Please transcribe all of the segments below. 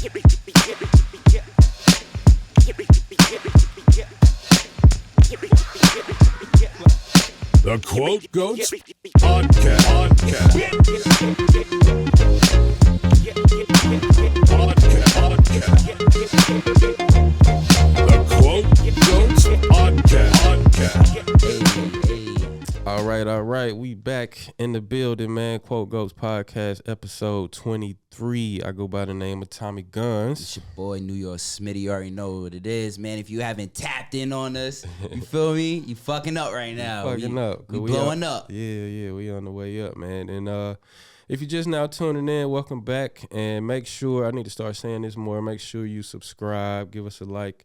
The Quote Goats Podcast. The Quote Goats Podcast. All right. We back in the building, man. Quote Goats Podcast, episode 23. I go by the name of Tommy Guns. It's your boy, New York Smitty. You already know what it is, man. If you haven't tapped in on us, you feel me? You fucking up right now. We blowing up. Yeah. We on the way up, man. And if you're just now tuning in, welcome back. And make sure, I need to start saying this more, make sure you subscribe, give us a like,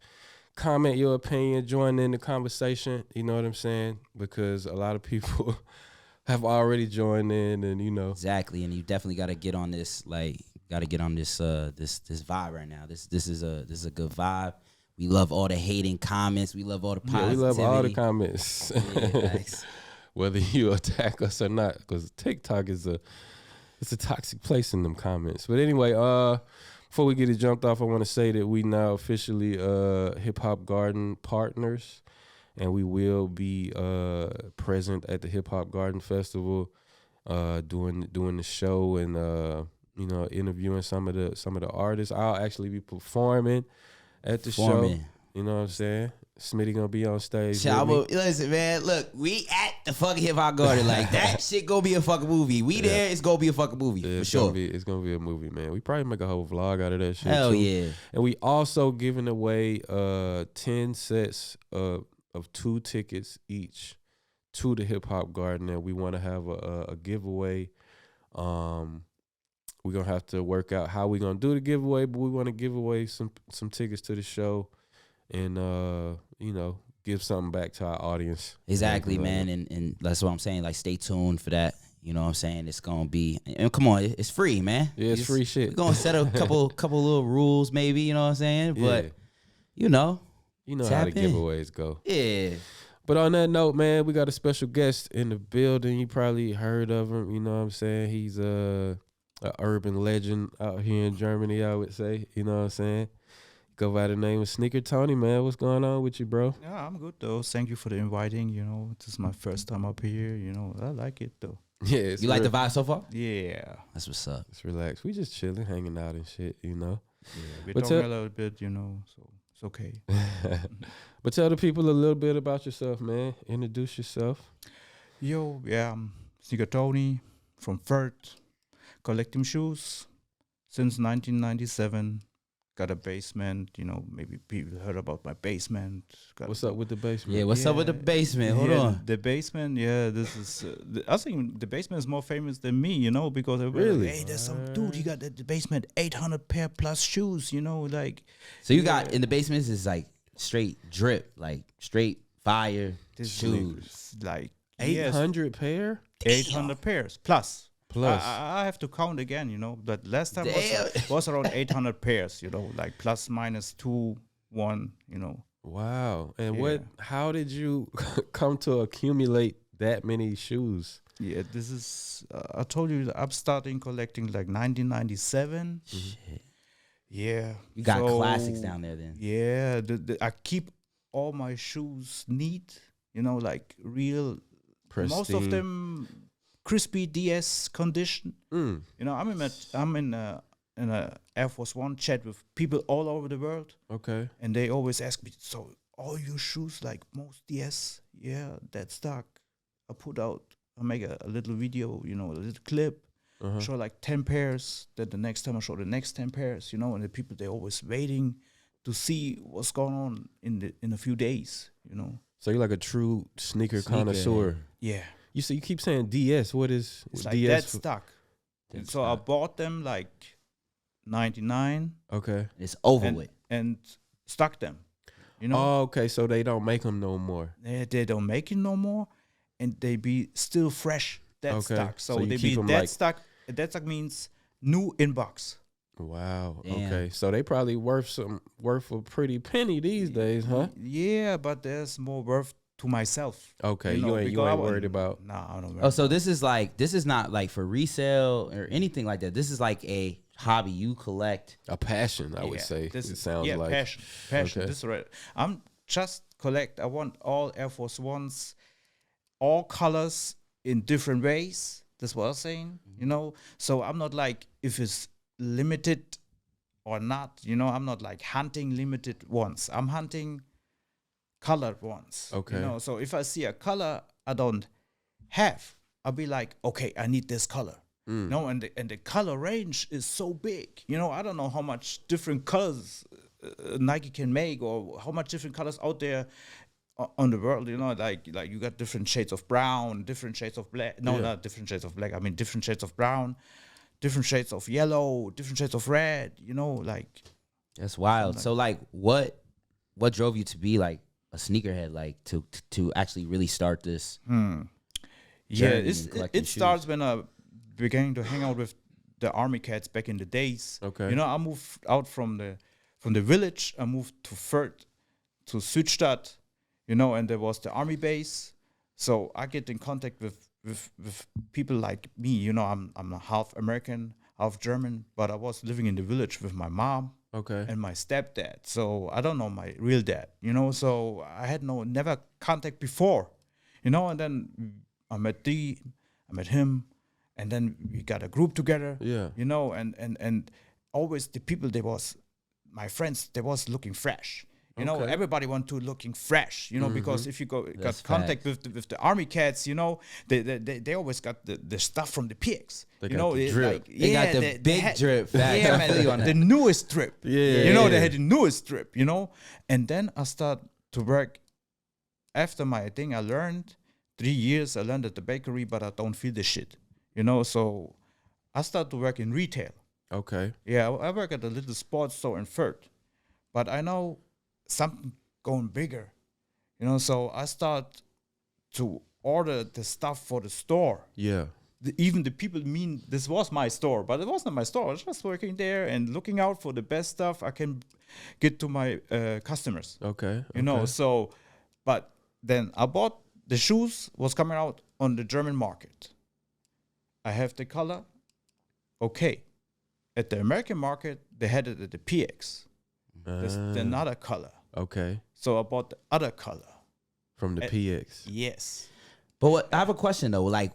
comment your opinion, join in the conversation. You know what I'm saying? Because a lot of people have already joined in, and you know exactly. And you definitely got to get on this, this vibe right now. This is a good vibe. We love all the hating comments. We love all the positivity. Yeah, we love all the comments. Yeah, whether you attack us or not, because TikTok is a toxic place in them comments. But anyway, before we get it jumped off, I want to say that we now officially Hip Hop Garden partners, and we will be present at the Hip Hop Garden Festival, doing the show and interviewing some of the artists. I'll actually be performing at the show. You know what I'm saying? Smitty gonna be on stage. Listen, man. Look, we at the fucking Hip Hop Garden. Like that shit gonna be a fucking movie. We there. It's gonna be a fucking movie for sure. It's gonna be a movie, man. We probably make a whole vlog out of that shit. Hell too. yeah. And we also giving away 10 sets of 2 tickets each to the Hip Hop Garden, and we want to have a giveaway. We're gonna have to work out how we're gonna do the giveaway, but we want to give away some tickets to the show, and give something back to our audience. Exactly, man. And that's what I'm saying. Like, stay tuned for that. You know what I'm saying? It's gonna be, and come on, it's free, man. Yeah, it's free shit. We're gonna set a couple little rules, maybe. You know what I'm saying? But you know how the giveaways go. Yeah. But on that note, man, we got a special guest in the building. You probably heard of him. You know what I'm saying? He's a urban legend out here in Germany, I would say. You know what I'm saying? Go by the name of Sneaker Tony, man. What's going on with you, bro? Yeah, I'm good, though. Thank you for the inviting. This is my first time up here. I like it, though. Yeah. You like the vibe so far? Yeah. That's what's up. It's relaxed. We just chilling, hanging out and shit, Yeah, we're talking a little bit, so it's okay. But tell the people a little bit about yourself, man. Introduce yourself. I'm Sneaker Tony from Fürth, collecting shoes since 1997. Got a basement, maybe people heard about my basement. What's up with the basement? Yeah, what's up with the basement? Hold on. The basement, this is, I think the basement is more famous than me, because everybody really? Like, hey, there's some dude, he got the basement, 800 pair plus shoes, like. So you got, in the basement is like straight drip, like straight fire shoes. Like 800 pair? 800 pairs plus. I have to count again, but last time was around 800 pairs, like plus minus 2, 1, Wow. And how did you come to accumulate that many shoes? Yeah, this is, I told you I'm starting collecting like 1997. Shit. Yeah. You got classics down there then. Yeah. I keep all my shoes neat, like real. Pristine. Most of them crispy DS condition. I'm in a Air Force One chat with people all over the world. Okay. And they always ask me, so all your shoes like most DS? Yeah, that's stock. I make a little video, a little clip, show like 10 pairs. Then the next time I show the next 10 pairs, and the people, they're always waiting to see what's going on in a few days, So you're like a true sneaker connoisseur. Yeah. You keep saying DS. What is it's DS? Like dead stock. So I bought them like 99. Okay. It's over with. And stock them. Oh, okay. So they don't make them no more. They don't make it no more. And they be still fresh, dead stock. So they be dead stock. Dead stock means new inbox. Wow. Damn. Okay. So they probably worth a pretty penny these days, huh? Yeah, but there's more worth to myself. Okay, you ain't worried about. Nah, I don't. Oh, so this is not like for resale or anything like that. This is like a hobby. You collect. A passion, I would say. This It is sounds like passion. Okay. This is right. I'm just collect. I want all Air Force Ones, all colors in different ways. That's what I'm saying. You know, so I'm not like if it's limited or not. You know, I'm not like hunting limited ones. I'm hunting colored ones. Okay. You know, so if I see a color I don't have, I'll be like, okay, I need this color. You know, and the color range is so big. You know, I don't know how much different colors Nike can make, or how much different colors out there on the world. You know, like you got different shades of brown, different shades of black. No, not different shades of black. I mean, different shades of brown, different shades of yellow, different shades of red. You know, like That's wild. So like, what drove you to be like a sneakerhead? Like to actually really start this? yeah, journey in collecting it starts when I began to hang out with the army cats back in the days. Okay. You know, I moved out from the village. I moved to Fürth, to Südstadt, you know, and there was the army base. So I get in contact with people like me. You know, I'm half American, half German, but I was living in the village with my mom Okay. and my stepdad. So I don't know my real dad, you know. So I had never contact before, you know. And then I met him, and then we got a group together. Yeah. You know, and always the people, they was my friends, they was looking fresh. You know, Okay. everybody want to looking fresh. You know, because if you got That's contact with the army cats, you know, they always got the stuff from the pigs. They you got know, the it's drip. like, They got the big had- drip. Facts. Yeah, I feel you on man, that. the newest drip. Yeah. You know, they had the newest drip, you know. And then I start to work after my thing. I learned 3 years. I learned at the bakery, but I don't feel the shit, you know. So I start to work in retail. Okay. Yeah, I work at a little sports store in Fürth, but I know something going bigger, you know. So I start to order the stuff for the store. Yeah. Even the people mean this was my store, but it wasn't my store. I was just working there and looking out for the best stuff I can get to my customers. Okay. You know, so, but then I bought the shoes, was coming out on the German market. I have the color. Okay. At the American market, they had it at the PX. There's another color. Okay. So I bought the other color. From the PX. Yes. But I have a question though. Like,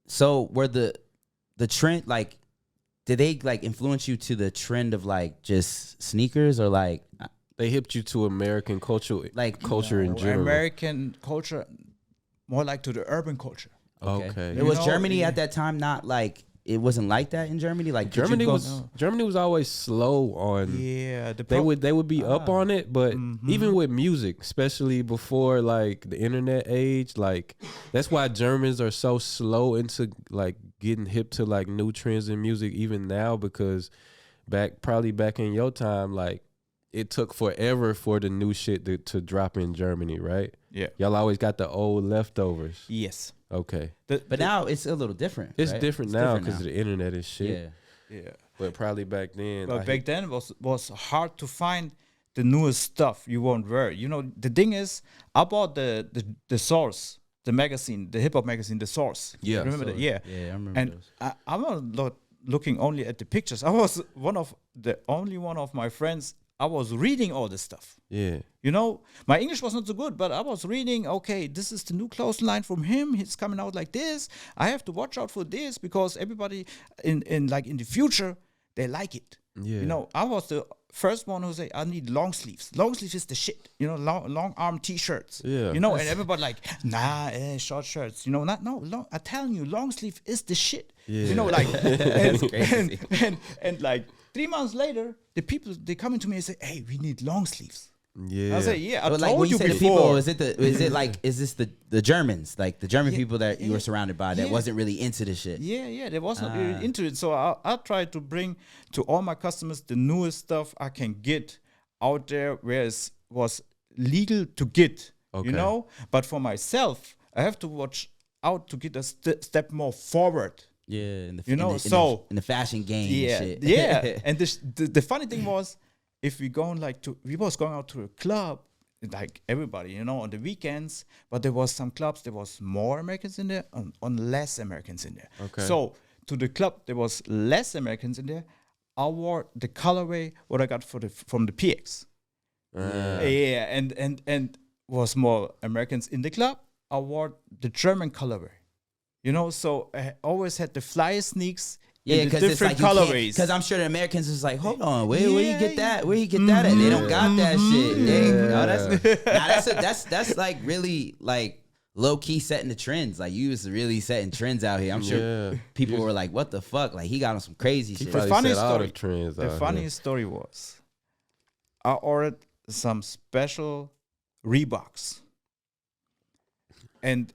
so were the trend, like, did they like influence you to the trend of like just sneakers, or like They hipped you to American culture, Like, culture in Or general. American culture, more like to the urban culture. Okay. It You was know, Germany yeah. at that time not like, it wasn't like that in Germany. Like could you Germany was always slow on. Yeah, They would be up on it, but even with music, especially before like the internet age, like that's why Germans are so slow into like getting hip to like new trends in music even now, because probably back in your time, like it took forever for the new shit to drop in Germany, right? Yeah. Y'all always got the old leftovers. Yes. Okay. But now it's a little different. It's right? different now because of the internet and shit. Yeah. Yeah. But probably back then. But back then was hard to find the newest stuff you won't wear. You know, the thing is, I bought the Source, the magazine, the hip hop magazine, the Source. Yeah. Remember that? Yeah. Yeah, I remember And those. I'm not looking only at the pictures. I was only one of my friends. I was reading all this stuff. Yeah. You know, my English was not so good, but I was reading, okay, this is the new clothing line from him. He's coming out like this. I have to watch out for this because everybody in the future, they like it. Yeah. You know, I was the first one who say, I need long sleeves. Long sleeves is the shit. You know, long arm t-shirts. Yeah. You know, and everybody like, nah, short shirts. You know, long. I'm telling you, long sleeve is the shit. Yeah. You know, like, crazy. and like 3 months later, the people, they come into me and say, hey, we need long sleeves. Yeah. I say, yeah, I But told like when you you say the before. people, is this the Germans, like the German people that you were surrounded by that Yeah. wasn't really into this shit? Yeah, they was not really into it. So I try to bring to all my customers the newest stuff I can get out there where it was legal to get, Okay. you know? But for myself, I have to watch out to get a step more forward. Yeah, in the, You know, in the, so- in the fashion game Yeah, and shit. yeah. And the funny thing was, if we was going out to a club, like everybody, you know, on the weekends, but there was some clubs, there was more Americans in there and less Americans in there. Okay. So to the club. There was less Americans in there. I wore the colorway what I got from the PX. Yeah, and was more Americans in the club. I wore the German colorway. You know, so I always had the flyer sneaks. Yeah, because because it's like different you colorways. Because I'm sure the Americans is like, hold on, where you Yeah, get that? Where you get that at? They don't got that shit. That's like really like low key setting the trends. Like you was really setting trends out here. I'm sure people were like, what the fuck? Like he got on some crazy shit. probably funny set all story- the trends The out funniest story was, I ordered some special Reeboks, and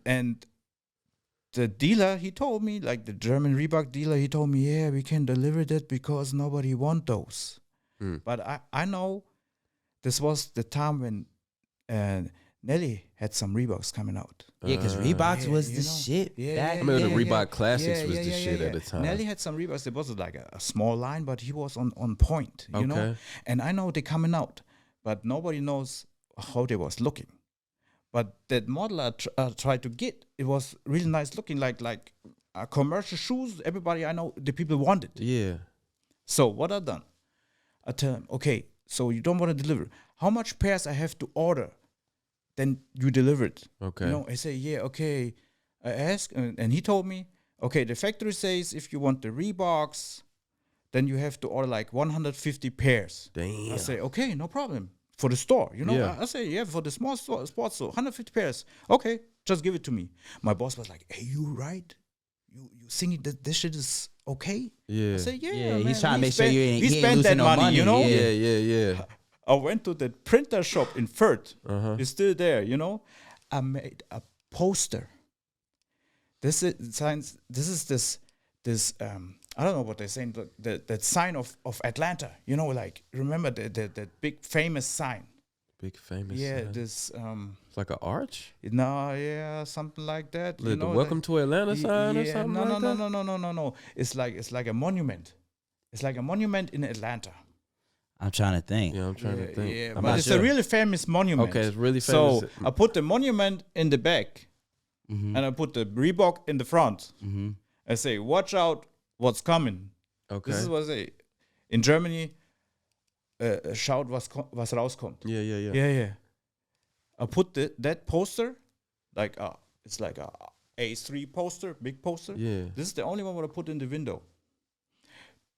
the dealer, he told me, like the German Reebok dealer, he told me, yeah, we can deliver that because nobody want those. But I know this was the time when Nelly had some Reeboks coming out. Yeah, because Reeboks Yeah, was you the know. shit Yeah, back I remember then. the Reebok Classics was the Yeah, shit yeah. at the time. Nelly had some Reeboks. It was like a small line, but he was on point, you know. Okay. And I know they're coming out, but nobody knows how they was looking. But that model I tried to get, it was really nice looking, like commercial shoes. Everybody I know, the people wanted. Yeah. So what I done? I tell him, okay, so you don't want to deliver. How much pairs I have to order? Then you deliver it. Okay. You know, I say, yeah, okay. I ask, and he told me, okay, the factory says if you want the Reeboks, then you have to order like 150 pairs. Damn. I say, okay, no problem. For the store, you know. Yeah. I say, yeah, for the small store, sports store, 150 pairs. Okay, just give it to me. My boss was like, hey, you right? You thinking that this shit is okay? Yeah. I say, yeah, Yeah, man, he's trying to we make sure spend- you ain't, we he ain't spend losing that no money, money. you know. Yeah. I went to the printer shop in Fürth. Uh-huh. It's still there, you know. I made a poster. This is signs. This is this. I don't know what they're saying. That sign of Atlanta. You know, like remember that big famous sign. Big famous. Yeah, sign. this. It's like an arch. No, yeah, something like that. Like You the know, Welcome to Atlanta sign or yeah, something no, like no, that? no. It's like a monument. It's like a monument in Atlanta. I'm trying to think. Yeah, I'm trying to think. Yeah, I'm but not it's sure. a really famous monument. Okay, it's really So famous. I put the monument in the back, and I put the Reebok in the front. I say, watch out, what's coming. Okay. This is what I say. In Germany, schaut, was rauskommt. Yeah. Yeah. I put that poster, like it's like a A3 poster, big poster. Yeah. This is the only one what I put in the window.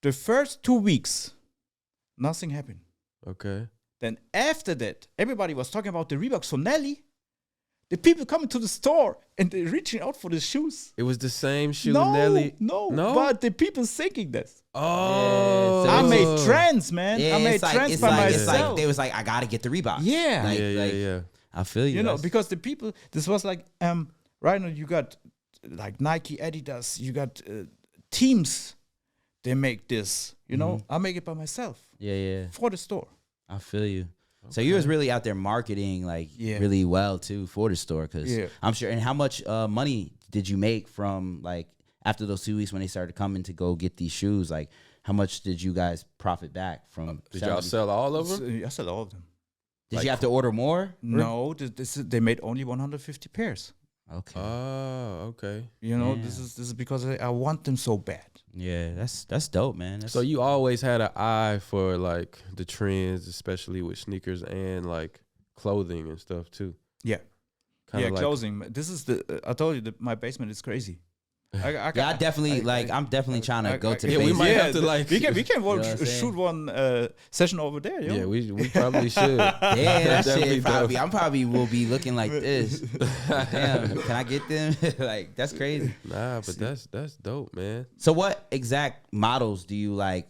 The first 2 weeks, nothing happened. Okay. Then after that, everybody was talking about the Reeboks for Nelly. The people coming to the store and they're reaching out for the shoes. It was the same shoe No, Nelly. no, No? but the people thinking this. Oh. Yeah, I so- made trends, man. Yeah, I made it's like, trends it's by like, myself. It's like they was like, I gotta get the Reebok. Yeah. Like, Yeah. I feel you. You know, That's- because the people, this was like, right now you got like Nike, Adidas, you got teams. They make this, you know. I make it by myself yeah, for the store. I feel you. So you was really out there marketing like Yeah. really well too for the store, because Yeah. I'm sure. And how much money did you make from like after those 2 weeks when they started coming to go get these shoes? Like how much did you guys profit back from? Did selling y'all these? sell all of them? I sell all of them. Did you have to order more? No, they made only 150 pairs. Okay. Oh, okay. You know, Yeah. this is because I want them so bad. Yeah, that's dope, man. That's, So you always had an eye for like the trends, especially with sneakers and like clothing and stuff too. Yeah. Kinda Yeah, like, closing. This is I told you that my basement is crazy. yeah, I definitely I'm definitely trying to go to the Yeah, we basement. might have to, like- we can You know what I'm saying? shoot one session over there. Yo. Yeah, we probably should. Yeah, that Definitely shit probably. I'm probably will be looking like this. Damn, can I get them? Like that's crazy. Nah, but that's dope, man. So, what exact models do you like?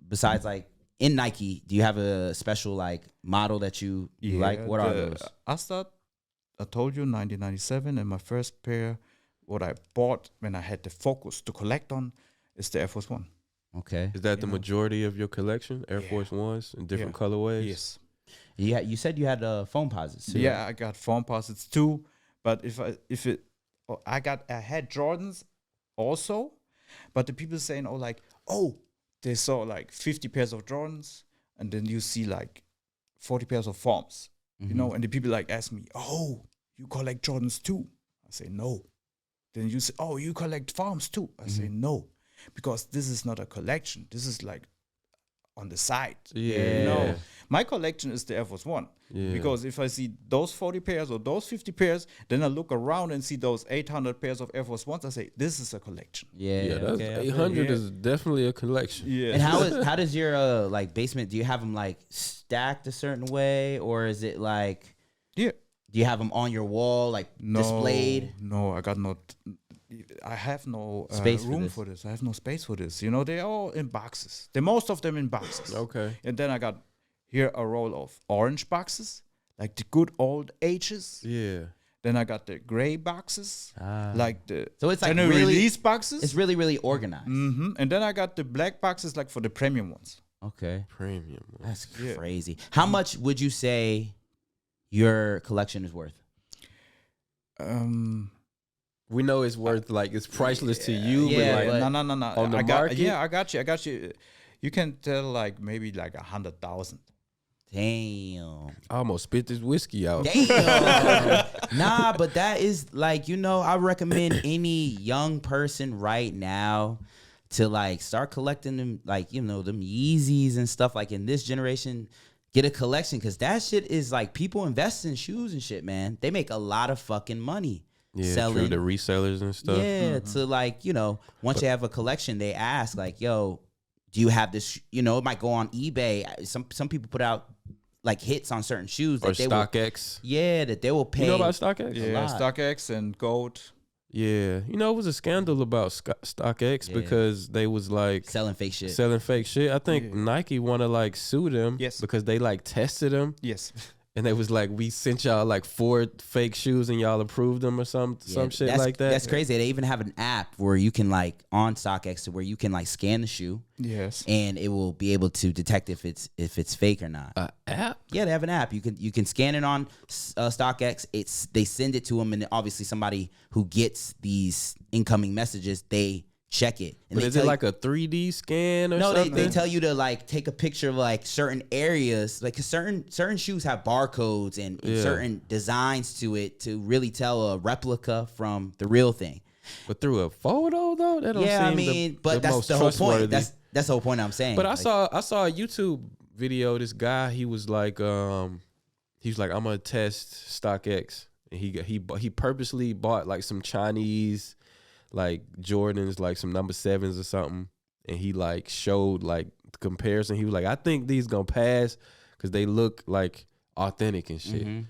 Besides like in Nike, do you have a special like model that you like? What are those? I told you 1997, and my first pair, what I bought when I had the focus to collect on, is the Air Force One. Okay. Is that the majority of your collection? Air Force Ones in different colorways? Yes. Yeah, you said you had foam posits too. Yeah, I got foam posits too. But I had Jordans also, but the people saying, they saw like 50 pairs of Jordans, and then you see like 40 pairs of foams, you know, and the people like ask me, oh, you collect Jordans too? I say, no. Then you say, oh, you collect foams too? I say, no. because this is not a collection. This is like on the side. Yeah. You know, my collection is the Air Force One. Yeah. Because if I see those 40 pairs or those 50 pairs, then I look around and see those 800 pairs of Air Force Ones. I say, this is a collection. Yeah, that's okay, I feel 800 you. is definitely a collection. Yeah. And how does your like basement? Do you have them like stacked a certain way, or is it like Yeah. do you have them on your wall like displayed? No, I got no. I have no Space for room this. for this. I have no space for this. You know, they're all in boxes. They're most of them in boxes. Okay. And then I got here a roll of orange boxes, like the good old ages. Yeah. Then I got the gray boxes, like the So it's like general really- release boxes. It's really organized. And then I got the black boxes, like for the premium ones. Okay, Premium. that's Yeah. crazy. How much would you say your collection is worth? We know it's worth like it's priceless to you, Yeah, but like but- No. on the I got, market? yeah, I got you. You can tell like maybe like 100,000. Damn. I almost spit this whiskey out. Damn. Nah, but that is like, you know, I recommend any young person right now to like start collecting them, like, you know, them Yeezys and stuff. Like in this generation, get a collection because that shit is like people invest in shoes and shit, man. They make a lot of fucking money Yeah, selling. true. The resellers and stuff. Yeah, to like, you know, once you have a collection, they ask like, yo, do you have this? You know, it might go on eBay. Some people put out like hits on certain shoes Or that they will, StockX. yeah, that they will pay. You know about StockX? Yeah, lot. StockX and Gold. Yeah. You know, it was a scandal about StockX Yeah. because they was like selling fake shit. selling fake shit. I think Nike want to like sue them Yes. because they like tested them Yes. and they was like, we sent y'all like 4 fake shoes and y'all approved them or some shit that's, like that. That's crazy. They even have an app where you can like on StockX where you can like scan the shoe Yes. and it will be able to detect if it's fake or not. App? Yeah, they have an app. You can scan it on StockX. They send it to them, and obviously somebody who gets these incoming messages, they check it. And But they is tell it you- like a 3D scan or no? something? They tell you to like take a picture of like certain areas, like 'cause certain shoes have barcodes and Yeah. certain designs to it to really tell a replica from the real thing. But through a photo though, that don't Yeah, I seem mean, but that's most the whole trustworthy. point. That's the whole point I'm saying. But Like, I saw a YouTube video. This guy, he was like, I'm gonna test StockX, and he purposely bought like some Chinese like Jordans, like some number 7s or something, and he like showed like the comparison. He was like, I think these gonna pass because they look like authentic and shit. Mm-hmm.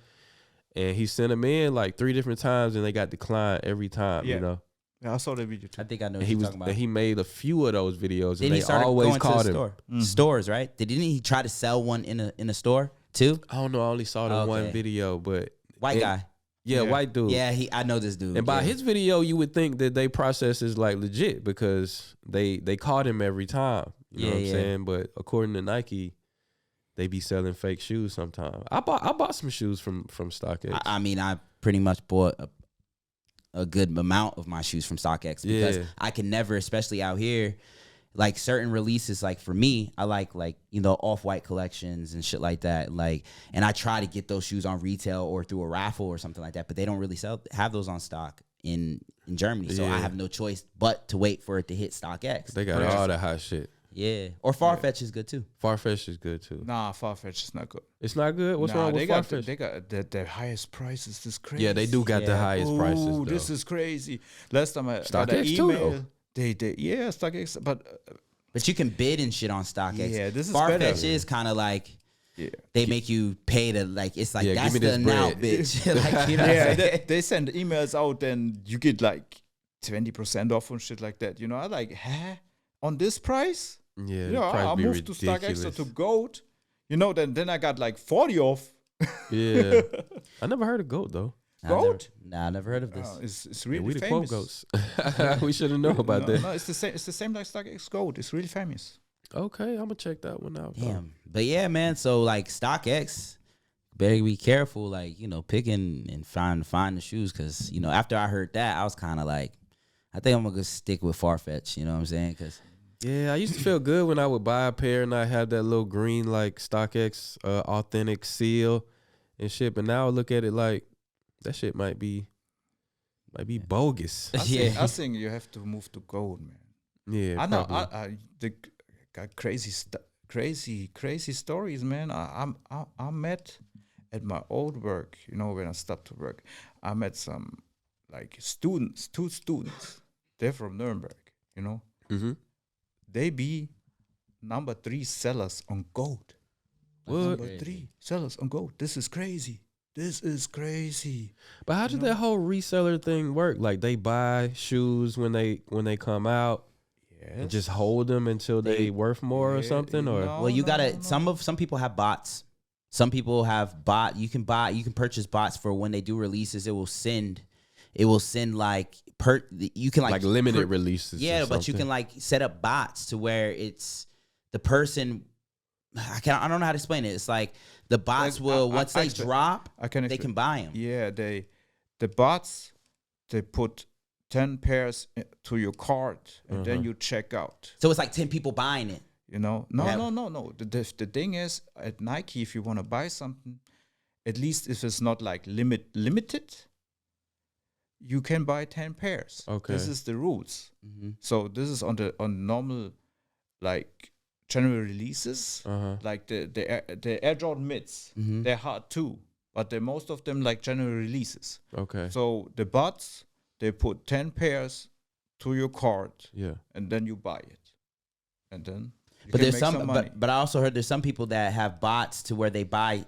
And he sent them in like 3 different times, and they got declined every time. Yeah. You know, Yeah, I saw the video too. I think I know and what you're talking about. he made a few of those videos, Then and he they started always going to called the him. store. Stores, right? Didn't he try to sell one in a store too? I don't know. I only saw the one Okay. video, but White guy. Yeah, Yeah. white dude. Yeah, I know this dude. And by yeah. his video, you would think that they process is like legit because they caught him every time. You know Yeah, what I'm yeah. saying? But according to Nike, they be selling fake shoes sometimes. I bought some shoes from StockX. I mean, I pretty much bought a good amount of my shoes from StockX because Yeah. I can never, especially out here, like certain releases. Like for me, I like you know off-white collections and shit like that. Like, and I try to get those shoes on retail or through a raffle or something like that. But they don't really have those on stock in Germany, so I Yeah. have no choice but to wait for it to hit StockX. They got all the hot shit. Yeah, or Farfetch is good too. Farfetch is good too. Nah, Farfetch is not good. It's not good. What's Nah, wrong they with got Farfetch? they got the highest prices. This crazy. Yeah, they do got the Yeah. highest prices. Oh, Though. this is crazy. Last time I got an StockX too, email. though. They yeah, StockX, but But you can bid and shit on StockX. Yeah, this is Farfetch better. is kind of like yeah. they make you pay to like it's like Yeah, that's give me the this now, bread. bitch. Like, you know what I'm Yeah, saying? they send emails out and you get like 20% off and shit like that. You know, I like, huh? On this price? Yeah, You the know, price I be moved to StockX or ridiculous. to Gold. You know, then I got like 40 off. Yeah, I never heard of GOAT though. Goat? I never heard of this. Oh, it's Yeah, really we the famous. quote goats. We should have known about no, that. No, it's the same like StockX Gold. It's really famous. Okay, I'm gonna check that one out. though. Damn. But yeah, man. So like StockX, better be careful, like, you know, picking and find the shoes. Cause, you know, after I heard that, I was kind of like, I think I'm gonna stick with Farfetch. You know what I'm saying? Cause Yeah, I used to feel good when I would buy a pair and I had that little green like StockX authentic seal and shit. But now I look at it like that shit might be bogus. I Yeah. think you have to move to Gold, man. Yeah, I know. probably. The got crazy stories, man. I met at my old work. You know, when I stopped to work, I met some like students, 2 students. They're from Nuremberg. You know, Mm-hmm. they be number 3 sellers on gold. What? Number 3 sellers on gold. This is crazy. This is crazy. But how did that whole reseller thing work? Like they buy shoes when they come out and Yes. just hold them until they worth more or Yeah, something, or Well, you gotta. Some people have bots. Some people have bot. You can purchase bots for when they do releases. It will send like you can like limited releases. Yeah, or but you something. can like set up bots to where it's the person. I don't know how to explain it. It's like the bots will once they drop, they can buy them. Yeah, the bots, they put 10 pairs to your cart and then you check out. So it's like 10 people buying it. You know, no. The thing is, at Nike, if you want to buy something, at least if it's not like limited, you can buy 10 pairs. Okay. This is the rules. Mm-hmm. So this is on normal, like general releases, like the Air Jordan mids. Mm-hmm. They're hard too, but most of them like general releases. Okay. So the bots, they put 10 pairs to your cart, Yeah. and then you buy it, and then. But there's some, but I also heard there's some people that have bots to where they buy,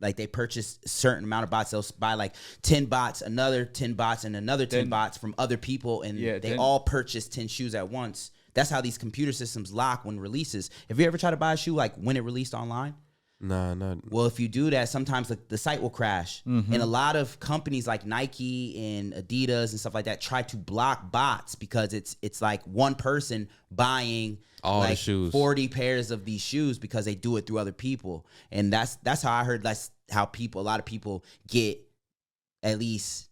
like they purchase a certain amount of bots. They'll buy like 10 bots, another 10 bots, and another 10 bots from other people, and they all purchase 10 shoes at once. That's how these computer systems lock when releases. Have you ever tried to buy a shoe like when it released online? Nah, not. Well, if you do that, sometimes the site will crash. And a lot of companies like Nike and Adidas and stuff like that try to block bots because it's like one person buying all like the shoes, 40 pairs of these shoes because they do it through other people. And that's how I heard that's how a lot of people get at least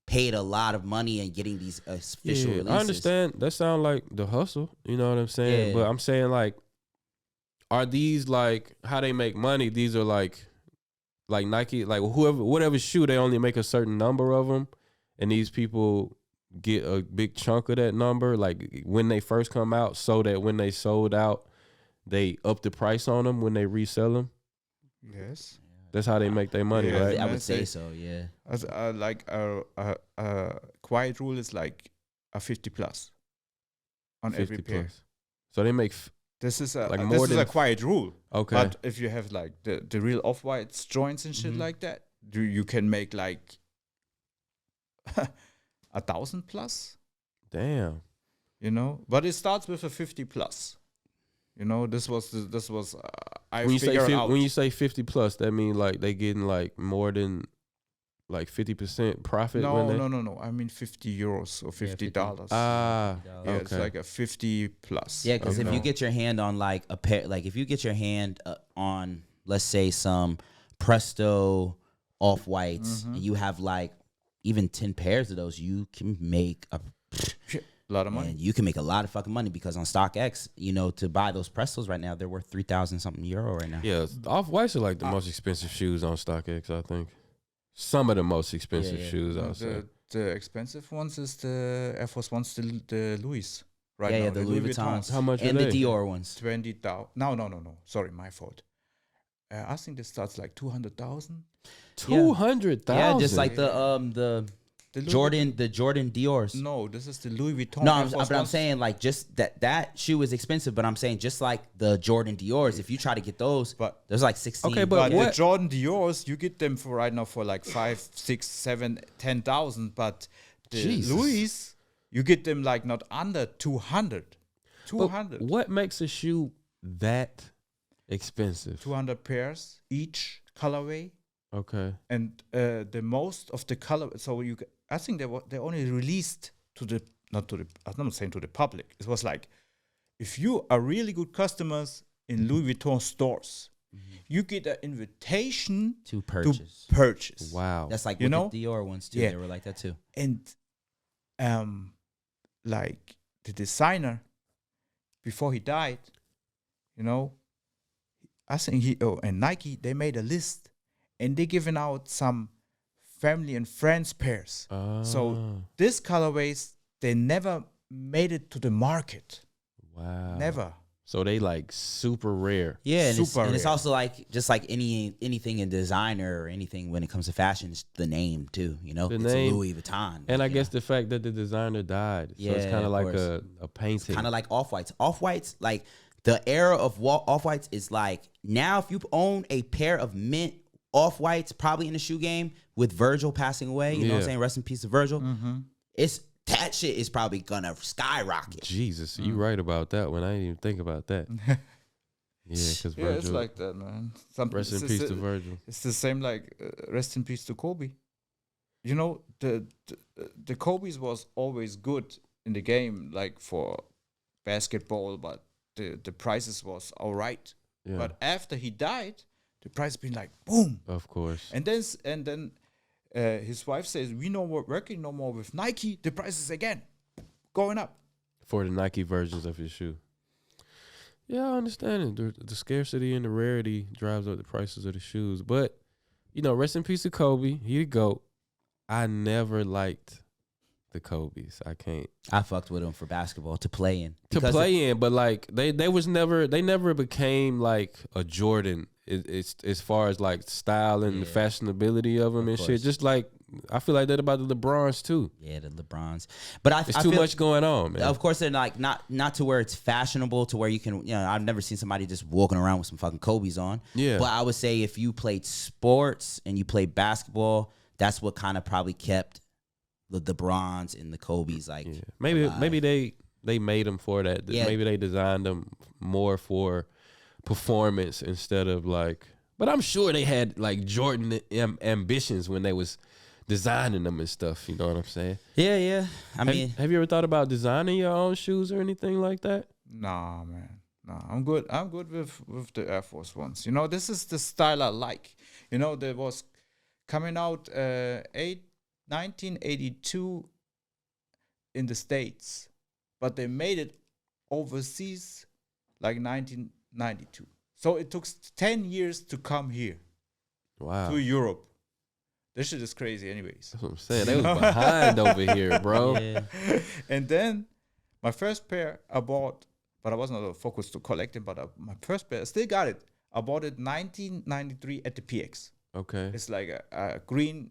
paid a lot of money and getting these official releases. I understand. That sounds like the hustle. You know what I'm saying? Yeah. But I'm saying like, are these like how they make money? These are like Nike, like whatever shoe, they only make a certain number of them, and these people get a big chunk of that number, like when they first come out, so that when they sold out, they up the price on them when they resell them. Yes. That's how they make their money, Yeah, right? I would say so, yeah. As like a quiet rule is like a 50 plus on 50 every pair. plus. So they make This is a like this more is than a quiet rule. okay. But if you have like the real off-white joints and shit like that, you can make like 1,000 plus. Damn. You know, but it starts with a 50 plus. You know, this was I When you say figured out. when you say 50 plus, that means like they getting like more than like 50% profit. No. I mean 50 euros or $50. Ah, Yeah, okay. it's like a 50 plus. Yeah, because you if know? you get your hand on like a pair, like if you get your hand on, let's say some Presto off whites, and you have like even 10 pairs of those, you can make a lot of money. and you can make a lot of fucking money because on StockX, you know, to buy those Prestos right now, they're worth 3,000 something euro right now. Yeah, off whites are like the most expensive shoes on StockX. I think some of the most expensive shoes. I'll say. The expensive ones is the Air Force Ones, the Louis. Right Yeah, now, the Louis Vuittons. How much and are the they? Dior ones. 20,000. No. Sorry, my fault. I think this starts like 200,000. 200,000. Yeah, just like the The Louis Jordan Dior's. No, this is the Louis Vuitton. No, Air Force but I'm Ones. saying like just that shoe is expensive, but I'm saying just like the Jordan Dior's, if you try to get those, But- there's like 16. Okay, But what- the Jordan Dior's, you get them for right now for like 5, 6, 7, 10,000. But the Jesus. Louis, you get them like not under 200. But 200. what makes a shoe that expensive? 200 pairs each colorway. Okay. And the most of the color, so I think they only released I'm not saying to the public. It was like, if you are really good customers in Louis Vuitton stores, you get an invitation to purchase. to purchase. Wow. That's like You with know? the Dior ones too. Yeah. They were like that too. And like the designer, before he died, you know, I think and Nike, they made a list and they given out some family and friends pairs. So this colorways, they never made it to the market. Wow. Never. So they like super rare. Yeah, and, Super it's rare. also like just like anything in designer or anything when it comes to fashion, it's the name too. You know, The it's name. a Louis Vuitton. And I you guess know. the fact that the designer died. So it's Yeah, kind of of like course. a painting. Kind of like Off-Whites. Off-Whites, like the era of Off-Whites is like now if you own a pair of mint Off-Whites, probably in the shoe game with Virgil passing away, you know what I'm Yeah. saying? Rest in peace to Virgil. It's that shit is probably gonna skyrocket. Jesus, you right about that one. I didn't even think about that. Yeah, because Yeah, Virgil. it's like that, man. Rest in peace to Virgil. It's the same like rest in peace to Kobe. You know, the Kobe's was always good in the game, like for basketball, but the prices was all right. Yeah, But after he died, the price been like boom. of course. And then his wife says, "We no more working no more with Nike. The prices again going up." For the Nike versions of his shoe. Yeah, I understand it. The scarcity and the rarity drives up the prices of the shoes. But, you know, rest in peace to Kobe. He the GOAT. I never liked the Kobe's. I can't. I fucked with him for basketball to play in. To Because play in, but like they never became like a Jordan. It's as far as like style and the fashionability of them and shit. course. Just like I feel like that about the LeBrons too. Yeah, the LeBrons. But I It's I too feel, much going on, man. Of course, they're like not to where it's fashionable to where you can. You know, I've never seen somebody just walking around with some fucking Kobe's on. Yeah. But I would say if you played sports and you played basketball, that's what kind of probably kept the Bronze and the Kobe's like. Yeah. Maybe alive. they made them for that. Yeah. Maybe they designed them more for performance instead of like. But I'm sure they had like Jordan ambitions when they was designing them and stuff. You know what I'm saying? Yeah. I mean, have you ever thought about designing your own shoes or anything like that? Nah, man. Nah, I'm good. I'm good with the Air Force Ones. You know, this is the style I like. You know, there was coming out 1982 in the States, but they made it overseas like 1992. So it took 10 years to come here Wow. to Europe. This shit is crazy, anyways. That's what I'm saying. They was behind over here, bro. yeah. And then my first pair I bought, but I wasn't focused to collecting, but my first pair, I still got it. I bought it 1993 at the PX. Okay. It's like a green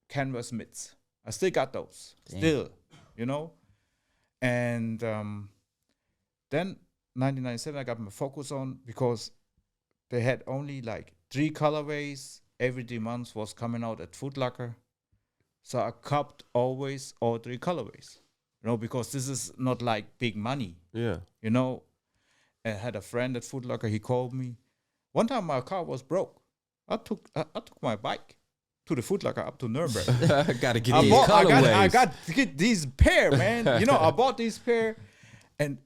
canvas mitts. I still got those. Damn. Still, you know? And then 1997, I got my focus on because they had only like 3 colorways. Every 3 months was coming out at Foot Locker. So I copped always all 3 colorways. You know, because this is not like big money. Yeah. You know, I had a friend at Foot Locker. He called me. One time my car was broke. I took my bike to the Foot Locker up to Nuremberg. I gotta get I these got colorways. to get these pair, man. You know, I bought these pair, and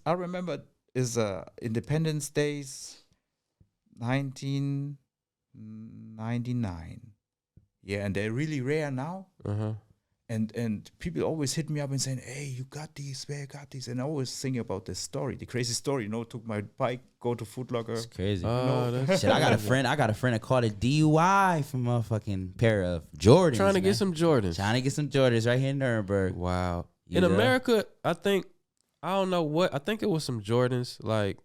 I remember Independence Days, 1999. Yeah, and they're really rare now. Uh-huh. And people always hit me up and saying, "Hey, you got these? Where you got these?" And I always think about this story, the crazy story. You know, took my bike, go to Foot Locker. It's crazy. Oh, that's Shit, I got a friend that caught a DUI from a fucking pair of Jordans. trying to man. get some Jordans. Trying to get some Jordans right here in Nuremberg. Wow. You In know? America, I think I don't know what. I think it was some Jordans. Like,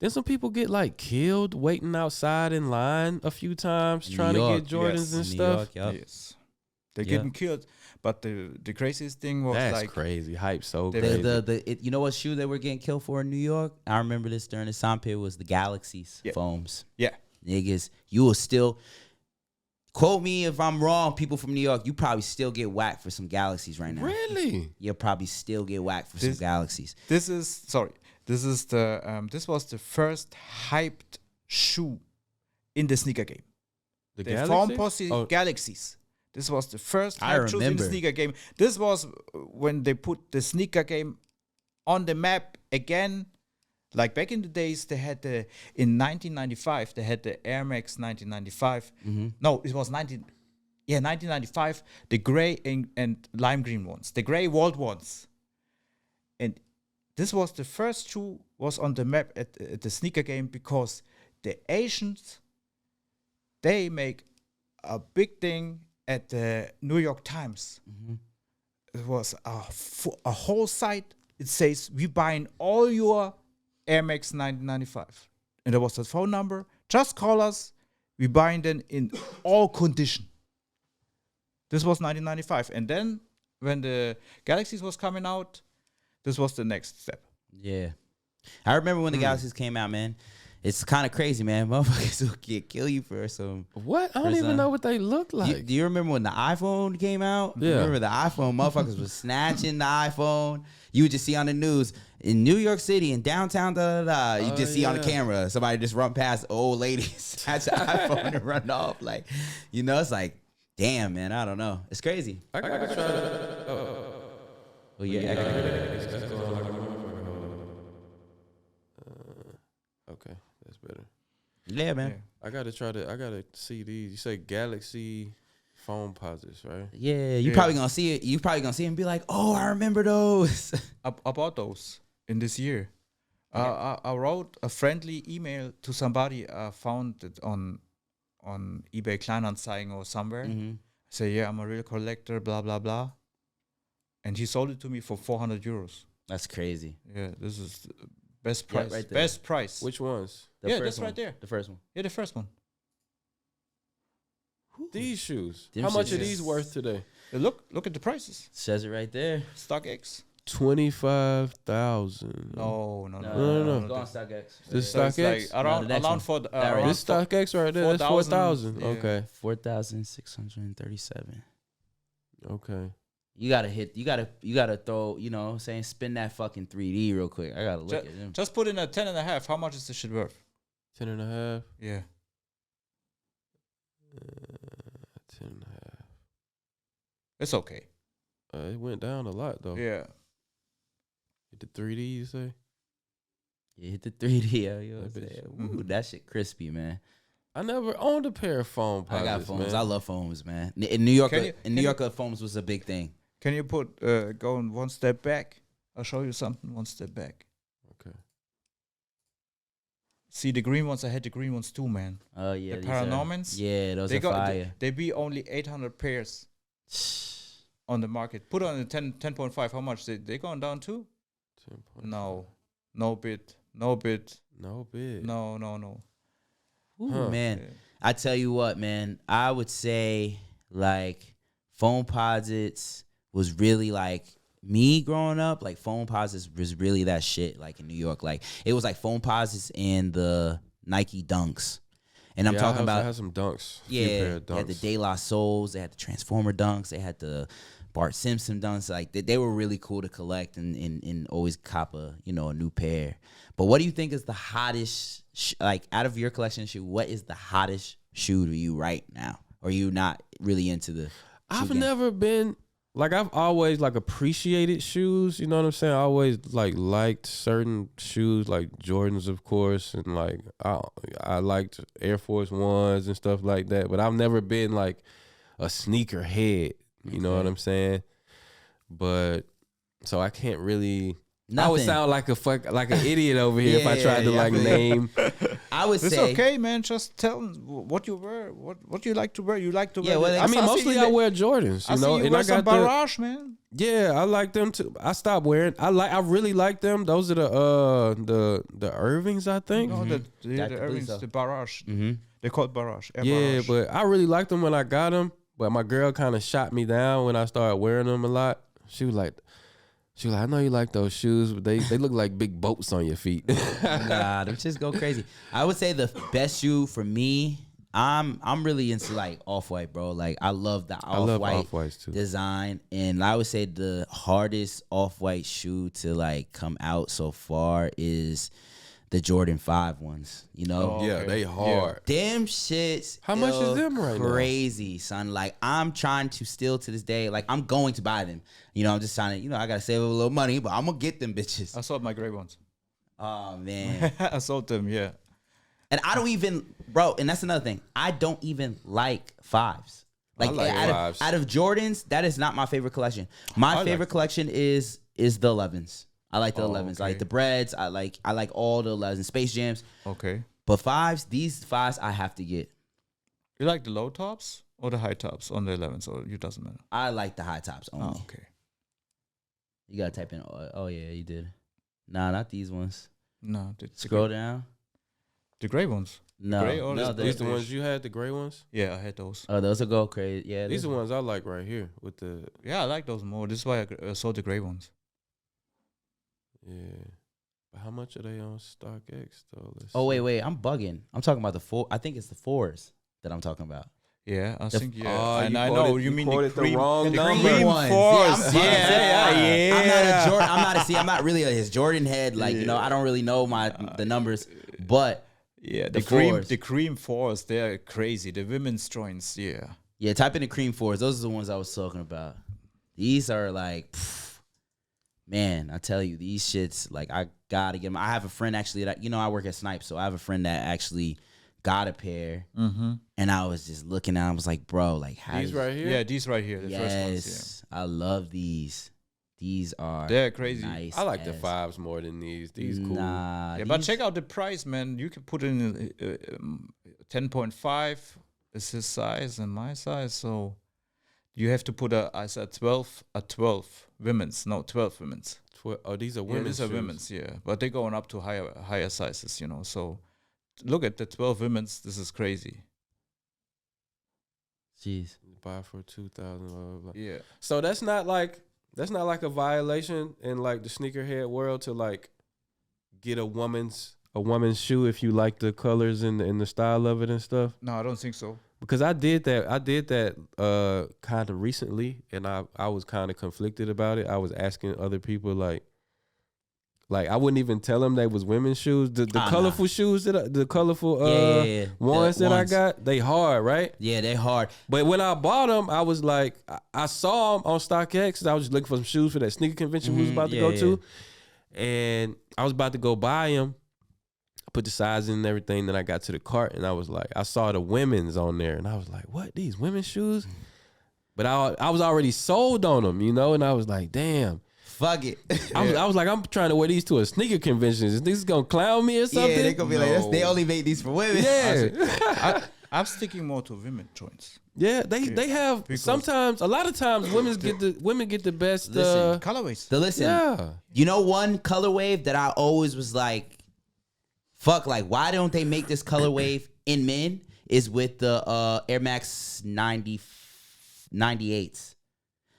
then some people get like killed waiting outside in line a few times New trying York, to get Jordans yes. and New stuff. York, yup. Yes, they're Yeah. getting killed. But the craziest thing was That's like crazy. Hype so They- crazy. You know what shoe they were getting killed for in New York? I remember this during the time period was the Galaxies Yeah. foams. Yeah. Niggas, you will still quote me if I'm wrong. People from New York, you probably still get whacked for some Galaxies right now. Really? You'll probably still get whacked for some This- Galaxies. This was the first hyped shoe in the sneaker game. The The Galaxy? Form Posse Oh, Galaxies. This was the first I hyped shoes in the remember. sneaker game. This was when they put the sneaker game on the map again. Like back in the days, they had in 1995, they had the Air Max 1995. No, it was 1995, the gray and lime green ones, the gray walled ones. And this was the first shoe was on the map at the sneaker game because the Asians, they make a big thing at the New York Times. it was a whole site. It says we buying all your Air Max 1995, and there was the phone number. Just call us. We buying them in all condition. This was 1995, and then when the Galaxies was coming out, this was the next step. Yeah. I remember when the Galaxies came out, man. It's kind of crazy, man. Motherfuckers will kill you for some. What? I don't even know what they look like. Do you remember when the iPhone came out? Yeah. Remember the iPhone? Motherfuckers was snatching the iPhone. You would just see on the news in New York City in downtown, you just see on the camera somebody just run past old ladies, snatch the iPhone and run off. Like, you know, it's like, damn, man. I don't know. It's crazy. I gotta try to. Well, yeah. Okay, that's better. Yeah, man. I gotta see these. You say Galaxy phone posits, right? Yeah, you probably gonna see it. You probably gonna see it and be like, "Oh, I remember those." About those in this year, I wrote a friendly email to somebody. I found it on eBay Kleinanzeigen or somewhere. Say, yeah, I'm a real collector, blah blah blah, and he sold it to me for 400 euros. That's crazy. Yeah, this is the best price. right there. Best price. Which ones? The Yeah, first that's one. right there. The first one. Yeah, the first one. These shoes. Them How much are shits. these worth today? Look at the prices. Says it right there. StockX. 25,000. No. No. Go on StockX. This So it's StockX. like around the next one. for That right. around This StockX right there. That's 4,000. 4,000. Yeah. Okay. 4,637. Okay. You gotta throw, you know what I'm saying, spin that fucking 3D real quick. I gotta look at them. Just put in a 10.5. How much is this shit worth? 10 and a half. Yeah. 10 and a half. It's okay. It went down a lot though. Yeah. Hit the 3D, you say? You hit the 3D, yo. You know what I'm That bitch. saying? Ooh, that shit crispy, man. I never owned a pair of phone I posits, got phones. man. I love phones, man. In New York, Can you- phones was a big thing. Can you put going one step back? I'll show you something. One step back. Okay. See the green ones. I had the green ones too, man. Oh yeah, The these are- Paranormans? Yeah, those are fire. They be only 800 pairs on the market. Put on the 10.5. How much? They going down too? 10.5. No bid. No bid. No. Ooh, Huh. man. Yeah. I tell you what, man. I would say like phone posits was really like me growing up. Like phone posits was really that shit. Like in New York, like it was like phone posits and the Nike Dunks. And I'm talking I about had some dunks. A few pair yeah, of they had the dunks. De La Souls, they had the Transformer Dunks, they had the Bart Simpson Dunks. Like they were really cool to collect and always cop a new pair. But what do you think is the hottest like out of your collection shoe? What is the hottest shoe to you right now? Or are you not really into the? I've shoe game? never been like I've always like appreciated shoes. You know what I'm saying? I always like liked certain shoes, like Jordans, of course, and like I liked Air Force Ones and stuff like that. But I've never been like a sneaker head. You know what I'm saying? But so I can't really. I would Nothing. sound like an idiot over here if I tried to Yeah, like I feel you. name. I would It's say okay, man. Just tell them what you wear. What you like to wear. You like to Yeah, wear. well, the- I I mean, see mostly you I la- wear Jordans. I You see know, you and wear I some got the. Barrage, man. Yeah, I like them too. I stopped wearing. I really like them. Those are the Irvings, I think. No, the I believe Irvings, so. the Barrage. Mhm. They call it Barrage. Air Yeah, Barrage. but I really liked them when I got them. But my girl kind of shot me down when I started wearing them a lot. She was like, I know you like those shoes, but they look like big boats on your feet. nah, them just go crazy. I would say the best shoe for me. I'm really into like Off-White, bro. Like I love the I love Off-White Off-Whites too. design, and I would say the hardest Off-White shoe to like come out so far is the Jordan 5 ones. You know, Oh, Yeah, okay. they hard. them shits. How much is still them right now? Crazy, son. Like I'm trying to still to this day. Like I'm going to buy them. You know, I'm just trying to. I gotta save up a little money, but I'm gonna get them bitches. I sold my gray ones. Oh man. I sold them. Yeah. And I don't even, bro, and that's another thing. I don't even like fives. Like, like out, fives. Of, out of Jordans, that is not my favorite collection. My favorite collection is the 11s. I like the 11s. I like okay. the breads. I like all the 11s. Space Jams. Okay. But these fives I have to get. You like the low tops or the high tops on the 11s, or it doesn't matter? I like the high tops only. Oh, okay. You gotta type in. Oh yeah, you did. Nah, not these ones. No, Scroll down. the gray ones. No, gray or no, the- These the ones you had, the gray ones. Yeah, I had those. Oh, those will go crazy. Yeah, These are the ones I like right here with the Yeah, I like those more. This is why I saw the gray ones. yeah. But how much are they on StockX though? Let's Oh see. wait, I'm bugging. I'm talking about the four. I think it's the fours that I'm talking about. Yeah, I The- think yeah. Oh, and you I quoted- know you you mean the quoted the cream, wrong the number. cream ones. force. Yeah, Yeah, I'm not a Jordan. I'm not really his Jordan head. Like you know, I don't really know the numbers, but Yeah, The the fours. cream fours, they're crazy. The women's joints, yeah. yeah, type in the cream fours. Those are the ones I was talking about. These are like, man, I tell you, these shits. Like I gotta get them. I have a friend actually that I work at Snipe, so I have a friend that actually got a pair, and I was just looking at. I was like, bro, like how These right here. Yeah, these right here, the first ones. Yes, I love these. These are They're crazy. Nice I like the as- fives more than these. These cool. Nah, Yeah, but these- check out the price, man. You can put in 10.5 is his size and my size, so you have to put I said 12 women's, no 12 women's. Oh, these are Yeah, women's. these are shoes. women's, yeah, but they're going up to higher sizes, you know. So look at the 12 women's. This is crazy. Jeez. Buy for 2,000. Blah, blah, blah. Yeah. So that's not like a violation in like the sneakerhead world to like get a woman's shoe if you like the colors and the style of it and stuff. No, I don't think so. Because I did that kind of recently, and I was kind of conflicted about it. I was asking other people like I wouldn't even tell them they was women's shoes. The colorful shoes the colorful Yeah. ones The that I ones. got, they hard, right? Yeah, they hard. But when I bought them, I was like, I saw them on StockX. I was just looking for some shoes for that sneaker convention we was about to go to, and I was about to go buy them. I put the size in and everything. Then I got to the cart, and I was like, I saw the women's on there, and I was like, what, these women's shoes? But I was already sold on them, you know, and I was like, damn. Fuck it. I was like, I'm trying to wear these to a sneaker convention. Is this gonna clown me or something? Yeah, they gonna be like, No. they only make these for women. Yeah. I'm sticking more to women joints. Yeah, they have Because- sometimes a lot of times women get the best Listen, Colorways. Listen, yeah. you know one color wave that I always was like, fuck, like why don't they make this color wave in men? Is with the Air Max 98s.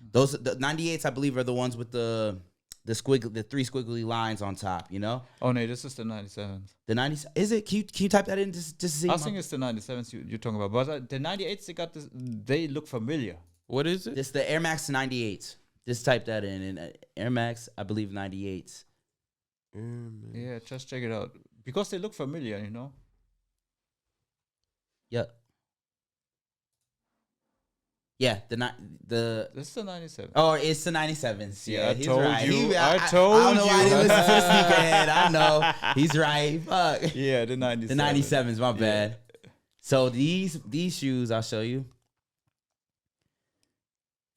Those the 98s, I believe, are the ones with the three squiggly lines on top. You know, Oh no, this is the 97s. the 90s. Is it? Can you type that in just to see? I think it's the 97s you're talking about. But the 98s, they got this. They look familiar. What is it? This the Air Max 98s. Just type that in, and Air Max, I believe 98s. Yeah, just check it out because they look familiar. You know. Yep. Yeah, the This is the 97. oh, it's the 97s. Yeah, Yeah, I he's told right. you. I I don't told know why you. he listens to Sneakerhead. I know he's right. Fuck. Yeah, the 97. The 97s, my bad. So these shoes, I'll show you.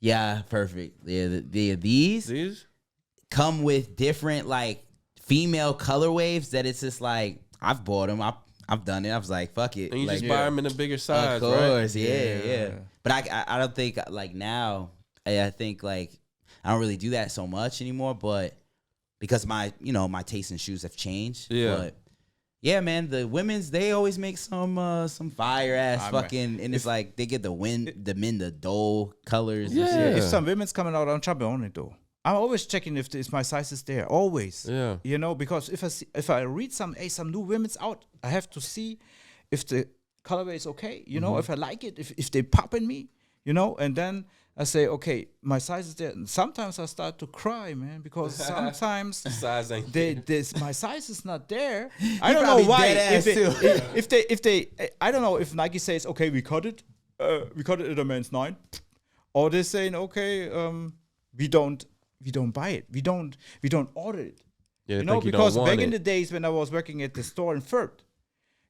Yeah, perfect. Yeah, these come with different like female color waves that it's just like I've bought them. I've done it. I was like, fuck it. And you like, just buy them in a bigger size, of right? course, yeah. Yeah. But I don't think like now. I think like I don't really do that so much anymore. But because my taste in shoes have changed. Yeah. But yeah, man, the women's they always make some fire ass Ah, man. fucking, and it's like they get the men the dull colors. Yeah. And shit. If some women's coming out, I'm jumping on it though. I'm always checking if my size is there. Always. Yeah. You know, because if I read some new women's out, I have to see if the colorway is okay. You know, if I like it, if they pop in me, you know, and then I say, okay, my size is there. And sometimes I start to cry, man, because sometimes Size ain't my size is not there. I don't know probably why. dead ass If they, I don't know if Nike says, okay, we cut it at a man's 9, or they're saying, okay, we don't buy it. We don't order it. Yeah, You know, think you because don't want back in it. the days when I was working at the store in Fürth,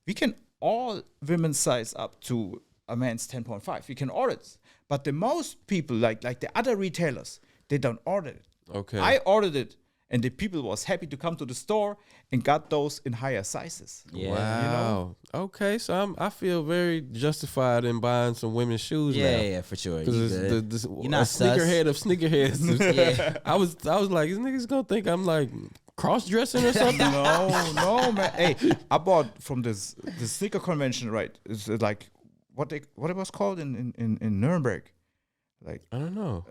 we can all women's size up to a man's 10.5. We can order it. But the most people, like the other retailers, they don't order it. Okay. I ordered it, and the people was happy to come to the store and got those in higher sizes. Yeah. Wow. Okay, so I feel very justified in buying some women's shoes now. Yeah, for sure. You Because good. you're not a sneakerhead sus. of sneakerheads. Yeah. I was like, these niggas gonna think I'm like cross dressing or something. No, man. Hey, I bought from the sneaker convention, right? It's like what it was called in Nuremberg. Like, I don't know.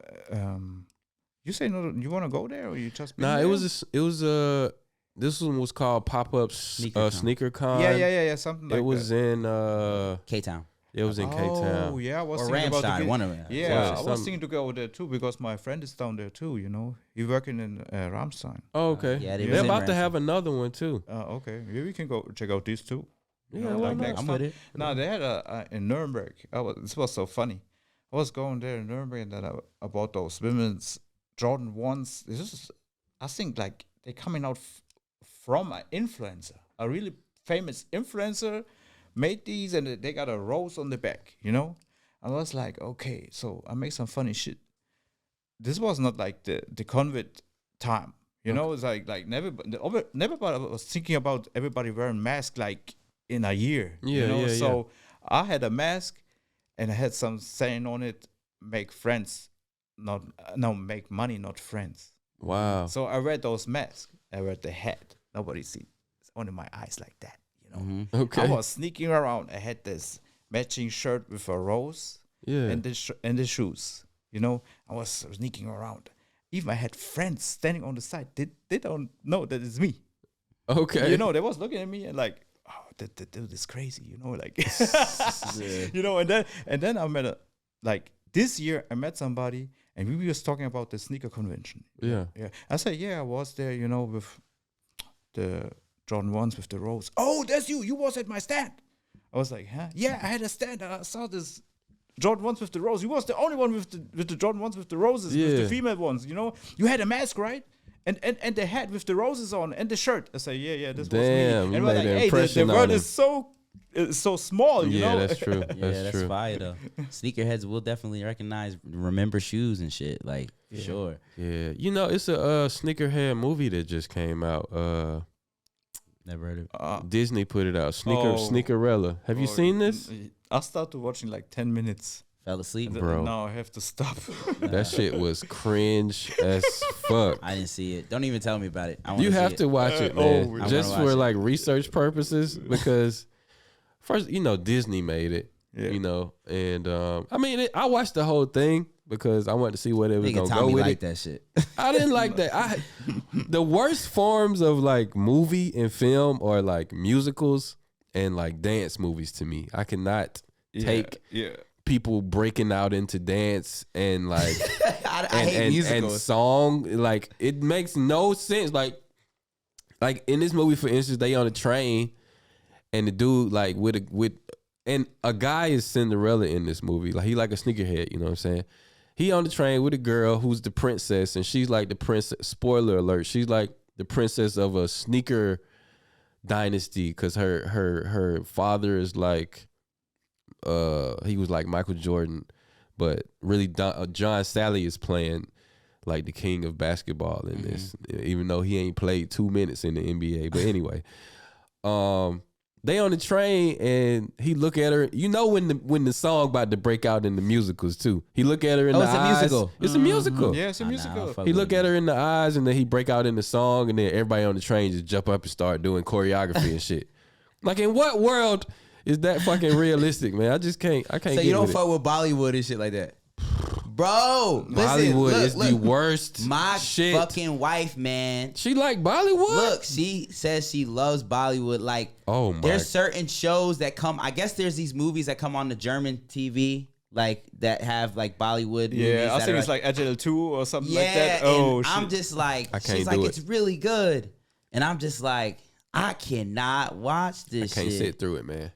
you say no, you want to go there or you just been Nah, there? it was this one was called Pop Up Sneaker Con. Yeah, something like It was that. in K-Town. it was in K Oh, Town. yeah, I was Or thinking about Ramstein, the one of them. Yeah, Yeah, I was something. thinking to go there too because my friend is down there too. You know, he working in Ramstein. Oh, okay. Yeah, they They're was in about to Ramstein. have another one too. Okay, maybe we can go check out these two. Yeah, No, why like not? next I'm time. with it. No, they had in Nuremberg. This was so funny. I was going there in Nuremberg and then I bought those women's Jordan 1s. This is, I think, like they're coming out from an influencer, a really famous influencer made these and they got a rose on the back, you know? I was like, okay, so I make some funny shit. This was not like the COVID time, you know? It's like never was thinking about everybody wearing masks like in a year, Yeah, you know? yeah, So I had a mask and I had some saying on it, make friends, make money, not friends. Wow. So I read those masks. I read the hat. Nobody see. It's only my eyes like that, you know. Okay. I was sneaking around. I had this matching shirt with a rose Yeah. and the shoes. You know, I was sneaking around. Even I had friends standing on the side. They don't know that it's me. Okay. You know, they was looking at me and like, oh, that dude is crazy. You know, like, you know. And then I met this year I met somebody and we was talking about the sneaker convention. Yeah. Yeah. I said, yeah, I was there, you know, with the Jordan 1s with the rose. Oh, that's you. You was at my stand. I was like, huh? Yeah, I had a stand. I saw this Jordan 1s with the rose. You was the only one with the Jordan 1s with the roses, with the Yeah. female ones, you know? You had a mask, right? And the hat with the roses on and the shirt. I say, yeah, this was me. Damn, you And we're made like, an hey, the impression world on is so small, you Yeah, know? that's true. Yeah, That's that's true. fire though. Sneakerheads will definitely remember shoes and shit. Like, for sure. Yeah. You know, it's a sneakerhead movie that just came out. Never heard of it. Disney put it out. Oh. Sneakerella. Have you seen this? I started watching like 10 minutes. Fell asleep. Bro. Now I have to stop. That shit was cringe as fuck. I didn't see it. Don't even tell me about it. I wanna You see have it. to watch it, oh, man. I Just wanna for watch it. like research purposes, because first, you know, Disney made it. Yeah. You know, and I mean, I watched the whole thing because I wanted to see where they was Nigga gonna go Tommy with like it. that shit. I didn't like that. The worst forms of like movie and film are like musicals and like dance movies to me. I cannot take yeah. people breaking out into dance and like I and, hate and musicals. song. Like it makes no sense. Like in this movie, for instance, they on a train and the dude like with and a guy is Cinderella in this movie. Like he like a sneakerhead, you know what I'm saying? He on the train with a girl who's the princess, and she's like the princess. Spoiler alert: she's like the princess of a sneaker dynasty because her father is like he was like Michael Jordan, but really John Sally is playing like the king of basketball in this, even though he ain't played 2 minutes in the NBA. But anyway, they on the train and he look at her. You know when the song about to break out in the musicals too. He look at her in the it's a eyes. musical. It's a musical. Yeah, it's a musical. He look at her in the eyes and then he break out in the song and then everybody on the train just jump up and start doing choreography and shit. Like in what world is that fucking realistic, man? I can't So get you don't with it. fuck with Bollywood and shit like that, bro. Bollywood listen, is the worst My shit. fucking wife, man. She like Bollywood? Look, she says she loves Bollywood. Like, Oh my. there's certain shows that come. I guess there's these movies that come on the German TV, like that have like Bollywood. movies Yeah, I that think are it's like Agile 2 or something yeah. like that. And Oh, shit. I'm just like, I can't she's like, do it's it. really good, and I'm just like, I cannot watch I this. can't shit. sit through it, man.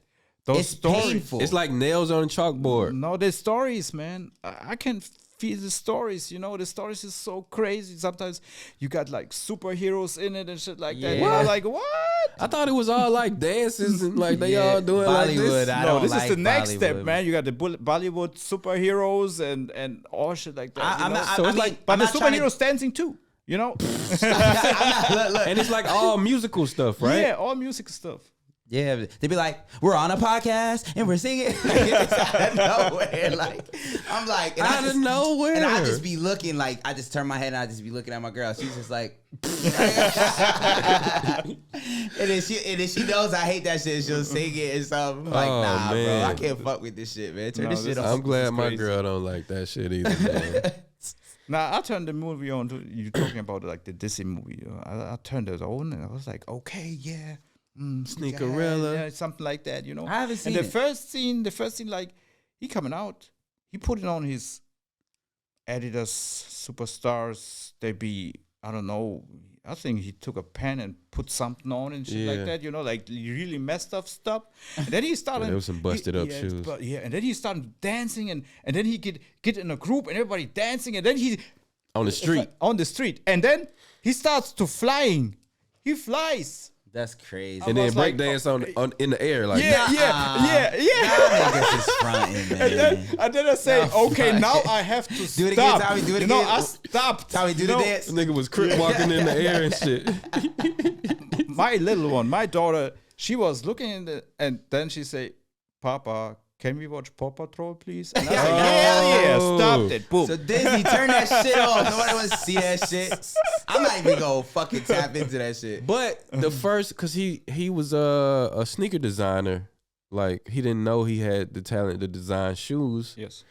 Those It's stories. painful. It's like nails on a chalkboard. No, the stories, man. I can feel the stories. You know, the stories is so crazy. Sometimes you got like superheroes in it and shit like that. Yeah. You know, like what? I thought it was all like dances and like they Yeah, all doing like Bollywood, this. I No, don't this like is the next step, Bollywood. man. You got the Bollywood superheroes and all shit like that. you I'm know? not- So I it's mean, like, but I'm the not trying to- superheroes dancing too. You know? Look, And it's like all musical stuff, right? Yeah, all music stuff. Yeah, they'd be like, "We're on a podcast and we're singing." It's out of nowhere. Like, I'm like, and Out of nowhere. and I just be looking like, I just turn my head and I just be looking at my girl. She's just like, and then she knows I hate that shit. She'll sing it and stuff. I'm like, nah, man. bro, I can't fuck with this shit, man. Turn this shit off. I'm glad my crazy. girl don't like that shit either, man. Now I turned the movie on. You talking about like the Disney movie? I turned it on and I was like, okay, yeah, Sneakerella. yeah, something like that. You know. I haven't seen and it. the first scene, like he coming out, he put it on his Adidas Superstars. They be, I don't know. I think he took a pen and put something on and shit Yeah. like that. You know, like really messed up stuff. And then he started. there was some busted up shoes. And then he started dancing and then he get in a group and everybody dancing and then he On the street. on the street and then he starts to flying. He flies. That's crazy. And then was break like, dance on in the air like Yeah. Y'all niggas is fronting, man. And then I say, Nah, okay, fuck. now I have to Do it again, stop. Tommy, do it you know, again. I stopped. Tommy, do the dance. This nigga was crip walking in the air and shit. My little one, my daughter, she was looking in the, and then she say, Papa, can we watch Paw Patrol, please? And I said, yeah, stopped it. Boom. So Disney, turn that shit off. Nobody wants to see that shit. I'm not even gonna fucking tap into that shit. But the first, cause he was a sneaker designer. Like he didn't know he had the talent to design shoes. Yes.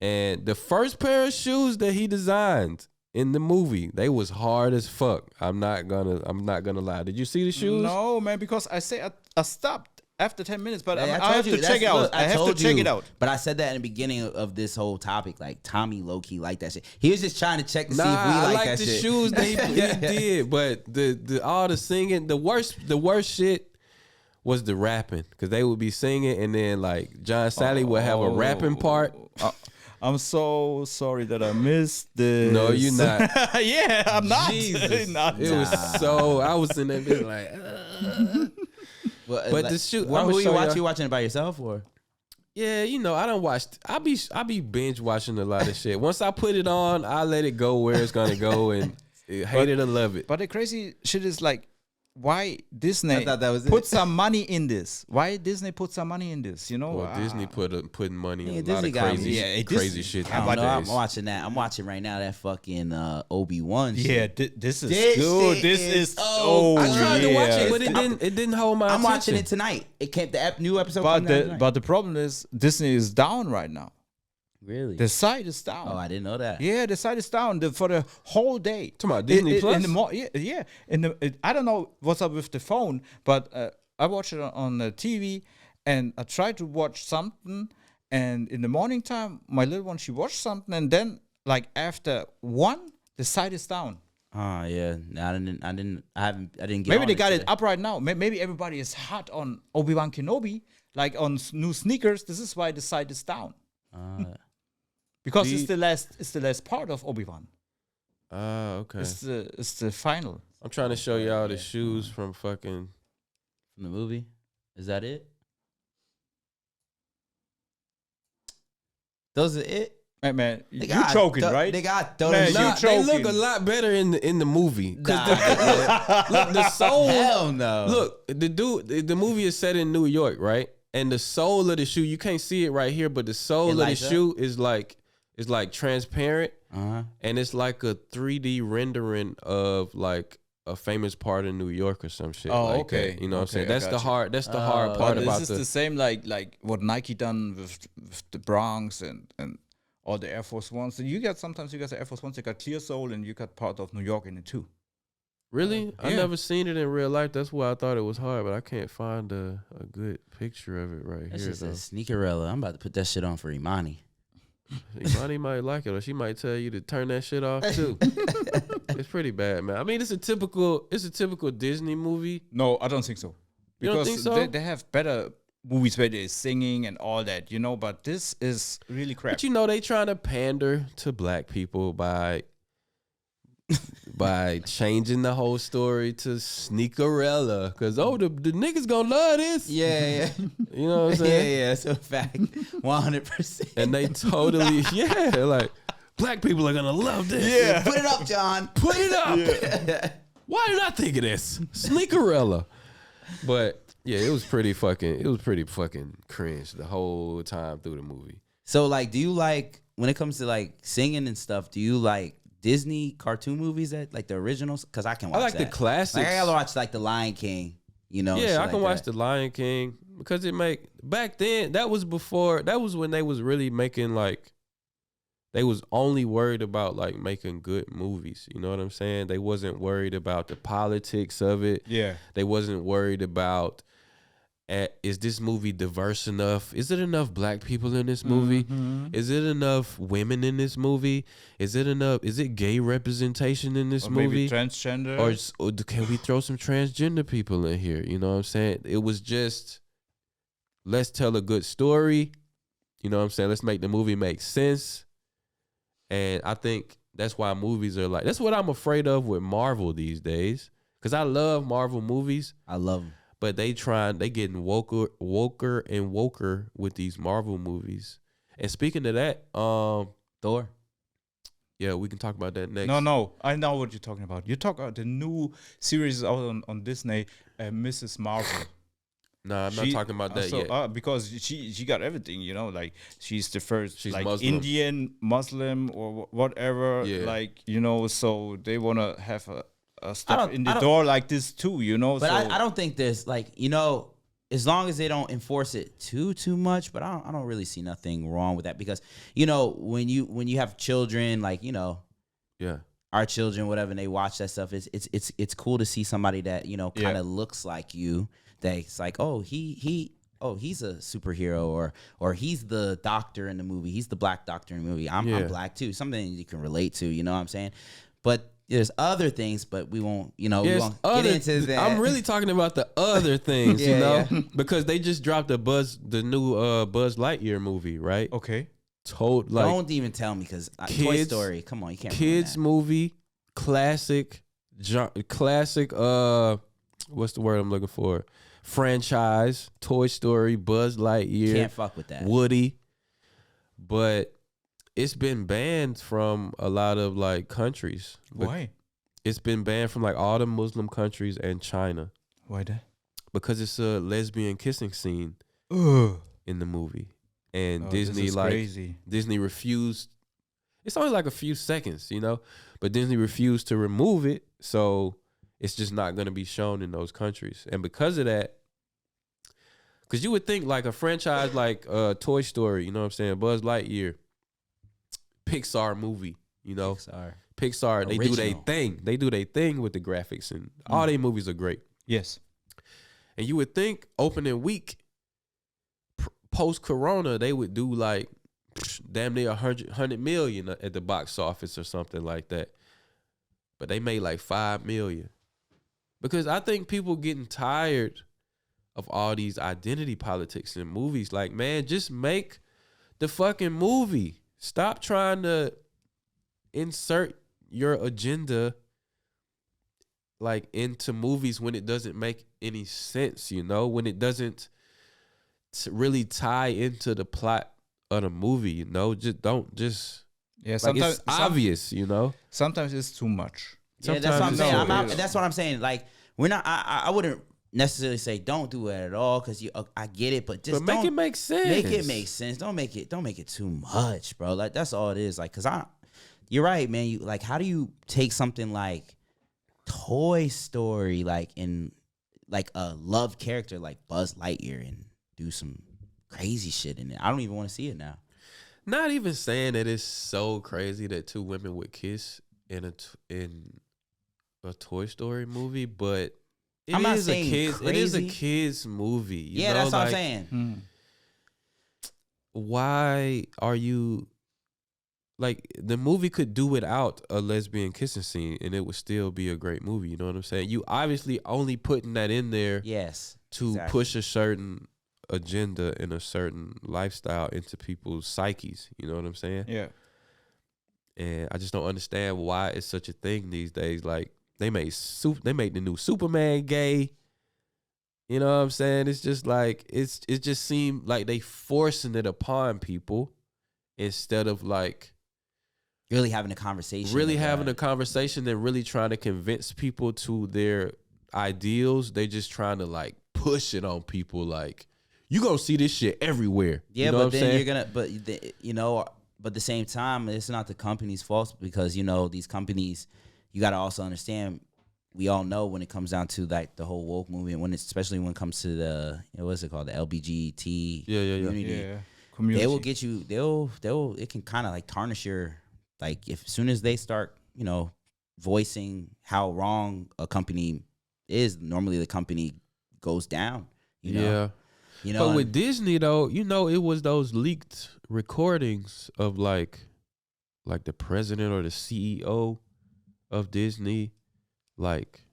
And the first pair of shoes that he designed in the movie, they was hard as fuck. I'm not gonna lie. Did you see the shoes? No, man, because I say I stopped after 10 minutes, but Hey, I have to check it out. look, I have to told check you, it out. But I said that in the beginning of this whole topic. Like Tommy low key like that shit. He was just trying to check to see if we Nah, I like like that the shit. shoes that he did, but the all the singing, the worst shit was the rapping, because they would be singing and then like John Sally would have a rapping part. I'm so sorry that I missed this. No, you're not. Yeah, I'm not. Jesus. Not. It was so, I was in that bitch like, Well, But like, the shoe- What, I'ma who you show watch? y'all. You watching it by yourself or? yeah, you know, I don't watch. I be binge watching a lot of shit. Once I put it on, I let it go where it's gonna go, and hate it or love it. But the crazy shit is like, why Disney I thought that was put it. some money in this? Why Disney put some money in this? You know, Well, Disney putting money in Yeah, a Disney lot of got crazy, me. Yeah, crazy Disney. shit. I don't know. I'm nowadays. watching that. I'm watching right now that fucking Obi-Wan shit. Yeah, this is This good. shit This is is so I tried to watch yeah. it, but it didn't hold my I'm attention. watching it tonight. It came the new episode. But coming out the tonight. the problem is Disney is down right now. Really? The site is down. Oh, I didn't know that. Yeah, the site is down for the whole day. Talking about Disney Plus? In the yeah. I don't know what's up with the phone, but I watch it on the TV, and I try to watch something, and in the morning time, my little one, she watched something, and then like after 1, the site is down. Oh yeah. No, I didn't get. Maybe on they got it today. up right now. Maybe everybody is hot on Obi-Wan Kenobi, like on new sneakers. This is why the site is down. Because it's the last part of Obi-Wan. Okay. It's the final. I'm trying to show y'all the shoes from fucking. From the movie. Is that it? Those are it. Hey, man, They you got choking, th- right? They got those. Man, shit. you Nah, they look choking. a lot better in the movie. 'Cause Nah, look, the soul. hell no. Look, the movie is set in New York, right? And the sole of the shoe, you can't see it right here, but the sole of the lights up? shoe is like transparent, Uh-huh. and it's like a 3D rendering of like a famous part of New York or some shit. Oh, like okay. that. You know what I'm Okay, saying? I That's got the you. hard. That's the hard But part this about is the. the same like what Nike done with the Bronx and all the Air Force Ones. So sometimes you got the Air Force Ones, you got clear sole, and you got part of New York in it too. Really? I Yeah. never seen it in real life. That's why I thought it was hard, but I can't find a good picture of it right That's here just a though. Sneakerella. I'm about to put that shit on for Imani. Imani might like it, or she might tell you to turn that shit off too. It's pretty bad, man. I mean, it's a typical Disney movie. No, I don't think so. You don't Because think so? they have better movies where they're singing and all that, you know. But this is really crap. But you know, they trying to pander to black people by changing the whole story to Sneakerella, because the niggas gonna love this. Yeah, You know what I'm yeah, saying? yeah. That's a fact. 100%. And they totally like black people are gonna love this. Yeah. Put it up, John. Put it up. Why did I think of this? Sneakerella. But Yeah, it was pretty fucking cringe the whole time through the movie. So like, do you like when it comes to like singing and stuff? Do you like Disney cartoon movies that like the originals? Because I can watch I like the that. classics. Like, I gotta watch like The Lion King. You know? Yeah, shit I like can watch that. The Lion King because back then that was when they was really making like they was only worried about like making good movies. You know what I'm saying? They wasn't worried about the politics of it. Yeah. They wasn't worried about is this movie diverse enough? Is it enough black people in this movie? Is it enough women in this movie? Is it gay representation in this Or movie? maybe transgender. Or can we throw some transgender people in here? You know what I'm saying? It was just, let's tell a good story. You know what I'm saying? Let's make the movie make sense. And I think that's why movies are like, that's what I'm afraid of with Marvel these days. Because I love Marvel movies. I love them. But they getting woker and woker with these Marvel movies. And speaking of that, Thor. yeah, we can talk about that next. No, I know what you're talking about. You talk about the new series out on Disney, Mrs. Marvel. Nah, I'm not talking about that yet. Because she got everything, you know, like she's the first, She's like Muslim. Indian, Muslim, or whatever, Yeah. like, you know, so they want to have a step don't- in I the don't- door like this too, you know. But so I don't think there's like, you know, as long as they don't enforce it too much, but I don't really see nothing wrong with that because, you know, when you have children, like, you know, Yeah. our children, whatever, and they watch that stuff, it's cool to see somebody that, you know, kind of looks like you. That's like, oh, he's a superhero, or he's the doctor in the movie. He's the black doctor in the movie. I'm black too. Something you can relate to, you know what I'm saying? But there's other things, but we won't, you know, we won't get into that. I'm really talking about the other things, you Yeah, know, yeah. because they just dropped the new Buzz Lightyear movie, right? okay. Don't even tell me because Toy kids- Story. Come on, you can't. Kids ruin movie, classic. What's the word I'm looking for? Franchise, Toy Story, Buzz that. Lightyear, Can't fuck with that. Woody, but it's been banned from a lot of like countries. Why? It's been banned from like all the Muslim countries and China Why that? because it's a lesbian kissing scene Ugh. in the movie, and Oh, Disney this is like crazy. Disney refused. It's only like a few seconds, you know, but Disney refused to remove it, so it's just not going to be shown in those countries. And because of that, because you would think like a franchise like Toy Story, you know what I'm saying, Buzz Lightyear, Pixar movie, you know, Pixar, they do their Original. thing. They do their thing with the graphics, and all their movies are great. Yes. And you would think opening week, post Corona, they would do like damn near 100 million at the box office or something like that. But they made like 5 million. Because I think people getting tired of all these identity politics in movies. Like, man, just make the fucking movie. Stop trying to insert your agenda like into movies when it doesn't make any sense, you know, when it doesn't really tie into the plot of the movie, you know. Yeah. Like, Sometimes it's obvious, you know. sometimes it's too much. Yeah, that's what I'm Sometimes saying. it's so- That's what I'm saying. Like, we're not. I wouldn't necessarily say don't do it at all because I get it, but just But make don't it make sense. Make it make sense. Don't make it too much, bro. Like that's all it is. Like, you're right, man. You like, how do you take something like Toy Story, like in like a love character like Buzz Lightyear, and do some crazy shit in it? I don't even want to see it now. Not even saying that it's so crazy that two women would kiss in a Toy Story movie, but I'm not it is a saying kids movie. You Yeah, know? that's what I'm Like, saying. Why are you like the movie could do without a lesbian kissing scene and it would still be a great movie, you know what I'm saying? You obviously only putting that in there Yes. to exactly. push a certain agenda and a certain lifestyle into people's psyches, you know what I'm saying? Yeah. And I just don't understand why it's such a thing these days. Like they made the new Superman gay. You know what I'm saying? It's just like it just seemed like they forcing it upon people instead of like Really having a conversation. really about having it. a conversation and really trying to convince people to their ideals. They just trying to like push it on people. Like, you gonna see this shit everywhere. Yeah, you know but what I'm then saying? you're gonna, but at the same time, it's not the company's fault because these companies, you got to also understand. We all know when it comes down to like the whole woke movement, especially when it comes to the what's it called, the LGBT community. Yeah. Community. They will get you. They'll. It can kind of like tarnish your like if as soon as they start voicing how wrong a company is. Normally the company goes down. Yeah. But with Disney though, it was those leaked recordings of like the president or the CEO of Disney. Like,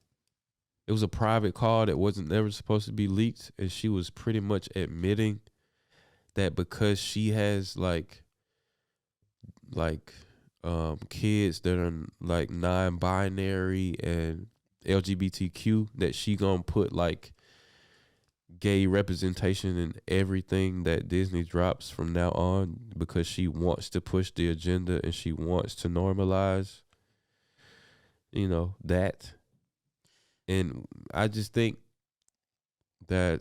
it was a private call that wasn't never supposed to be leaked, and she was pretty much admitting that because she has like kids that are like non-binary and LGBTQ, that she gonna put like gay representation in everything that Disney drops from now on, because she wants to push the agenda and she wants to normalize that. And I just think I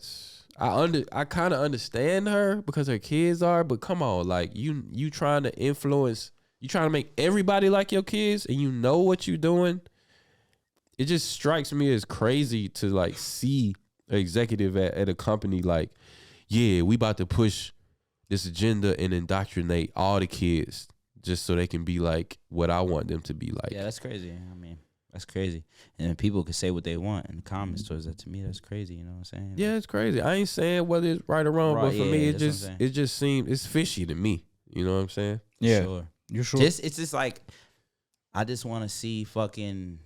kind of understand her because her kids are, but come on, like you trying to influence, you trying to make everybody like your kids, and you know what you're doing. It just strikes me as crazy to like see an executive at a company like, yeah, we about to push this agenda and indoctrinate all the kids just so they can be like what I want them to be like. Yeah, that's crazy. I mean, that's crazy. And people can say what they want in the comments towards that. To me, that's crazy. You know what I'm saying? Yeah, it's crazy. I ain't saying whether it's right or wrong, but for me, it just seems it's fishy to me. You know what I'm saying? Yeah. Sure. You sure? It's just like, I just want to see fucking,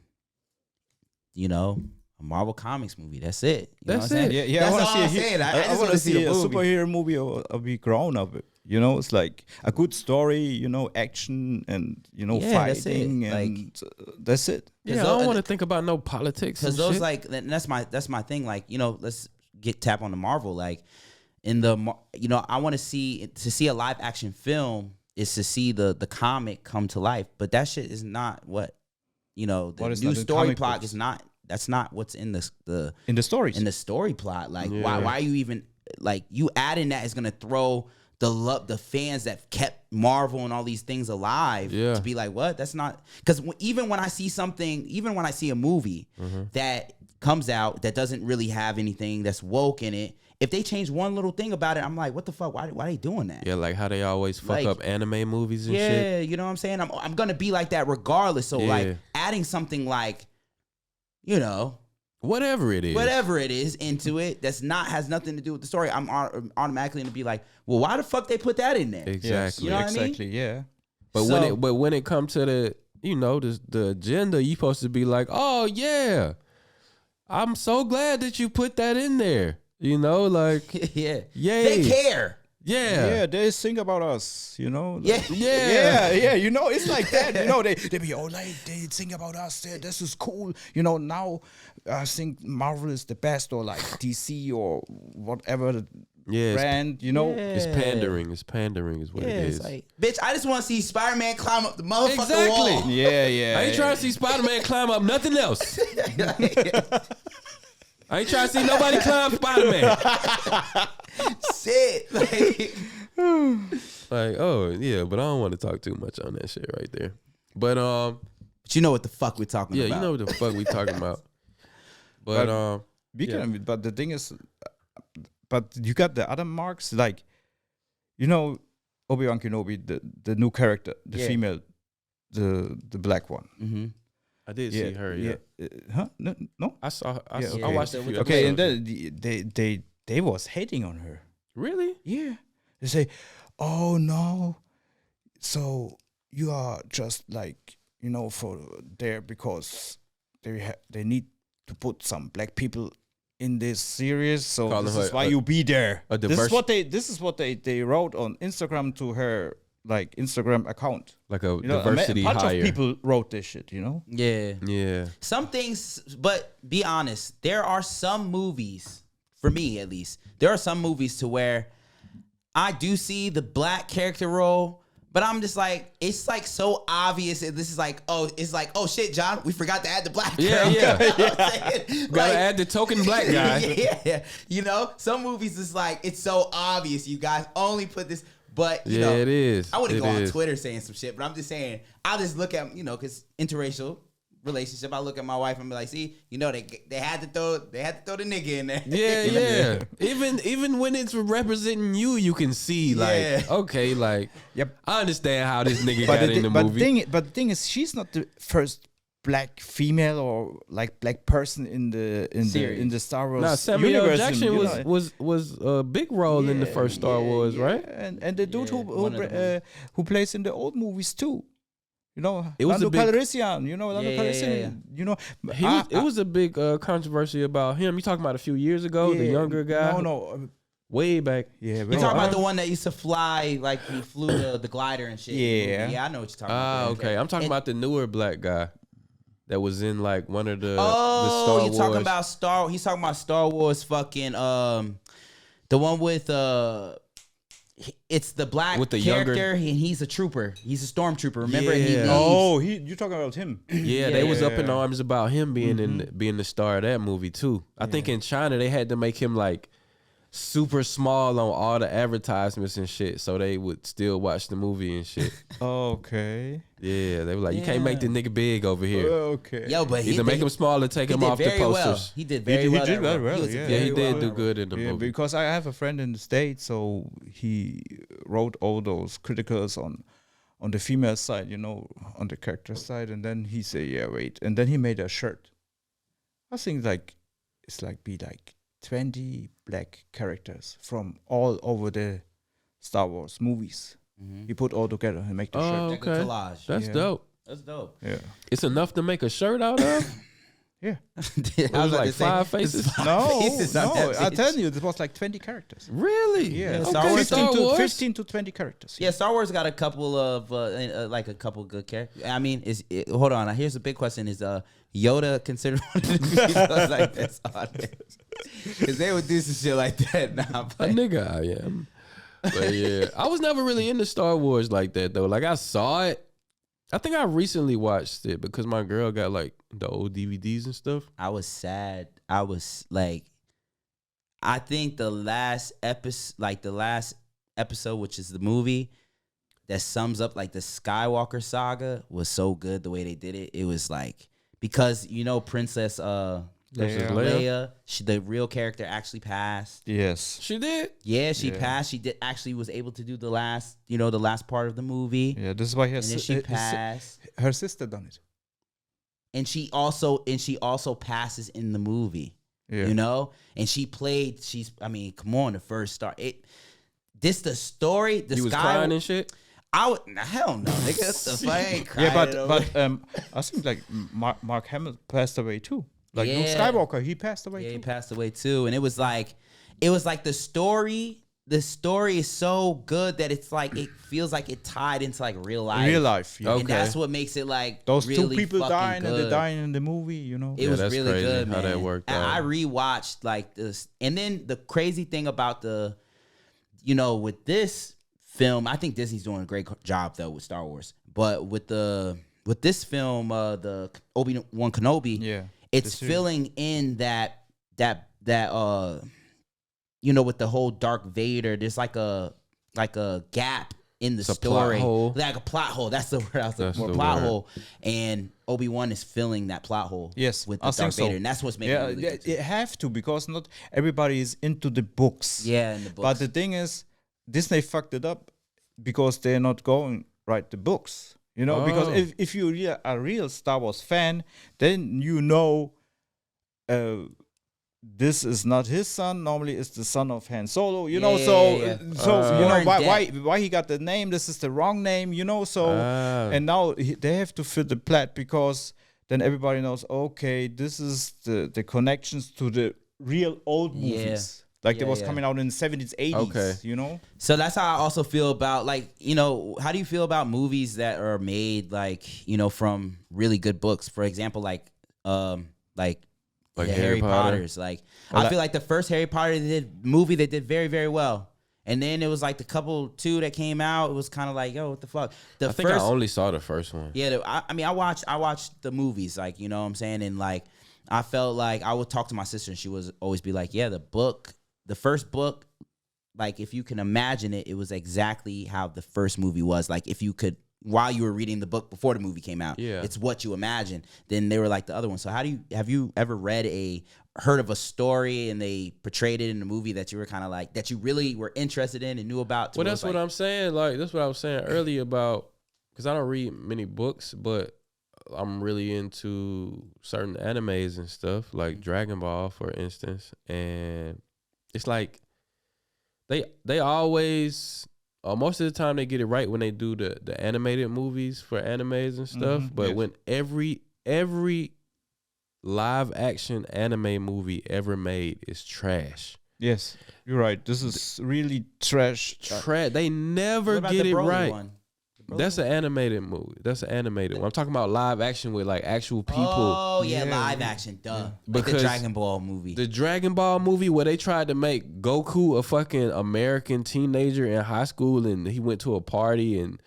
a Marvel Comics movie. That's it. You know That's what I'm it. saying? Yeah, That's I all want I'm to see. saying. I I just want to see a movie. superhero movie or a grown up. It's like a good story. Action and fighting, and that's it. Yeah, I don't want to think about no politics. Because Because those and that's my thing. Like, let's tap on the Marvel. Like in the I want to see a live action film is to see the comic come to life. But that shit is not what the new story plot is not. That's not what's in the in the stories. In the story plot. Like why are you even like you adding that is gonna throw the fans that kept Marvel and all these things alive to be like, what? That's not, because even when I see a movie that comes out that doesn't really have anything that's woke in it, if they change one little thing about it, I'm like, what the fuck? Why are they doing that? Yeah, like how they always fuck up anime movies and shit. Yeah, you know what I'm saying? I'm gonna be like that regardless. So like adding something like, whatever it is into it has nothing to do with the story, I'm automatically gonna be like, well, why the fuck they put that in there? Exactly. You know what I mean? Exactly. Yeah. But when it comes to the agenda, you supposed to be like, oh yeah, I'm so glad that you put that in there. Like yeah, yay. They care. Yeah, they think about us, Yeah. It's like that, they be like, they think about us. This is cool, Now I think Marvel is the best, or like DC or whatever brand, It's pandering. It's pandering, is what it is. It's like, bitch, I just want to see Spider-Man climb up the motherfucking Exactly. wall. Yeah. I ain't trying to see Spider-Man climb up nothing else. I ain't trying to see nobody climb Spider-Man. Shit. Like, oh yeah, but I don't want to talk too much on that shit right there. But But you know what the fuck we're talking about. yeah, you know what the fuck we talking about. But but the thing is, but you got the other marks, like, Obi-Wan Kenobi, the new character, the female, the black one. Mm-hmm. I did see her. Yeah. Huh? No. I saw her. Okay. I watched it. Okay, and then they was hating on her. Really? Yeah. They say, "Oh no, so you are just like for there because they need to put some black people in this series, so Calling this her is why you be there." a This is what they wrote on Instagram to her, like, Instagram account. Like a diversity a bunch hire. of people wrote this shit. Yeah. Yeah. Some things, but be honest, there are some movies, for me at least, there are some movies to where I do see the black character role, But I'm just like, it's like so obvious. And this is like, oh shit, John, we forgot to add the black girl. Yeah. You know what I'm saying? Gotta add the token black guy. Yeah. You know, some movies is like, it's so obvious. You guys only put this, but you know, it is. I wouldn't It go on is. Twitter saying some shit, but I'm just saying, I'll just look at, because interracial relationship, I look at my wife and be like, see, they had to throw the nigga in there. Yeah. Even when it's representing you, you can see Yeah. okay, Yep. I understand how this nigga got in the movie. But the thing is, she's not the first black female or like black person in the Star Wars Nah, Samuel L. universe. Jackson you know. was a big role in the first Star Wars, right? And the dude one of the who plays in the old movies too. You know, It was Lando a big- Calrissian. You know, Lando Yeah, Calrissian. yeah. You know, It was a big controversy about him. You talking about a few years ago, the younger guy? No. Way back. Yeah, You talking about the one that used to fly, like he flew the glider and shit. Yeah. I know what you're talking about. Okay. I'm talking And- about the newer black guy that was in like one of the Star you're Wars. talking about he's talking about Star Wars fucking the one with it's the black With the character younger- and he's a trooper. He's a stormtrooper. Remember? And he Yeah. leaves. Oh, you're talking about him. Yeah, they was up in Yeah. arms about him being the star of that movie too. I think in China they had to make him like super small on all the advertisements and shit, so they would still watch the movie and shit. Okay. Yeah, they were like, you can't make the nigga big over here. Okay. Yo, but Either make him small or take he him did off the very well. posters. He did very He well. did that very role. well, was yeah. Yeah, he very did well do that good in the Yeah, movie. because I have a friend in the States, so he wrote all those criticals on the female side, on the character side, and then he said, yeah, wait, and then he made a shirt. I think it's like 20 black characters from all over the Star Wars movies. He put all together and make the Oh, shirt. Like a okay. collage. That's Yeah. dope. That's dope. Yeah. It's enough to make a shirt out of. Yeah. It was like 5 faces. No, faces on that I bitch. tell you, it was like 20 characters. Really? Yeah, Star Wars- 15 to 20 characters. Yeah, Star Wars got a couple of like a couple good characters. I mean, hold on. Here's a big question: Is Yoda considered one of the people like this on there? Because they would do some shit like that. Nah, A but nigga I am. But yeah, I was never really into Star Wars like that though. Like I saw it. I think I recently watched it because my girl got like the old DVDs and stuff. I was sad. I was like, I think the last episode, which is the movie that sums up like the Skywalker saga, was so good the way they did it. It was like, because Princess Princess Leia, the real character actually passed. Yes. She did. Yeah, she Yeah. passed. She actually was able to do the last part of the movie. Yeah, this is why And then she passed. her sister done it. And she also passes in the movie. Yeah. And come on, the first star. The story, the You was Sky. crying and shit. Hell no, nigga. What the fuck? I ain't crying Yeah, over- but I think like Mark Hamill passed away too. Like Luke Yeah. Skywalker, he passed away yeah, he too. passed away too. And it was like the story. The story is so good that it's like it feels like it tied into like real life. Real life. Yeah. Okay. And that's what makes it like Those really two people fucking dying and good. they're dying in the movie, It Yeah, was that's really crazy good, how man. that worked And out. I rewatched like this, and then the crazy thing about with this film, I think Disney's doing a great job though with Star Wars. But with this film, the Obi-Wan Kenobi, Yeah. it's the series. filling in that with the whole Dark Vader, there's like a gap in the It's a plot story, hole. like a plot hole. That's the word I was looking That's for. the Plot word. hole, and Obi-Wan is filling that plot hole. Yes, with I the think Darth so. Vader, and that's what's making it really good. it have to because not everybody is into the books. Yeah, in the books. But the thing is, Disney fucked it up because they're not going write the books. Because Oh. if you're a real Star Wars fan, then this is not his son. Normally, it's the son of Han Solo. Yeah, so yeah. so More in why he got the name? This is the wrong name. So Ah. and now they have to fit the plot because then everybody knows. Okay, this is the connections to the real old Yeah. movies. Like they Yeah, was yeah. coming out in the 70s, 80s. Okay. So that's how I also feel about how do you feel about movies that are made from really good books? For example, like the Like Harry Harry Potter? Potters. Like I feel like the first Harry Potter movie they did very, very well. And then it was like the couple two that came out. It was kind of like, yo, what the fuck? I think I only saw the first one. Yeah, I mean, I watched the movies, like, you know what I'm saying, and like, I felt like I would talk to my sister, and she would always be like, yeah, the first book, like, if you can imagine it, it was exactly how the first movie was. Like, if you could, while you were reading the book before the movie came out, it's what you imagine. Then they were like the other one. So have you ever heard of a story and they portrayed it in a movie that you were kind of like, that you really were interested in and knew about? Well, that's what I'm saying. Like, that's what I was saying earlier about, because I don't read many books, but I'm really into certain animes and stuff, like Dragon Ball, for instance. And it's like they always, most of the time, they get it right when they do the animated movies for animes and stuff. But when every live action anime movie ever made is trash. Yes, you're right. This is really trash. They never get it right. That's an animated movie. That's an animated one. I'm talking about live action with like actual people. Oh yeah, live action, duh. Like the Dragon Ball movie. The Dragon Ball movie where they tried to make Goku a fucking American teenager in high school, and he went to a party and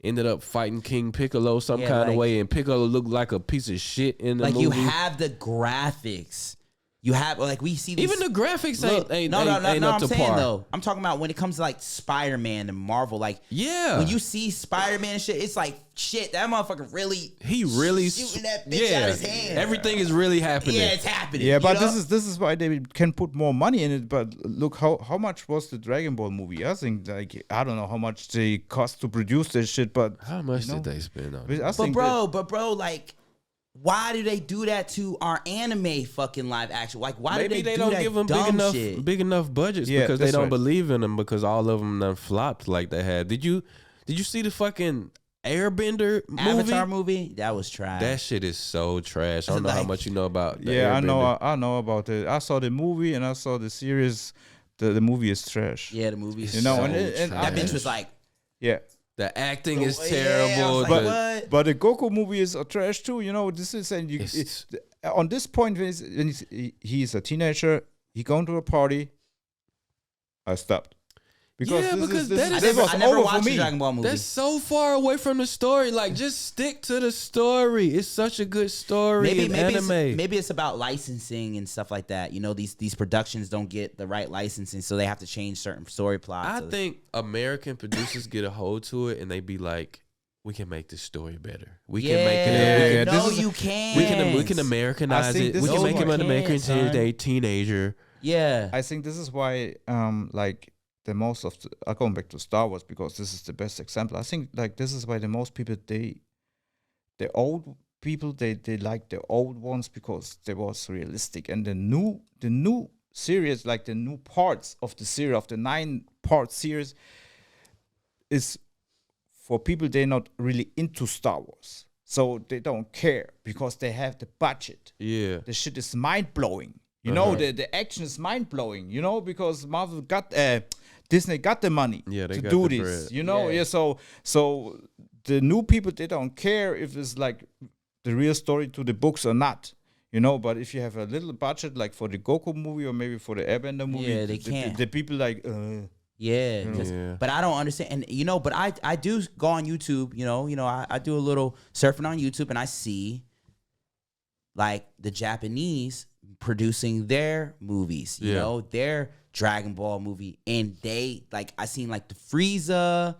ended up fighting King Piccolo some kind of way, and Piccolo looked like a piece of shit in the movie. Like, you have the graphics. You have, like, we see these, even the graphics ain't no, up I'm to saying par. though. I'm talking about when it comes to like Spider-Man and Marvel. Like, when you see Spider-Man and shit, it's like, shit, that motherfucker really shooting that bitch out of his hand. Everything is really happening. Yeah, it's happening. Yeah, but this is why they can put more money in it. But look, how much was the Dragon Ball movie? I think, like, I don't know how much they cost to produce this shit, but how much did they spend on it? But bro, like, why do they do that to our anime fucking live action? Like, why do they don't that give them big enough budgets because they don't believe in them, because all of them done flopped like they had. Did you see the fucking Airbender movie? Avatar movie? That was trash. That shit is so trash. I don't know how much you know about the Yeah, Airbender. I know about it. I saw the movie and I saw the series. The movie is trash. Yeah, the movie is you know, so and that bitch was like, yeah. The acting is terrible. Like, what? But the Goku movie is a trash too. You know, this is on this point when he's a teenager, he going to a party. I stopped because this was I never over watched for me. the Dragon Ball movie. That's so far away from the story. Like, just stick to the story. It's such a good story in anime. Maybe it's about licensing and stuff like that. You know, these productions don't get the right licensing, so they have to change certain story plots. I think American producers get a hold to it and they be like, we can make this story better. We can make it. You can. We can Americanize it. We can make him an American teenager. Yeah. I think this is why, like, the most of going back to Star Wars, because this is the best example. I think, like, this is why the most people, the old people, they like the old ones because they was realistic, and the new series, like the new parts of the series, of the 9-part series, is for people they're not really into Star Wars, so they don't care because they have the budget. Yeah, the shit is mind blowing. You know, the action is mind blowing. You know, because Marvel got Disney got the money to do this. Bread. You know, so the new people, they don't care if it's like the real story to the books or not. You know, but if you have a little budget, like for the Goku movie or maybe for the Airbender movie, they can't. The people like. But I don't understand, and you know, but I do go on YouTube. You know, I do a little surfing on YouTube, and I see like the Japanese producing their movies. You know, their Dragon Ball movie, and they, like, I seen like the Frieza.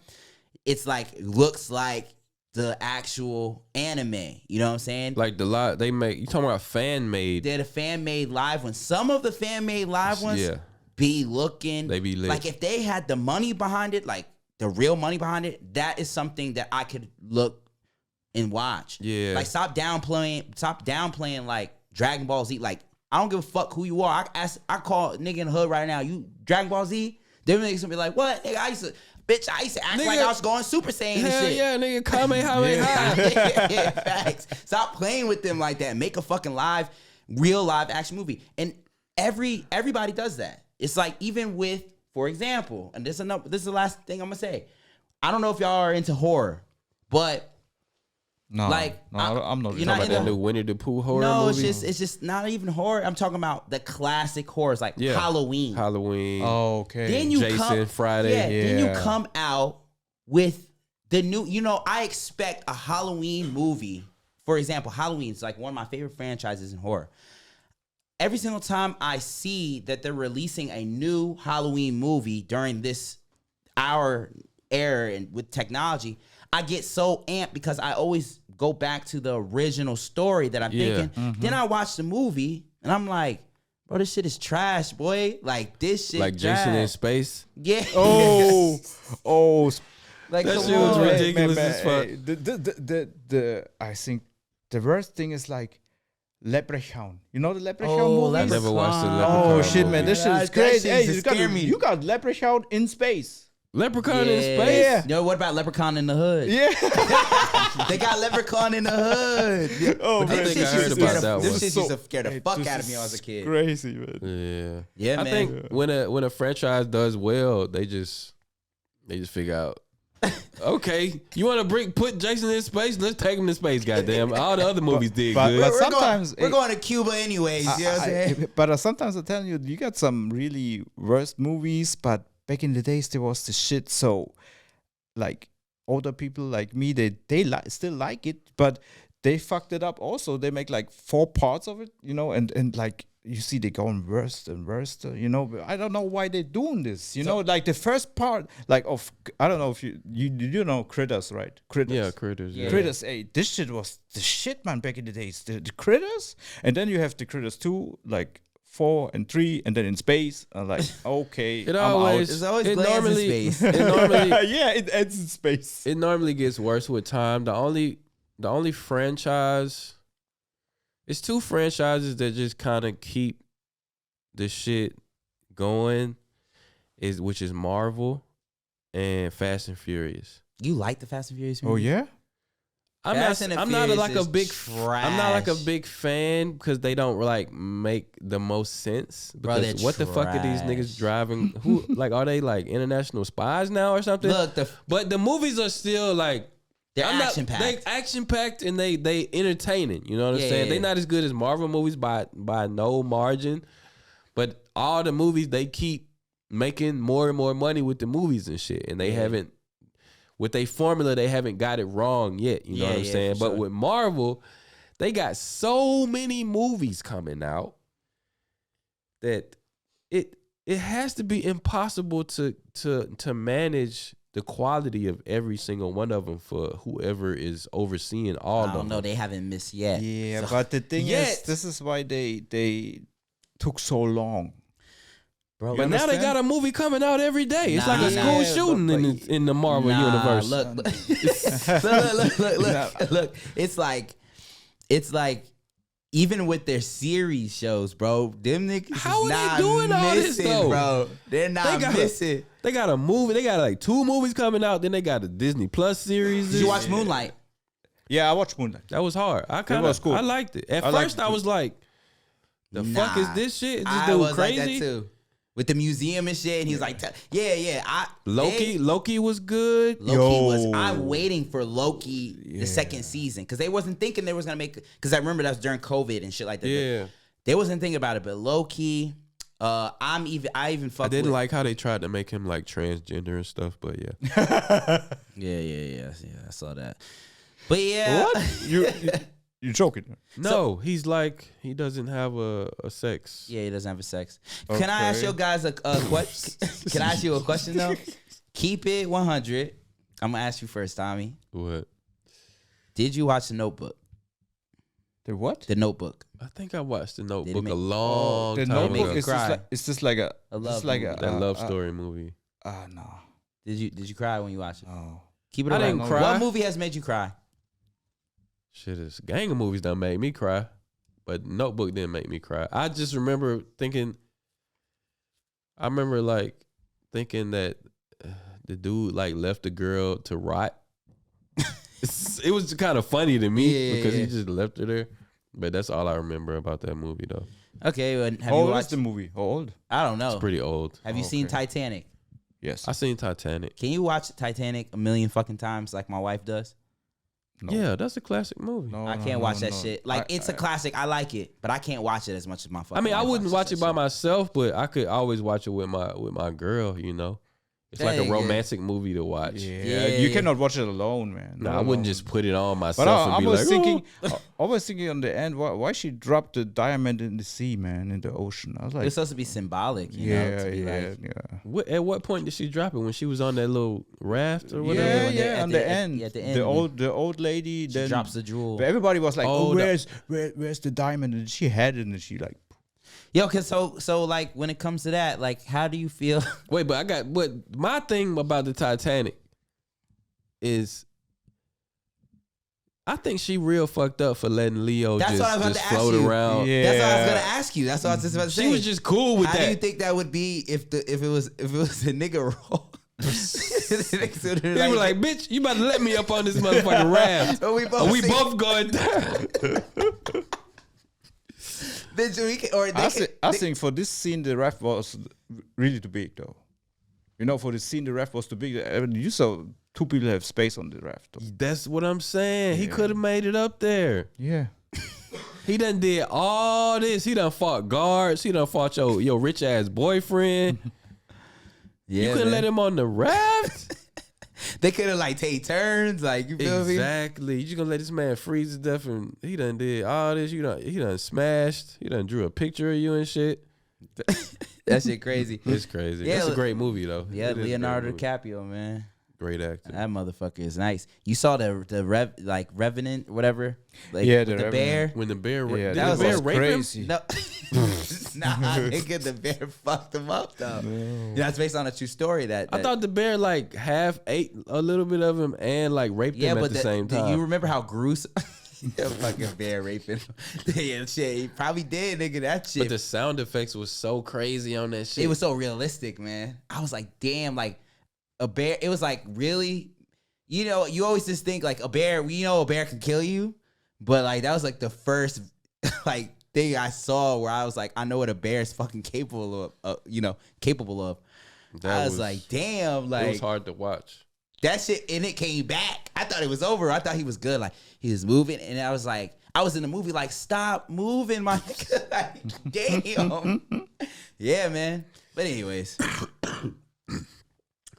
It's like, looks like the actual anime. You know what I'm saying? Like they make, you talking about fan made? They're the fan made live ones. Some of the fan made live ones be looking, they be lit. Like, if they had the money behind it, like the real money behind it, that is something that I could look and watch. Yeah. Like, stop downplaying like Dragon Ball Z. Like, I don't give a fuck who you are. I call a nigga in the hood right now, you Dragon Ball Z? Them niggas gonna be like, what? Nigga, I used to act like I was going Super Saiyan and shit. Yeah, nigga, Kamehameha. Yeah, facts. Stop playing with them like that. Make a fucking real live action movie. And everybody does that. It's like, even with, for example, and this is the last thing I'm gonna say. I don't know if y'all are into horror, but No, Like, no, I- I'm not. you're Talking not about in that the- new Winnie the Pooh horror No, movie. it's just not even horror. I'm talking about the classic horrors like Yeah. Halloween. Halloween. Oh, okay. Then you Jason, come Friday. Then you Yeah. come out with the new. You know, I expect a Halloween movie. For example, Halloween is like one of my favorite franchises in horror. Every single time I see that they're releasing a new Halloween movie during this hour era and with technology, I get so amped because I always go back to the original story that I'm Yeah. thinking. Then I watch the movie and I'm like, bro, this shit is trash, boy. Like this shit Like trash. Jason in Space. Yeah. Oh, like That come shit was on. ridiculous as fuck. The I think the worst thing is like Leprechaun. You know the Leprechaun Oh, movies? I never watched the Leprechaun. Leprechaun Oh shit, movie. man, this shit That is crazy. shit Hey, used to scare me. you got Leprechaun in space. Leprechaun in Yeah. Space. Yeah. Yo, what about Leprechaun in the Hood? Yeah. They got Leprechaun in the Hood. Oh, But them man. I think shits I heard used to about scare that the- them one. shits used to scare the fuck This out of me is when I was a kid. Crazy, man. Yeah. Yeah, I man. think when a franchise does well, they just figure out. Okay, you want to put Jason in space? Let's take him to space. Goddamn! All the other movies did but- good. but- We're sometimes we're going to Cuba anyways. You know what I'm saying? But sometimes I'm telling you, you got some really worst movies. But back in the days, there was the shit. So, like older people like me, they still like it, but they fucked it up. Also, they make like 4 parts of it, and like you see, they going worse and worse. But I don't know why they're doing this. Like the first part, like of I don't know if you know Critters, right? Critters. Yeah, Critters. Yeah. Critters 8. This shit was the shit, man, back in the days. The Critters, and then you have the Critters 2, like 4 and 3, and then in space. Like, okay, It I'm always, It's always it glance in normally, space. it normally, out. Yeah, it ends in space. it normally gets worse with time. The only franchise, it's 2 franchises that just kind of keep the shit going, which is Marvel and Fast and Furious. You like the Fast and Furious Oh movie? yeah. Fast and the I'm not Furious like a is big I'm not like a trash. big fan because they don't like make the most sense. Bro, Because they're what the fuck are these trash. niggas driving? Who like are they like international spies now or something? Look, But the movies are still like they're I'm not- action packed. They action packed and they entertaining. You know what I'm Yeah, saying? yeah, They're yeah. not as good as Marvel movies by no margin. But all the movies they keep making more and more money with the movies and shit, and they haven't with their formula. They haven't got it wrong yet. You know Yeah, what I'm yeah, saying? for But sure. with Marvel, they got so many movies coming out that it has to be impossible to manage the quality of every single one of them for whoever is overseeing all I of don't them. know. They haven't missed yet. Yeah, So- but the thing Yet. is, this is why they took so long. bro. But now they got a movie coming out every day. It's like a Nah, school nah, shooting in the Marvel universe. Look, look. It's like even with their series shows, bro. Them niggas How is are they not doing all this, missing, though? bro. They're not missing. They got a movie. They got like 2 movies coming out. Then they got a Disney Plus series. Did you watch Moonlight? Yeah, I watched Moonlight. That was hard. I kind was of cool. I liked it. At I liked first, it I too. was like, "The fuck is Nah. this shit? Is this I dude was crazy?" like that too. With the museum and shit, and he's like, yeah. Loki was good. Loki was. Yo. I'm waiting for Loki the second season because they wasn't thinking they was gonna make. Because I remember that was during COVID and shit like that. Yeah, They wasn't thinking about it, but Loki. I even fucked I didn't with. like how they tried to make him like transgender and stuff. But yeah, Yeah. I saw that. But yeah, You joking? no, he's like he doesn't have a sex. yeah, he doesn't have a sex. Can I ask you guys a question? Can I ask you a question though? Keep it 100. I'm gonna ask you first, Tommy. What? Did you watch The Notebook? The what? The Notebook. I think I watched the Did Notebook it make- a long The time Notebook ago. is Cry. just like a love just like movie. a That love story movie. No. Did you cry when you watched it? Oh. Keep it I around. didn't cry. What movie has made you cry? Shit, it's a gang of movies that made me cry, but Notebook didn't make me cry. I just remember thinking. I remember like thinking that the dude like left the girl to rot. It was kind of funny to me Yeah, because yeah. he just left her there. But that's all I remember about that movie though. Okay, well, have How you old is watched? the movie? How old? I don't know. It's pretty old. Have you Oh, seen okay. Titanic? Yes. I seen Titanic. Can you watch Titanic a million fucking times like my wife does? No. Yeah, that's a classic movie. No, I no, can't no, watch that no. shit. Like it's a classic. I like it, but I can't watch it as much as my fucking. I mean, I wife wouldn't watch it watches by that shit. myself, but I could always watch it with my girl. You know, it's like a Dang, yeah. romantic movie to watch. Yeah, Yeah. you cannot watch it alone, man. No, Not I wouldn't alone. just put it on myself But and I be was like, thinking, "Oh." I was thinking on the end, why she dropped the diamond in the sea, man, in the ocean. I was like, It's supposed to be symbolic, you know. yeah, To be yeah, like, yeah. At what point did she drop it? When she was on that little raft or whatever? Yeah, when they- yeah. at On the- the at- end, yeah, at the end, the old lady she then drops the jewel. But everybody was like, Oh, "Oh, the- where's the diamond?" And she had it, and she like, Yo, cause so like when it comes to that, like how do you feel? Wait, but my thing about the Titanic is, I think she real fucked up for letting Leo That's what I was about just to ask float you. around. Yeah. That's what I was gonna ask you. That's what I was just about to say. She was just cool with How that. do you think that would be if it was a nigga role? They were like, "Bitch, you about to let me up on this motherfucking raft? Oh, we both Or we sing- both going down." bitch, we can, or they I think for this scene the raft was really too big though. You know, for the scene the raft was too big. You saw two people have space on the raft. Though. That's what I'm saying. He Yeah. could have made it up there. Yeah. He done did all this. He done fought guards. He done fought your rich ass boyfriend. yeah, You couldn't man. let him on the raft. They could have like take turns, like you feel me? Exactly. You just gonna let this man freeze to death, and he done did all this. He done smashed. He done drew a picture of you and shit. That shit crazy. It's crazy. Yeah, That's a great movie though. Yeah, It is a great Leonardo movie. DiCaprio, man. Great actor. That motherfucker is nice. You saw the Revenant, whatever. Like, Yeah, with the the Revenant. bear. When the bear, Yeah, did that the bear was rape crazy. him? No, nah, nigga, the bear fucked him up though. Yeah, that's based on a true story. That I thought the bear like half ate a little bit of him and like raped him at the same time. You remember how gruesome? The fucking bear raping him. Yeah, shit. He probably did, nigga. That shit. But the sound effects was so crazy on that shit. It was so realistic, man. I was like, damn, like a bear. It was like really, you know, you always just think like a bear. We know a bear can kill you, but like that was like the first like thing I saw where I was like, I know what a bear is fucking capable of. Capable of. That I was like, damn, like it was hard to watch. that shit, and it came back. I thought it was over. I thought he was good. Like he was moving, and I was like, I was in the movie like, stop moving, my nigga. Like, damn. Yeah, man. But anyways,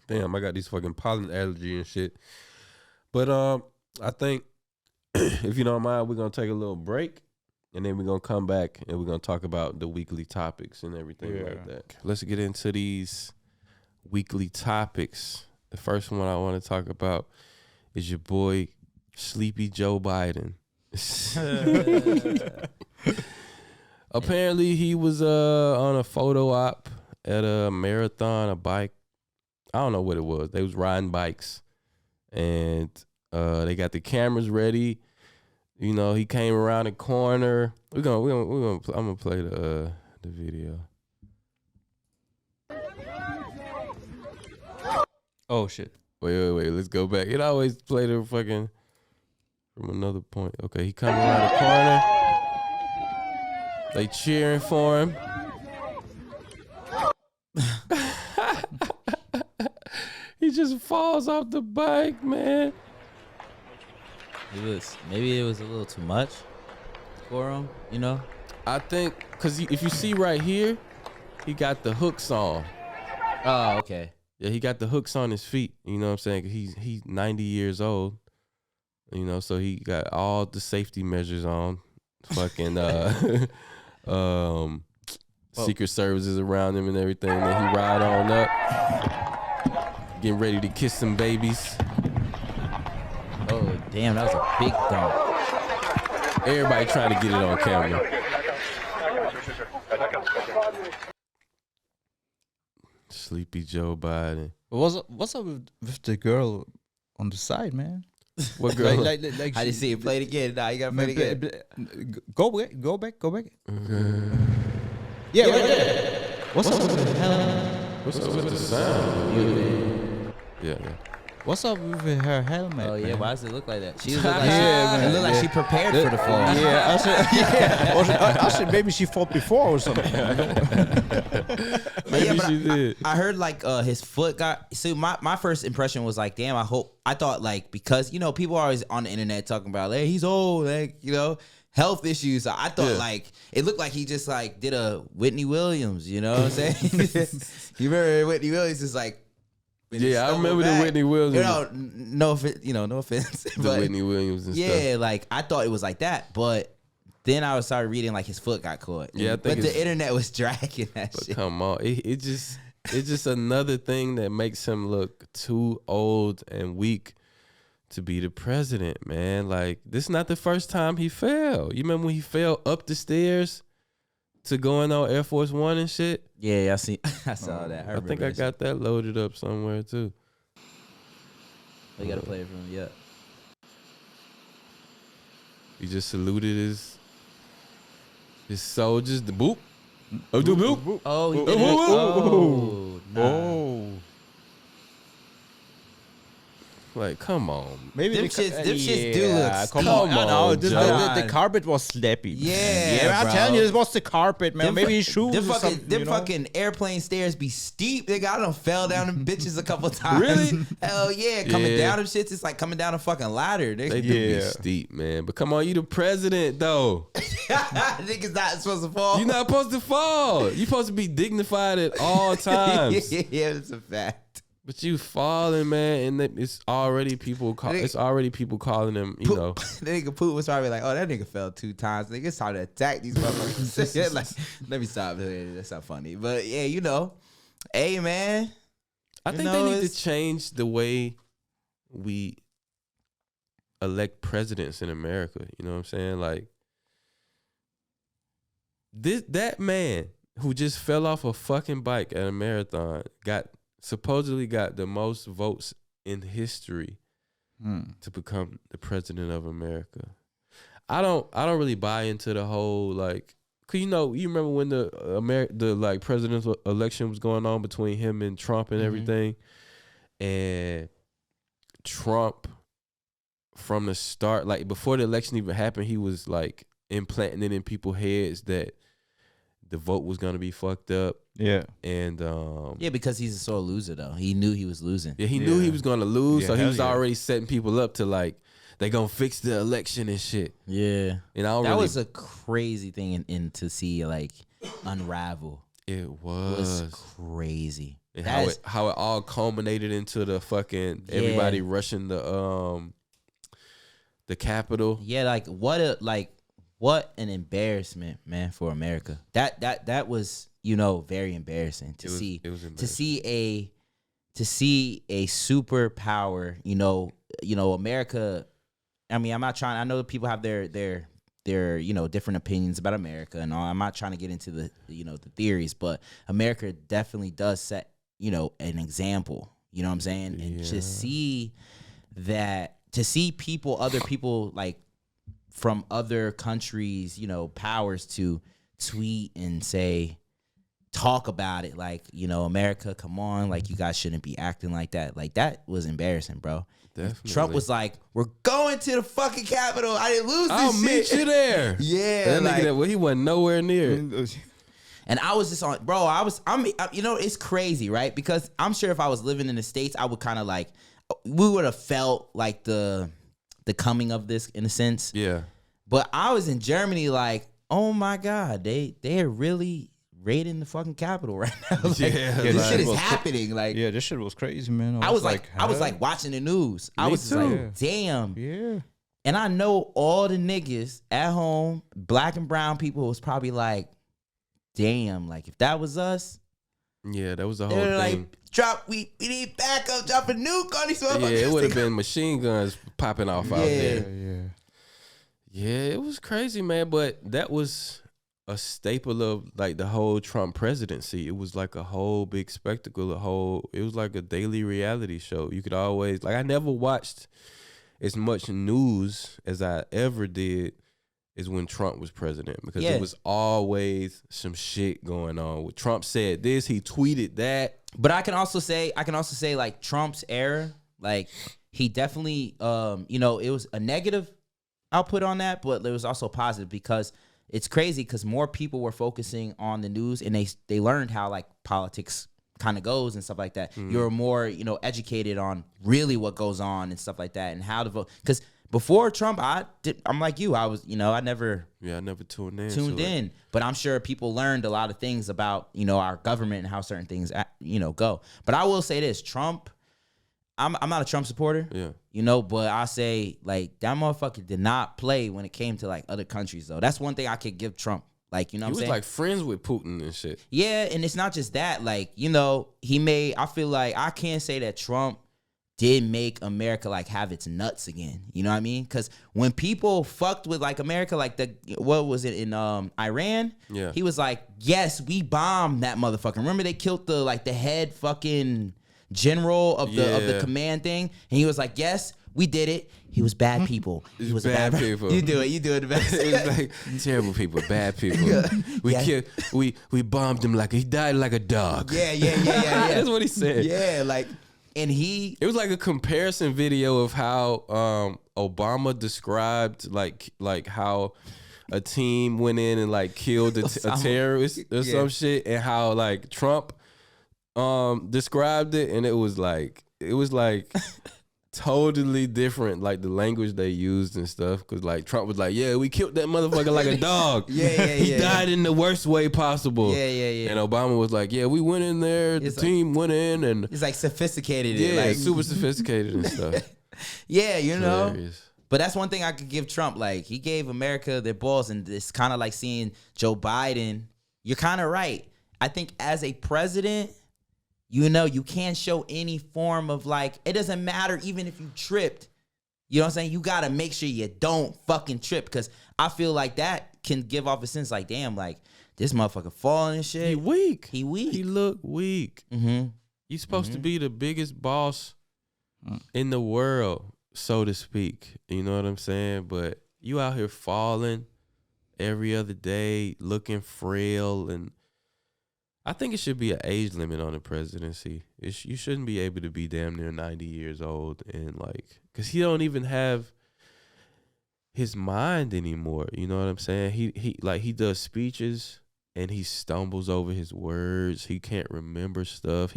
Damn, I got these fucking pollen allergy and shit. But I think if you don't mind, we're gonna take a little break, and then we're gonna come back and we're gonna talk about the weekly topics and everything like that. Let's get into these weekly topics. The first one I want to talk about is your boy Sleepy Joe Biden. Apparently he was on a photo op at a marathon, a bike. I don't know what it was. They was riding bikes, and they got the cameras ready. You know, he came around the corner. I'm gonna play the video. Oh shit. Wait. Let's go back. It always play the fucking from another point. Okay, he coming around the corner. They cheering for him. He just falls off the bike, man. maybe it was a little too much for him, you know? I think because if you see right here, he got the hooks on. Oh, okay. Yeah, he got the hooks on his feet. You know what I'm saying? He's 90 years old. You know, so he got all the safety measures on. Fucking Secret Services around him and everything. And then he ride on up, getting ready to kiss some babies. Oh, damn, that was a big dump. Everybody trying to get it on camera. Sleepy Joe Biden. What's up with the girl on the side, man? What girl? like I didn't see it. Play it again. Nah, you gotta play it again. Go back. Yeah. What's up with the sound? Yeah. What's up with her helmet? Oh yeah, man? why does it look like that? She look like Yeah, it looked like she prepared for the fall. Yeah, I said maybe she fought before or something. Maybe but she did. I heard like his foot got. So my first impression was like, damn. I thought like because people are always on the internet talking about hey he's old like health issues. So I thought like it looked like he just like did a Whitney Williams. You know what I'm saying? You remember Whitney Williams is like. Yeah, I remember the Whitney Williams. No offense. The but Whitney Williams and stuff. yeah, like I thought it was like that, but then I started reading like his foot got caught. Yeah, I think but the internet was dragging that But shit. come on, it's just another thing that makes him look too old and weak to be the president, man. Like this is not the first time he fell. You remember when he fell up the stairs to going on Air Force One and shit? Yeah, I saw that. I think I got that loaded up somewhere too. You gotta play it from yeah. He just saluted his soldiers. The boop. Oh, the boop. Oh, he Oh, did it. oh, Oh, nah. Oh, Like, come on. maybe Them the shits do look Come steep. on, Come no, on, the, John. the carpet was slappy. Yeah, I'm bro. telling you, it was the carpet, man. Them Maybe fu- his shoes. Them or fucking, something, them you know? fucking airplane stairs be steep. Nigga, I done fell down them bitches a couple times. Really? Hell yeah. Coming Yeah. down them shits, it's like coming down a fucking ladder. They Nigga. do be Yeah. steep, man. But come on, you the president, though. Niggas not supposed to fall. You're not supposed to fall. You're supposed to be dignified at all times. Yeah, that's a fact. But you falling, man, and it's already people. It's already people calling him. You know, The nigga Poot was probably like, oh, that nigga fell 2 times. Nigga, it's time to attack these motherfuckers. Like, let me stop. That's not funny. But yeah, hey, man. I You think know, they need to it's- change the way we elect presidents in America. You know what I'm saying? Like that man who just fell off a fucking bike at a marathon supposedly got the most votes in history to become the president of America. I don't really buy into the whole like, cause you remember when the presidential election was going on between him and Trump and everything, and Trump from the start, like before the election even happened, he was like implanting it in people's heads that the vote was gonna be fucked up. Yeah. And Yeah, because he's a sore loser, though. He knew he was losing. yeah, he knew he was gonna lose, Yeah, so he hell was yeah. already setting people up to like they gonna fix the election and shit. Yeah. And I don't That really, was a crazy thing in to see, like, unravel. it It was was crazy. and That how it all culminated into the fucking everybody rushing the Capitol. Yeah, like what an embarrassment, man, for America. That was, very embarrassing to see. It was To embarrassing. see a superpower, America. I mean, I'm not trying. I know that people have their different opinions about America and all. I'm not trying to get into the the theories, but America definitely does set an example. You know what I'm saying? And to see that, other people like from other countries, powers to tweet and talk about it, like, America, come on, like, you guys shouldn't be acting like that. Like, that was embarrassing, bro. Definitely. Trump was like, we're going to the fucking Capitol. I didn't lose this I'll shit. meet you there. Yeah, That like, nigga, he wasn't nowhere near it. and I was just on, bro. It's crazy, right? Because I'm sure if I was living in the States, I would kind of like, we would have felt like the coming of this in a sense. Yeah. But I was in Germany, like, oh my God, they're really raiding the fucking Capitol right now. Like, Yeah, this like- shit is happening. Like, Yeah, this shit was crazy, man. I was like huh? watching the news. I Me was just too. like, damn. Yeah. And I know all the niggas at home, black and brown people, was probably like, damn, like if that was us, Yeah, that was the whole they're thing. like, we need backup, drop a nuke on these Yeah, motherfuckers. it would have been machine guns popping off out Yeah. there. Yeah. Yeah, it was crazy, man. But that was a staple of like the whole Trump presidency. It was like a whole big spectacle. It was like a daily reality show. You could always I never watched as much news as I ever did is when Trump was president, because Yeah. it was always some shit going on. Trump said this, he tweeted that. But I can also say like Trump's era Like he definitely, you know, it was a negative output on that, but there was also positive because it's crazy because more people were focusing on the news and they learned how like politics kind of goes and stuff like that. You're more, you know, educated on really what goes on and stuff like that and how to vote. Because before Trump, I'm like you. I was, you know, I never tuned in, but I'm sure people learned a lot of things about, you know, our government and how certain things, you know, go. But I will say this, Trump, I'm not a Trump supporter, you know, but I say like that motherfucker did not play when it came to like other countries though. That's one thing I could give Trump. Like, you know what I'm saying? He was like friends with Putin and shit. Yeah, and it's not just that. Like, you know, I feel like I can't say that Trump did make America like have its nuts again. You know what I mean? Because when people fucked with like America, like what was it in Iran? Yeah. He was like, yes, we bombed that motherfucker. Remember they killed the head fucking general of the command thing? And he was like, yes, we did it. He was bad people. He was bad people. You do it the best. It's like terrible people, bad people. We bombed him like he died like a dog. Yeah. That's what he said. Yeah, like, and it was like a comparison video of how Obama described like how a team went in and like killed a terrorist or some shit, and how like Trump described it, and it was like totally different, like the language they used and stuff. Because like Trump was like, yeah, we killed that motherfucker like a dog. He died in the worst way possible. Yeah. And Obama was like, yeah, we went in there, the team went in, and it's like sophisticated. Yeah, like, super sophisticated and stuff. Yeah, you know. Hilarious. But that's one thing I could give Trump. Like, he gave America their balls, and it's kind of like seeing Joe Biden. You're kind of right. I think as a president, you know, you can't show any form of like, it doesn't matter even if you tripped. You know what I'm saying? You got to make sure you don't fucking trip, because I feel like that can give off a sense like, damn, like, this motherfucker falling and shit. He weak. He look weak. Mm-hmm. You're supposed to be the biggest boss in the world, so to speak. You know what I'm saying? But you out here falling every other day, looking frail, and I think it should be an age limit on the presidency. You shouldn't be able to be damn near 90 years old and like, because he don't even have his mind anymore. You know what I'm saying? He does speeches and he stumbles over his words. He can't remember stuff.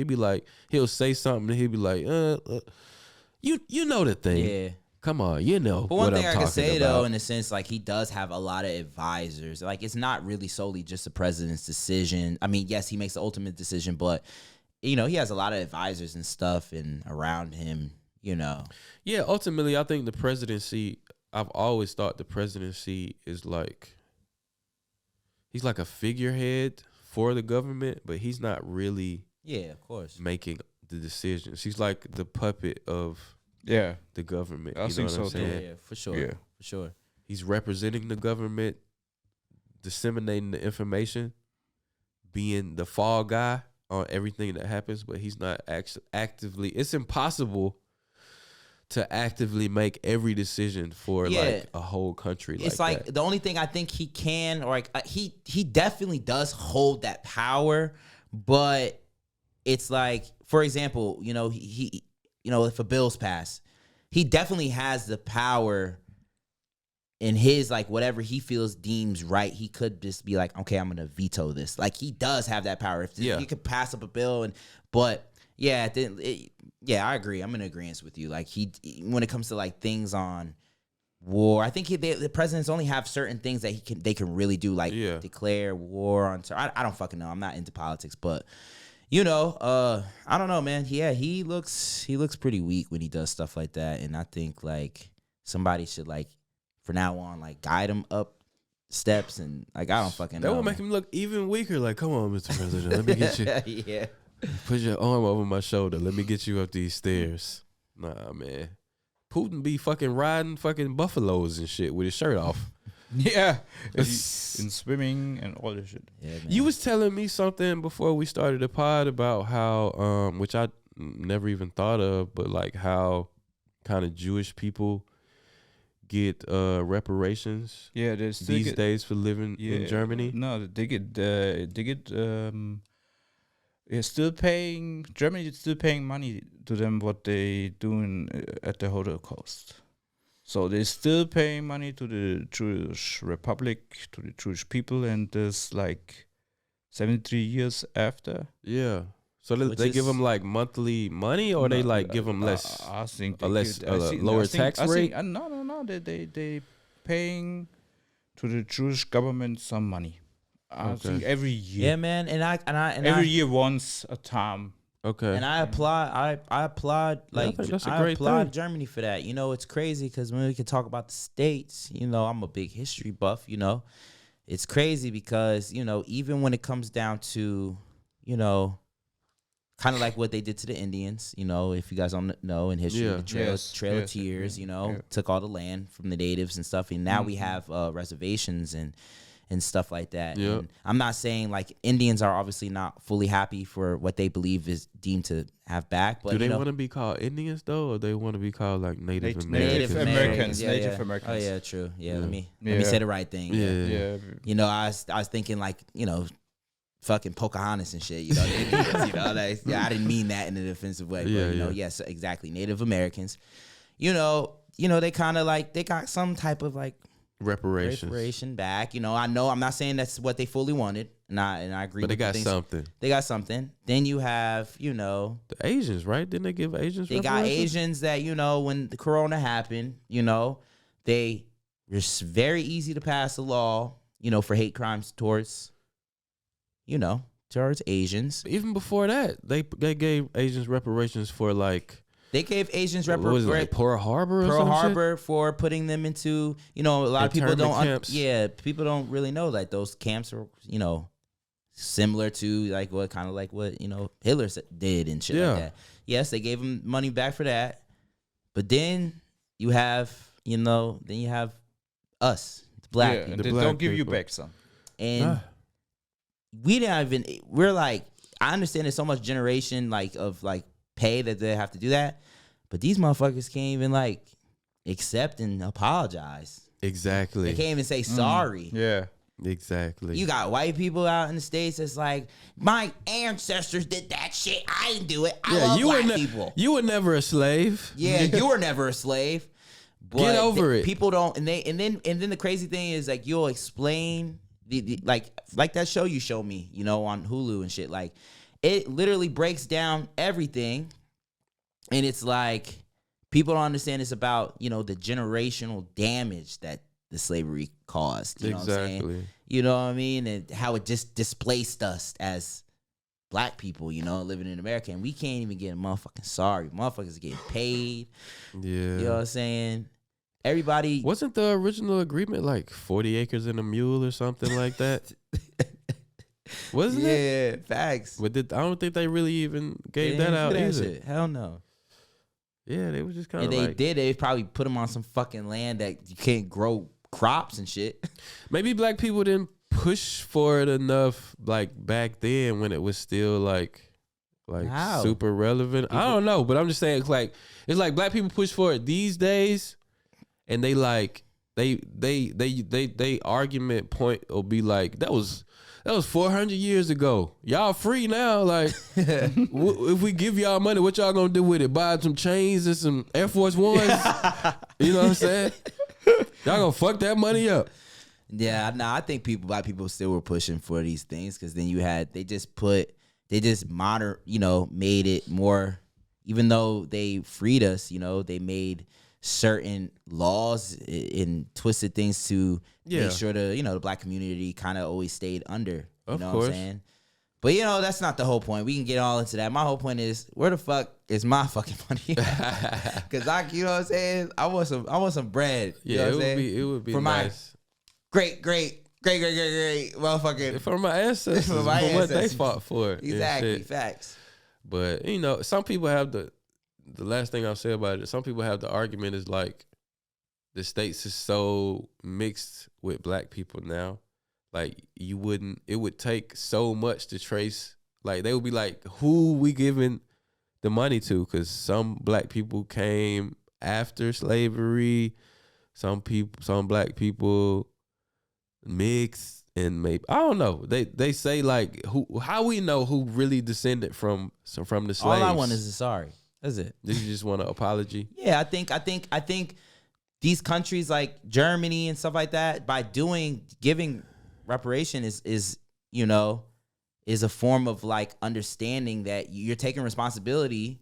He'll say something and he'll be like, you know the thing. Yeah. Come on, you know. But one thing I'm I can say about. though, in a sense, like, he does have a lot of advisors. Like, it's not really solely just the president's decision. I mean, yes, he makes the ultimate decision, but you know, he has a lot of advisors and stuff and around him, you know. Yeah, ultimately, I think the presidency, I've always thought the presidency is like, he's like a figurehead for the government, but he's not really of course, making the decisions. He's like the puppet of the government. I think so too. Yeah, for sure. Yeah. For sure. He's representing the government, disseminating the information, being the fall guy on everything that happens, but he's not actively. It's impossible to actively make every decision for like a whole country. It's like that. The only thing I think he can, or like he definitely does hold that power, but it's like, for example, you know, he you know, if a bill's passed, he definitely has the power in his, like, whatever he feels deems right. He could just be like, okay, I'm going to veto this. Like, he does have that power. If he could pass up a bill, but I agree. I'm in agreement with you. Like, when it comes to like things on war, I think the presidents only have certain things that they can really do, like declare war on. I don't fucking know. I'm not into politics, but you know, I don't know, man. Yeah, he looks pretty weak when he does stuff like that, and I think like somebody should, like, for now on, like, guide him up steps, and like, I don't fucking know. That would make him look even weaker. Like, come on, Mr. President, let me get you. Put your arm over my shoulder. Let me get you up these stairs. Nah, man. Putin be fucking riding fucking buffaloes and shit with his shirt off. Yeah, in swimming and all this shit. Yeah, man. You was telling me something before we started the pod about how, which I never even thought of, but like how kind of Jewish people get reparations. Yeah, these days for living in Germany. No, they get They're still paying. Germany is still paying money to them what they doing at the Holocaust. So they're still paying money to the Jewish Republic, to the Jewish people, and this like 73 years after. Yeah. So Which they give is- them like monthly money, or they like give them less, I think a less I lower think- tax I think- rate. no. They paying to the Jewish government some money. I Okay. think every year. Yeah, man, and Every year once a time. Okay. And I applaud, I applaud, Yeah, I like, think that's a I great applaud thing. Germany for that. You know, it's crazy because when we can talk about the States, you know, I'm a big history buff, you know. It's crazy because, you know, even when it comes down to, you know, kind of like what they did to the Indians, you know, if you guys don't know in history, Yeah. the Trail, Yes, Trail of yes, Tears, yeah, you know, yeah. took all the land from the natives and stuff. And now we have reservations and stuff like that. Yep. And I'm not saying like Indians are obviously not fully happy for what they believe is deemed to have back, but Do they you know, want to be called Indians though, or they want to be called like Native Native Americans? Americans. Yeah, Native yeah. Americans. Oh yeah, true. Yeah, Yeah. let me Yeah. say the right thing. Yeah. Yeah. You know, I was thinking like, you know, fucking Pocahontas and shit. You know, the Indians, you know, like, yeah, I didn't mean that in an offensive way, but Yeah, you know, yeah. yes, exactly. Native Americans. You know, they kind of like they got some type of like Reparations. reparation back. You know, I'm not saying that's what they fully wanted, and I agree. But they with the got things- something. They got something. Then you have, you know, The Asians, right? Didn't they give Asians? they got reparations? Asians that, you know, when the corona happened, you know, they were very easy to pass a law, you know, for hate crimes towards, you know, towards Asians. Even before that, they gave Asians reparations for like They gave Asians what was it, like Pearl Harbor or Pearl some shit? Harbor for putting them into, you know, a lot of people Internment don't, camps. people don't really know that those camps are, you know, similar to like what kind of like what, you know, Hitler did and shit Yeah. like that. Yes, they gave them money back for that. But then you have, you know, us, the black Yeah, people. and The they black don't give you people. back some. And Ah. we didn't even, we're like, I understand there's so much generation like of like pay that they have to do that, but these motherfuckers can't even like accept and apologize. Exactly. They can't even say sorry. Yeah. Exactly. You got white people out in the States that's like, my ancestors did that shit. I didn't do it. I love black people. You were never a slave. Yeah, you were never a slave. But Get over it. People don't, and then the crazy thing is like you'll explain the like that show you show me, you know, on Hulu and shit. Like it literally breaks down everything, and it's like people don't understand it's about, you know, the generational damage that the slavery caused. You know what I'm saying? Exactly. You know what I mean? And how it just displaced us as black people, you know, living in America. And we can't even get a motherfucking sorry. Motherfuckers are getting paid. Yeah. You know what I'm saying? Everybody. Wasn't the original agreement like 40 acres and a mule or something like that? Wasn't it? Yeah, facts. But I don't think they really even They gave didn't that out do either. shit. Hell no. Yeah, they was just kind And of they like, did. They probably put them on some fucking land that you can't grow crops and shit. maybe black people didn't push for it enough like back then when it was still like How? super relevant. I don't know, but I'm just saying it's like black people push for it these days, and they like they argument point will be like that was 400 years ago. Y'all free now. Like, if we give y'all money, what y'all gonna do with it? Buy some chains and some Air Force Ones? You know what I'm saying? Y'all gonna fuck that money up. Yeah, no, I think black people still were pushing for these things because then they just made it more, even though they freed us, you know, they made certain laws and twisted things to make sure the black community kind of always stayed under, you Of know course. what I'm saying? But you know, that's not the whole point. We can get all into that. My whole point is, where the fuck is my fucking money? Because you know what I'm saying? I want some bread. You know Yeah, what I'm saying? it would be For my nice. great motherfucking. For my ancestors, For for my what they ancestors. fought for. and Exactly, shit. facts. But you know, some people have the last thing I'll say about it. Some people have the argument is like the states is so mixed with black people now. Like it would take so much to trace. Like they would be like, who we giving the money to? Because some black people came after slavery. Some black people mixed and maybe I don't know. They say like how we know who really descended from the slaves. All I want is a sorry. That's it. Did you just want an apology? Yeah, I think these countries like Germany and stuff like that, by giving reparation is a form of like understanding that you're taking responsibility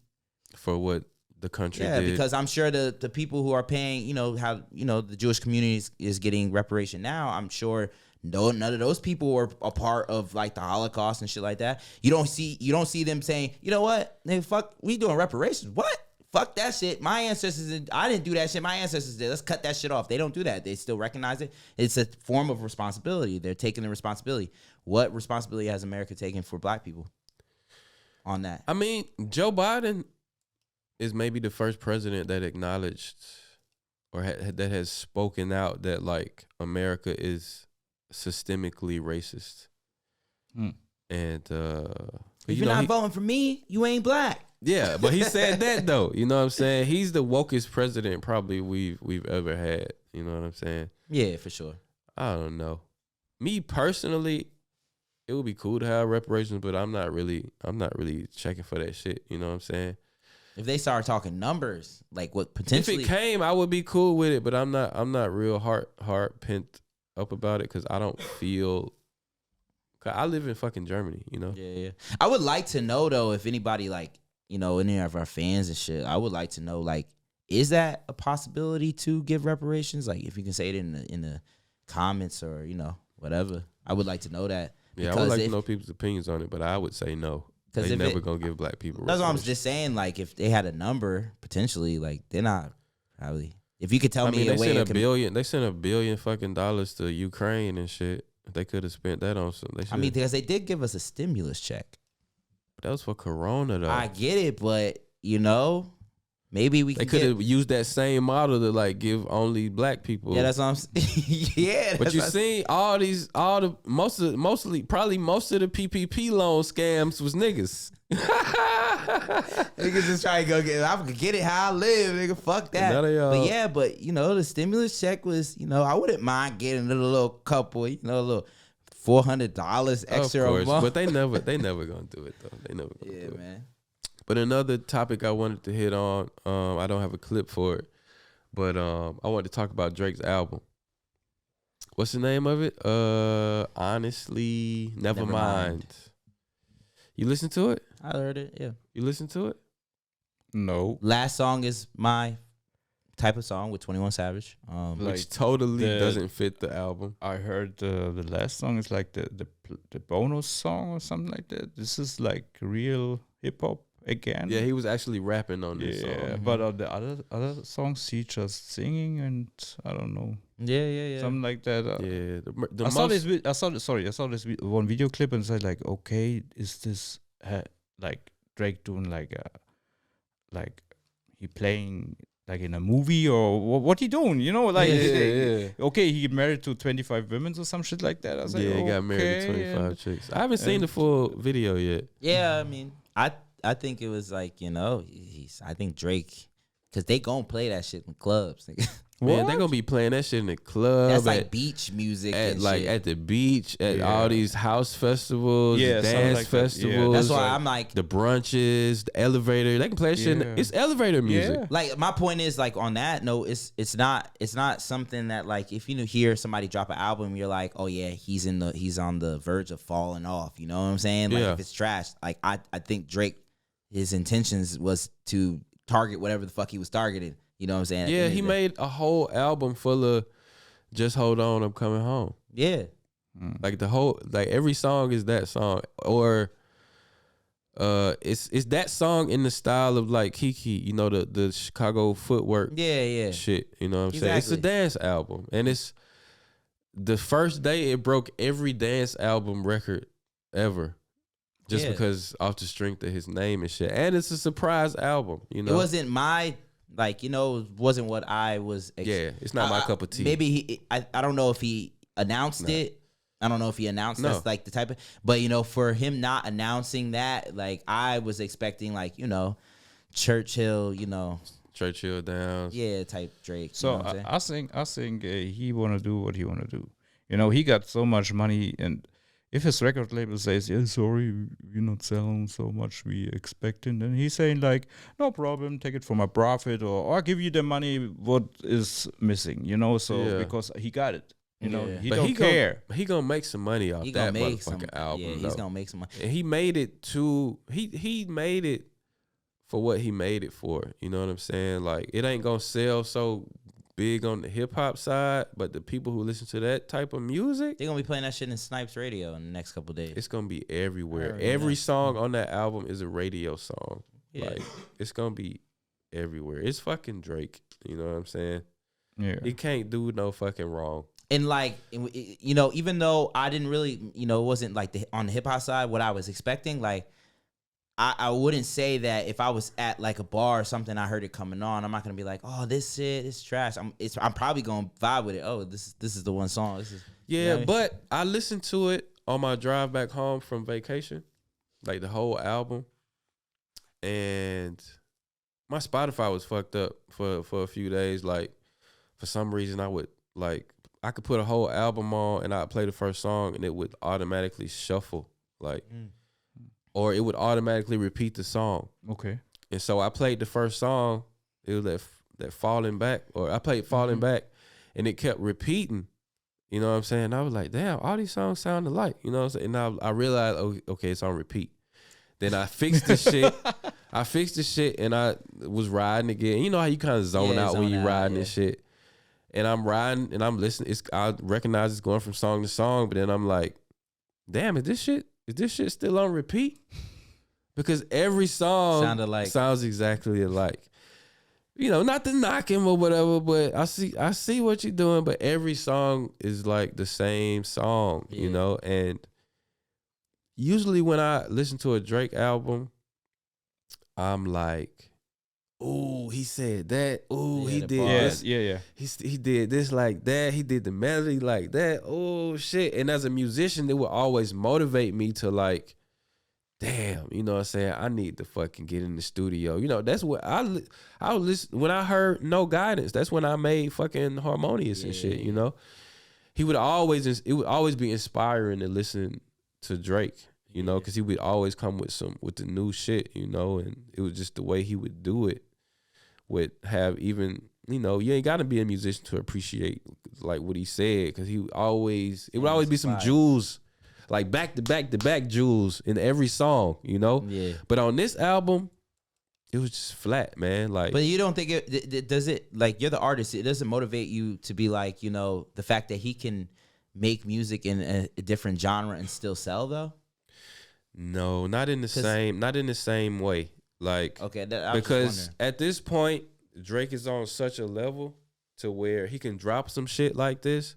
For what the country Yeah, did. because I'm sure the people who are paying, how the Jewish community is getting reparation now, I'm sure none of those people were a part of like the Holocaust and shit like that. You don't see them saying, you know what, nigga, fuck, we doing reparations. What? Fuck that shit. My ancestors, I didn't do that shit. My ancestors did. Let's cut that shit off. They don't do that. They still recognize it. It's a form of responsibility. They're taking the responsibility. What responsibility has America taken for black people on that? I mean, Joe Biden is maybe the first president that acknowledged or that has spoken out that like America is systemically racist. And if you're not voting for me, you ain't black. Yeah, but he said that though. You know what I'm saying? He's the wokest president probably we've ever had. You know what I'm saying? Yeah, for sure. I don't know. Me personally, it would be cool to have reparations, but I'm not really checking for that shit. You know what I'm saying? If they start talking numbers, like what potentially, if it came, I would be cool with it, but I'm not real hard pent up about it because I don't feel. Cause I live in fucking Germany, you know. Yeah. I would like to know though if anybody like any of our fans and shit. I would like to know like, is that a possibility to give reparations? Like if you can say it in the comments or whatever. I would like to know that. Yeah, I would like to know people's opinions on it, but I would say no. They never gonna give black people. That's what I'm just saying. Like, if they had a number potentially, like they're not probably. If you could tell me, they sent $1 billion fucking dollars to Ukraine and shit. They could have spent that on some. Because they did give us a stimulus check. That was for Corona though. I get it, but maybe we. They could have used that same model to like give only black people. Yeah, that's what I'm saying. Yeah, but you seen most of the PPP loan scams was niggas. Niggas just trying to go get. I can get it how I live, nigga. Fuck that. But the stimulus check was. I wouldn't mind getting a little couple. A little $400 extra a month. But they never gonna do it though. They never gonna do it. Yeah, man. But another topic I wanted to hit on, I don't have a clip for it, but I wanted to talk about Drake's album. What's the name of it? Honestly, Nevermind. You listen to it? I heard it, yeah. You listen to it? No. Last song is my type of song with 21 Savage. Which totally doesn't fit the album. I heard the last song is like the bonus song or something like that. This is like real hip hop again. Yeah, he was actually rapping on this song. Yeah, but on the other songs, he just singing and I don't know. Yeah. Something like that. I saw this one video clip and said like, okay, is this like Drake doing like he playing like in a movie or what he doing? Okay, he get married to 25 women or some shit like that. I was like, he got married to 25 chicks. I haven't seen the full video yet. Yeah, I mean, I think it was like, I think Drake, because they gonna play that shit in clubs. Man, they gonna be playing that shit in the club. That's like beach music at shit. The beach, at all these house festivals, dance festivals. That's why I'm like the brunches, the elevator. They can play that shit. It's elevator music. Like my point is like on that note, it's not something that like if you hear somebody drop an album, you're like, oh yeah, he's on the verge of falling off. You know what I'm saying? Like if it's trash, like I think Drake, his intentions was to target whatever the fuck he was targeting. You know what I'm saying? Yeah, he made a whole album full of "Just Hold On, I'm Coming Home." Yeah, like every song is that song, or it's that song in the style of like Kiki, the Chicago footwork, shit. You know what I'm saying? It's a dance album, and it's the first day it broke every dance album record ever. Just because off the strength of his name and shit, and it's a surprise album. It wasn't my. It wasn't what I was. It's not my cup of tea. Maybe I don't know if he announced it. I don't know if he announced that's like the type of. But for him not announcing that, like I was expecting, like Churchill, Churchill Downs, type Drake. So I think he wanna do what he wanna do. You know, he got so much money, and if his record label says, "Yeah, sorry, we're not selling so much we expecting," then he's saying like, "No problem, take it for my profit, or I'll give you the money what is missing." You know, so Yeah. because he got it, you know, Yeah. he But don't care. He gonna make some money off He that gonna make motherfucking some album. Yeah, he's though. gonna make some money. And he made it to he made it for what he made it for. You know what I'm saying? Like it ain't gonna sell so big on the hip hop side, but the people who listen to that type of music, They're gonna be playing that shit in Snipes Radio in the next couple days. it's gonna be everywhere. already Every know. song on that album is a radio song. Yeah. Like it's gonna be everywhere. It's fucking Drake. You know what I'm saying? Yeah. He can't do no fucking wrong. And like, you know, even though I didn't really, you know, it wasn't like on the hip hop side what I was expecting. Like, I wouldn't say that if I was at like a bar or something, I heard it coming on, I'm not gonna be like, oh, this shit is trash. I'm probably gonna vibe with it. Oh, this is the one song. This is Yeah, you know what I mean? but I listened to it on my drive back home from vacation, like the whole album, and my Spotify was fucked up for a few days. Like for some reason, I could put a whole album on and I'd play the first song and it would automatically shuffle, like, or it would automatically repeat the song. Okay. And so I played the first song. It was that Falling Back, or I played Falling Back, and it kept repeating. You know what I'm saying? I was like, damn, all these songs sound alike. You know what I'm saying? And I realized, oh, okay, it's on repeat. Then I fixed the shit. I fixed the shit, and I was riding again. You know how you kind of zone out when you riding and shit. And I'm riding, and I'm listening. I recognize it's going from song to song, but then I'm like, damn, is this shit still on repeat? Because every song sounds exactly alike. You know, not to knock him or whatever, but I see what you're doing, but every song is like the same song, you know? And usually when I listen to a Drake album, I'm like, ooh, he said that. Ooh, he did this. Yeah. He did this like that. He did the melody like that. Oh, shit. And as a musician, it would always motivate me to like, damn, you know what I'm saying? I need to fucking get in the studio. You know, that's what I was listen when I heard No Guidance. That's when I made fucking Harmonious and shit, you know? It would always be inspiring to listen to Drake, you know, because he would always come with the new shit, you know, and it was just the way he would do it would have even, you know, you ain't got to be a musician to appreciate like what he said, because it would always be some jewels, like back to back jewels in every song, you know? Yeah. But on this album, it was just flat, man. Like, but you don't think it does it, like, you're the artist, it doesn't motivate you to be like, you know, the fact that he can make music in a different genre and still sell though? No, not in the same way. Like, okay, I was because at this point, Drake is on such a level to where he can drop some shit like this,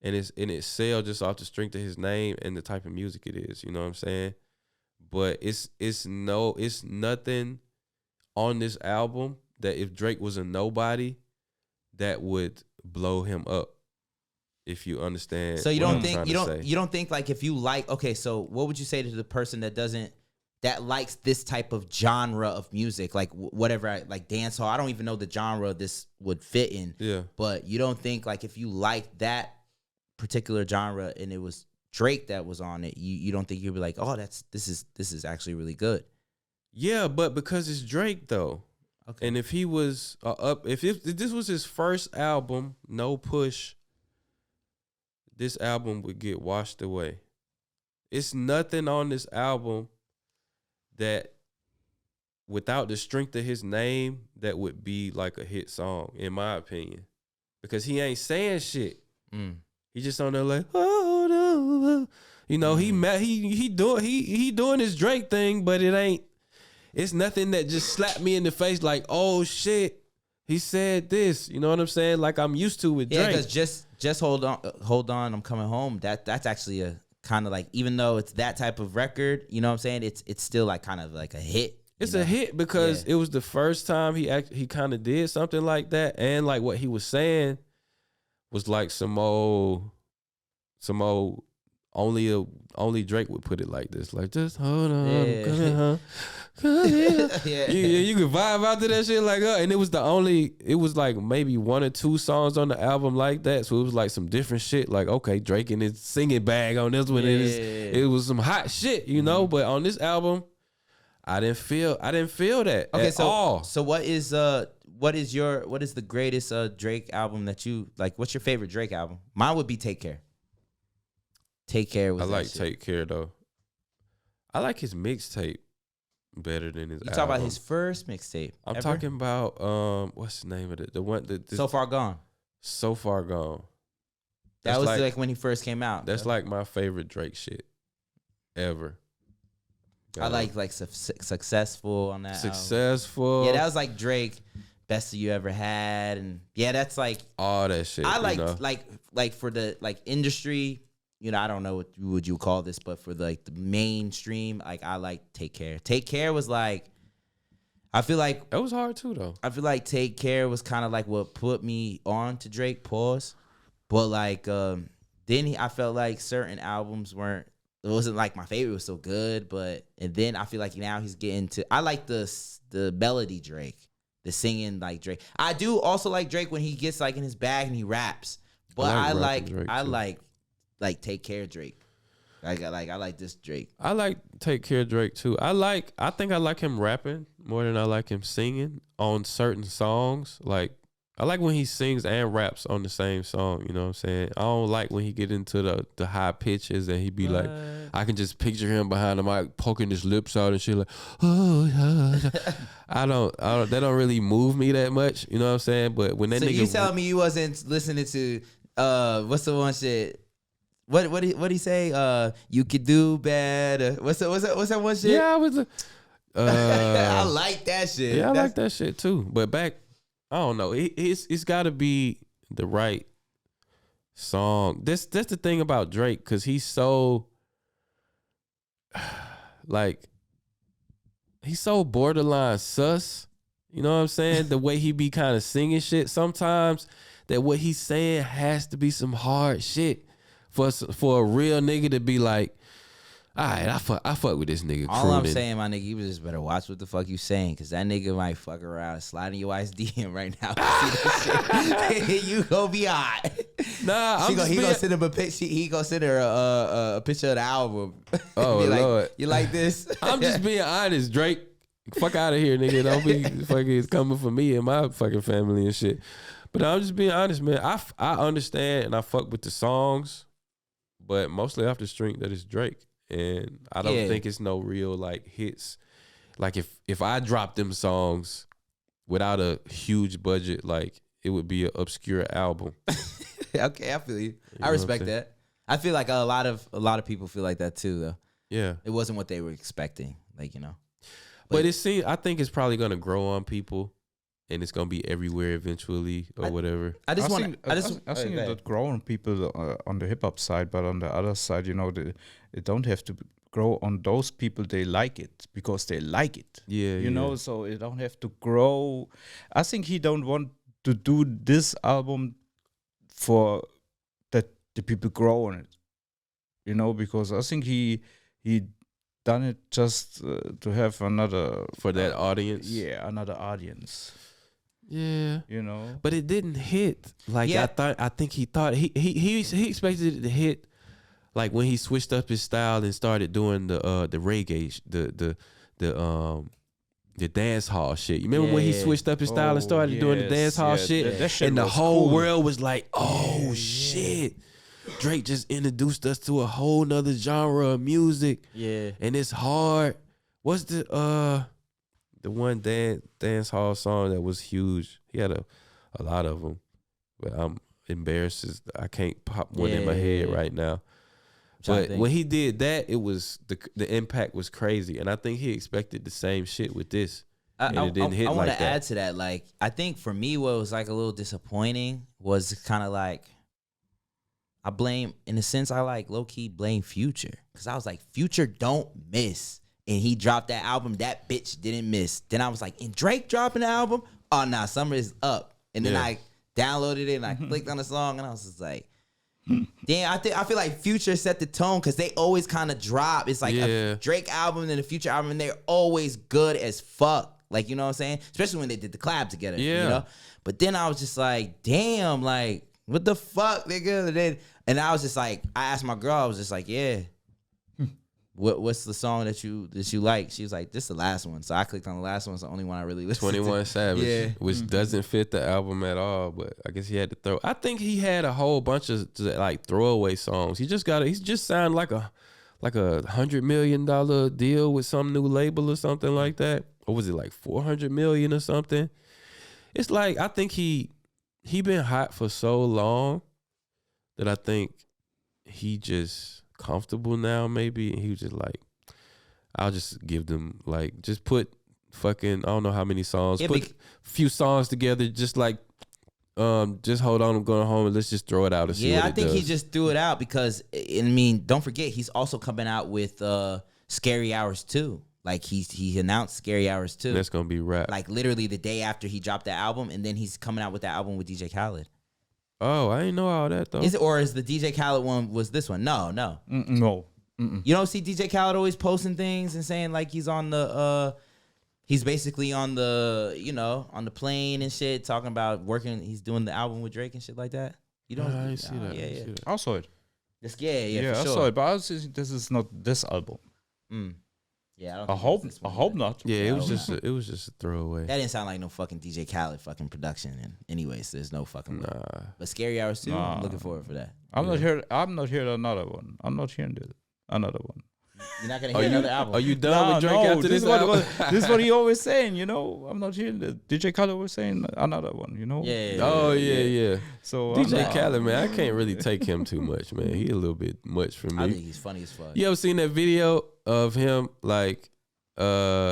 and it sell just off the strength of his name and the type of music it is. You know what I'm saying? But it's nothing on this album that if Drake was a nobody, that would blow him up. If you understand. So you don't think like if you like, okay, so what would you say to the person that likes this type of genre of music, like whatever, like dance hall? I don't even know the genre this would fit in. Yeah. But you don't think like if you like that particular genre and it was Drake that was on it, you don't think you'd be like, oh, this is actually really good? Yeah, but because it's Drake though. Okay. And if he was if this was his first album, no push, this album would get washed away. It's nothing on this album that, without the strength of his name, that would be like a hit song, in my opinion. Because he ain't saying shit. He just on there like, oh, no. You know, he doing his Drake thing, but it's nothing that just slapped me in the face like, oh shit, he said this. You know what I'm saying? Like I'm used to with Drake. Yeah, because just hold on, I'm coming home. That's actually a kind of like, even though it's that type of record, you know what I'm saying? It's still like kind of like a hit. It's a hit because it was the first time he kind of did something like that, and like what he was saying was like some old only Drake would put it like this, like just hold on, Yeah. come here, huh? Come here. Yeah. You could vibe out to that shit like and it was like maybe 1 or 2 songs on the album like that, so it was like some different shit. Like okay, Drake and his singing bag on this one, it was some hot shit, you know. But on this album, I didn't feel that at all. So what is the greatest Drake album that you like? What's your favorite Drake album? Mine would be Take Care. Take Care was I like that shit. Take Care though. I like his mixtape better than his. You talk about his first mixtape. I'm ever? talking about what's the name of it? The one that So Far Gone. So Far Gone. That That's was like when he first came out. That's like my favorite Drake shit ever. I like Successful on that. Successful. Yeah, that was like Drake, Best of You Ever Had, and yeah, that's like all that shit. I like you know? like for the like industry. You know, I don't know what would you call this, but for the mainstream, like I like Take Care. Take Care was like, I feel like that was hard too though. I feel like Take Care was kind of like what put me on to Drake. Pause. But like then I felt like certain albums weren't. It wasn't like my favorite was so good, and then I feel like now he's getting to. I like the melody Drake, the singing like Drake. I do also like Drake when he gets like in his bag and he raps. But I like Take Care Drake. I like this Drake. I like Take Care Drake too. I think I like him rapping more than I like him singing on certain songs. Like I like when he sings and raps on the same song, you know what I'm saying? I don't like when he get into the high pitches and he be like, I can just picture him behind the mic poking his lips out and shit like, oh, yeah. I don't, that don't really move me that much, you know what I'm saying? But when that so nigga. You telling me you wasn't listening to, what's the one shit? What he say? You could do better. What's that one shit? Yeah, I was. I like that shit. Yeah, I like that shit too. But back, I don't know. It's got to be the right song. That's the thing about Drake, because he's so like he's so borderline sus. You know what I'm saying? The way he be kind of singing shit sometimes, that what he's saying has to be some hard shit for a real nigga to be like, all right, I fuck with this nigga. All I'm crooning. saying, my nigga, you just better watch what the fuck you saying, because that nigga might fuck around sliding your wife's DM right now. See this shit. You gonna be hot. Nah, he gonna send him a picture. He gonna send her a picture of the album. Oh, Be like, Lord. You like this? I'm just being honest, Drake. Fuck out of here, nigga. Don't be fucking coming for me and my fucking family and shit. But I'm just being honest, man. I understand and I fuck with the songs, but mostly off the strength that it's Drake. And I don't think it's no real like hits. Like if I dropped them songs without a huge budget, like it would be an obscure album. Okay, I feel you. I know respect what I'm that. I feel like a lot of people feel like that too, though. Yeah. It wasn't what they were expecting, like, you know. But I think it's probably gonna grow on people, and it's gonna be everywhere eventually or whatever. I think that growing people on the hip hop side, but on the other side, you know, they don't have to grow on those people. They like it because they like it. Yeah, you know. So it don't have to grow. I think he don't want to do this album for that the people grow on it. You know, because I think he done it just to have another for that audience. Yeah, another audience. Yeah, you know, but it didn't hit like I think he thought he expected it to hit like when he switched up his style and started doing the reggae, the dance hall shit. You remember when he switched up his style and started doing the dance hall shit, that shit and the was whole cool. world was like, "Oh shit." Drake just introduced us to a whole nother genre of music. Yeah. And it's hard. What's the one dance hall song that was huge? He had a lot of them. But I'm embarrassed. I can't pop one in my head right now. But when he did that, it was the impact was crazy. And I think he expected the same shit with this. And it didn't hit like that. I want to add to that. Like, I think for me, what was like a little disappointing was kind of like, I blame, in a sense, I like low-key blame Future. Because I was like, Future don't miss. And he dropped that album, that bitch didn't miss. Then I was like, and Drake dropping the album? Oh, nah, summer is up. And then I downloaded it and I clicked on the song and I was just like, Damn, I feel like Future set the tone because they always kind of drop. It's like Yeah. a Drake album and a Future album, and they're always good as fuck. Like, you know what I'm saying? Especially when they did the collab together. Yeah. You know? But then I was just like, damn, like, what the fuck, nigga? And I was just like, I asked my girl, I was just like, yeah. What's the song that you like? She was like, this is the last one. So I clicked on the last one. It's the only one I really listened 21 to. Savage, Yeah. which doesn't fit the album at all. But I guess he had to throw. I think he had a whole bunch of like throwaway songs. He just signed like a $100 million deal with some new label or something like that. Or was it like 400 million or something? It's like I think he been hot for so long that I think he just comfortable now maybe, and he was just like, I'll just give them like just put fucking I don't know how many songs, put a few songs together, just like just hold on, I'm going home and let's just throw it out and see what I it think does. he just threw it out because I mean, don't forget he's also coming out with Scary Hours 2. Like he announced Scary Hours 2. That's gonna be rap. Like literally the day after he dropped that album, and then he's coming out with that album with DJ Khaled. Oh, I didn't know all that though. Is it, or is the DJ Khaled one was this one? No. No. You don't see DJ Khaled always posting things and saying like he's on the he's basically on the, you know, on the plane and shit, talking about working, he's doing the album with Drake and shit like that. You don't I didn't see that. Yeah, I didn't yeah. see that. I saw it. Yeah, for I sure. saw it, but I was just, this is not this album. Yeah, I don't I think hope. it's this I one hope either. not. Yeah, it was Yeah, just a throwaway. That didn't sound like no fucking DJ Khaled fucking production. And anyways, there's no fucking way. Nah. But Scary Hours 2, I'm Nah. looking forward for that. I'm not hearing another one. I'm not hearing another one. You're not gonna hear another album. Are you done with Drake after this album? This is what he always saying, you know. I'm not hearing it. DJ Khaled was saying another one, you know. Yeah. Oh yeah. So DJ Khaled, man, I can't really take him too much, man. He a little bit much for I me. think he's funny as fuck. You ever seen that video of him like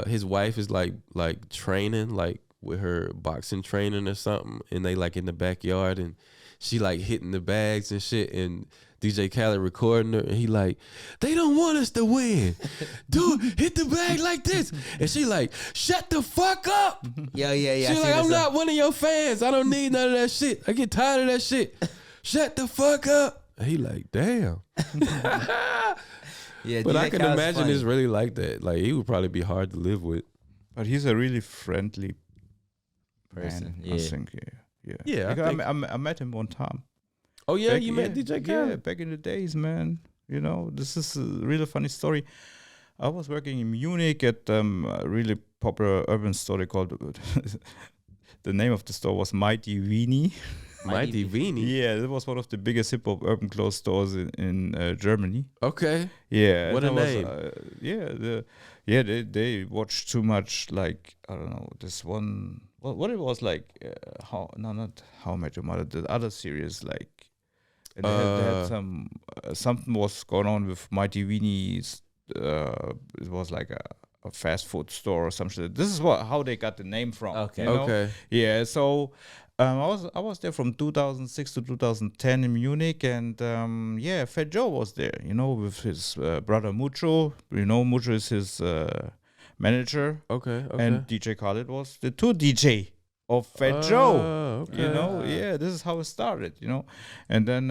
his wife is like training like with her boxing training or something, and they like in the backyard and she like hitting the bags and shit, and DJ Khaled recording her, and he like, they don't want us to win. Dude, hit the bag like this. And she like, shut the fuck up. Yeah. She I seen like, I'm this, not one of your fans. I don't need none of that shit. I get tired of that shit. Shut the fuck up. And he like, damn. Yeah, But DJ I can Khaled's imagine funny. it's really like that. Like he would probably be hard to live with. But he's a really friendly Person, man. yeah. I think, yeah. Yeah, I Because think- I met him one time. Oh yeah, Back- you met DJ Khaled? Yeah, back in the days, man. You know, this is a really funny story. I was working in Munich at a really popular urban store. They called the name of the store was Mighty Weenie. Mighty Vini. Yeah, it was one of the biggest hip hop urban clothes stores in Germany. Okay. Yeah, What and a I name. They watched too much, like, I don't know, this one, what it was like, not How I Met Your Mother, the other series, like, and they had some, something was going on with Mighty Weenies. It was like a fast food store or something. This is how they got the name from. Okay. you know? Okay. Yeah, so I was there from 2006 to 2010 in Munich, and Fat Joe was there, you know, with his brother Mucho. You know, Mucho is his manager, Okay. and DJ Khaled was the tour DJ of Fat Joe. Okay. You know, this is how it started, you know. And then,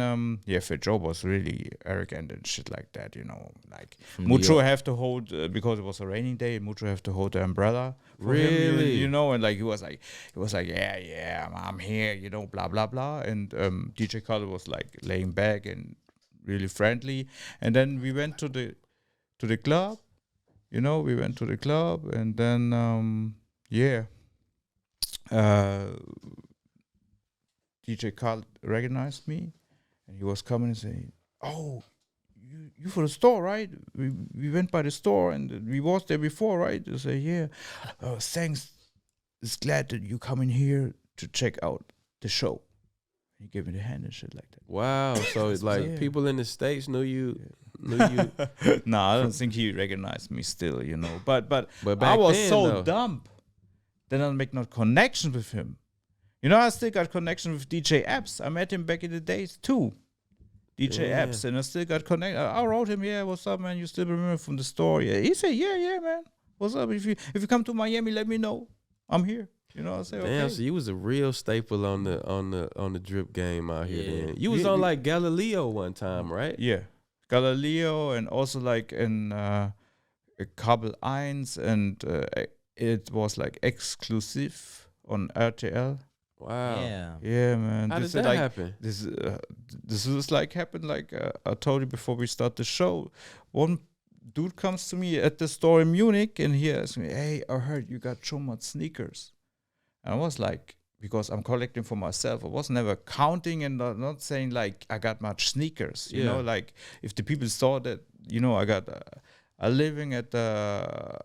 Fat Joe was really arrogant and shit like that, you know. Like, New Mucho York. have to hold, because it was a raining day, Mucho have to hold the umbrella for Really? him, you know. And like, he was like, yeah, I'm here, you know, blah, blah, blah. And DJ Khaled was like laying back and really friendly. And then we went to the club, you know, and then, DJ Khaled recognized me, and he was coming and saying, "Oh, you for the store, right? We went by the store and we was there before, right?" I say, "Yeah. Thanks. It's glad that you come in here to check out the show." He gave me the hand and shit like that. Wow. So it's like Yeah. people in the States knew you. No, I don't think he recognized me still, you know. But But I back was then, so though. dumb. Then I make no connection with him. You know, I still got connection with DJ Apps. I met him back in the days too. DJ Yeah. Apps, and I still got connect. I wrote him, "Yeah, what's up, man? You still remember from the store?" Yeah, he said, "Yeah, man. What's up? If you come to Miami, let me know. I'm here." You know, I say Damn, okay. so you was a real staple on the drip game out here. Yeah. Then you was Yeah, on like Galileo one time, right? Yeah, Galileo, and also like in Kabel 1, and it was like exclusive on RTL. Wow. Yeah. Yeah, man. How did This is that like happen? this is like happened like I told you before we start the show. One dude comes to me at the store in Munich and he asks me, "Hey, I heard you got so much sneakers." And I was like, because I'm collecting for myself, I was never counting and not saying like I got much sneakers. You know, Yeah. like if the people saw that, you know, I got a living at the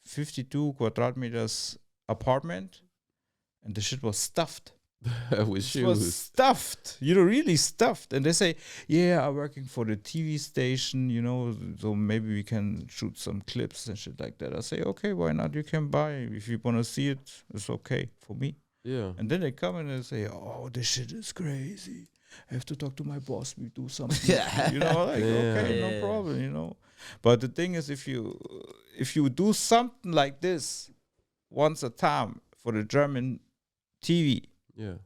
52 quadrat meters apartment, and the shit was stuffed. With It was shoes. stuffed, you know, really stuffed. And they say, "Yeah, I'm working for the TV station, you know, so maybe we can shoot some clips and shit like that." I say, "Okay, why not? You can buy. If you want to see it, it's okay for me." Yeah. And then they come in and say, "Oh, this shit is crazy. I have to talk to my boss. We do something." You know, like, okay, Yeah. no problem, you know. But the thing is, if you do something like this once a time for the German TV, Yeah.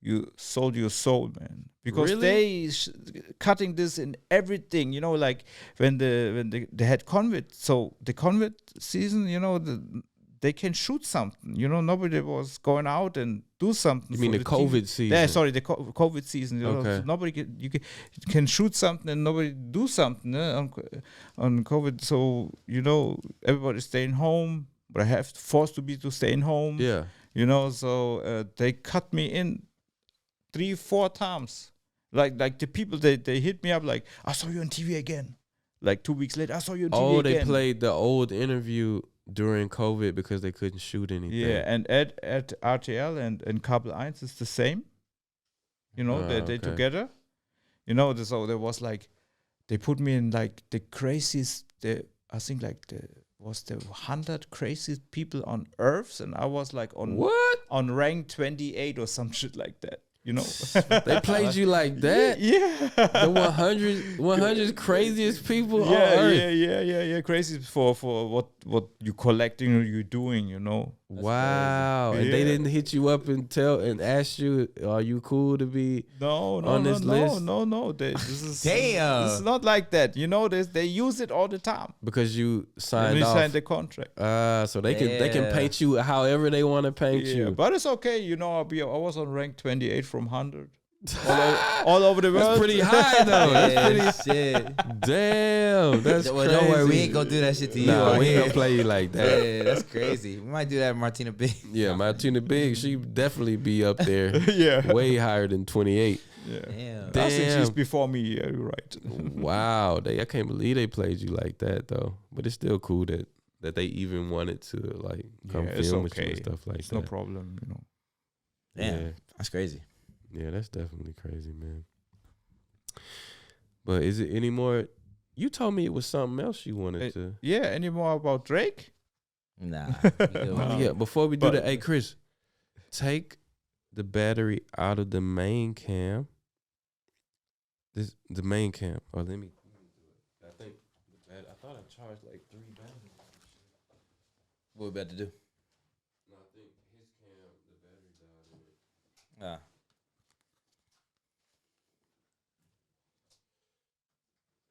you sold your soul, man, because Really? they cutting this in everything, you know, like when they had COVID, so the COVID season, you know, they can shoot something, you know, nobody was going out and do something. You mean for the TV. COVID season? Yeah, sorry, the COVID season, you know, Okay. so nobody you can shoot something and nobody do something on COVID, so you know, everybody's staying home, but I have forced to staying home. Yeah. You know, so they cut me in 3-4 times. Like the people, they hit me up like, "I saw you on TV again." Like 2 weeks later, "I saw you on TV Oh, again." they played the old interview during COVID because they couldn't shoot anything. Yeah, and at RTL and Kabel 1 is the same. You know, they okay. together. You know, so there was like, they put me in like the craziest, I think like the 100 craziest people on Earth, and I was like What? on rank 28 or some shit like that. You know, They played you like that? Yeah. The 100 craziest people on earth. Yeah. Crazy for what you collecting or you doing, you know. Wow. And they Yeah. didn't hit you up and ask you, are you cool to be No, on this list? No. This is Damn. This is not like that. You know, they use it all the time. because you When signed you off? sign the contract. So they can Yeah. paint you however they want to paint Yeah, you. but it's okay. You know, I was on rank 28 from 100. all over the world. That's pretty high though. That's Yeah, pretty shit. damn. That's Well, crazy. don't worry, we ain't gonna do that shit to you. Nah, on we ain't here. gonna play you like that. Yeah, that's crazy. We might do that, Martina Big. Yeah, Martina Big, she definitely be up there, Yeah. way higher than 28. Yeah. Damn. I think she's Damn. before me. Yeah, you're right. Wow, I can't believe they played you like that though. But it's still cool that they even wanted to like come Yeah, it's film with you okay. and stuff like It's that. no problem, you know. Damn, Yeah. that's crazy. Yeah, that's definitely crazy, man. But is it any more? You told me it was something else you wanted to. Yeah, any more about Drake? Nah. we good. No. Yeah, before we do But- that, hey Chris, take the battery out of the main cam. The main cam. Oh, let me do it. I think I thought I charged like 3 batteries. What we about to do? No, I think his cam, the battery died in it. Ah.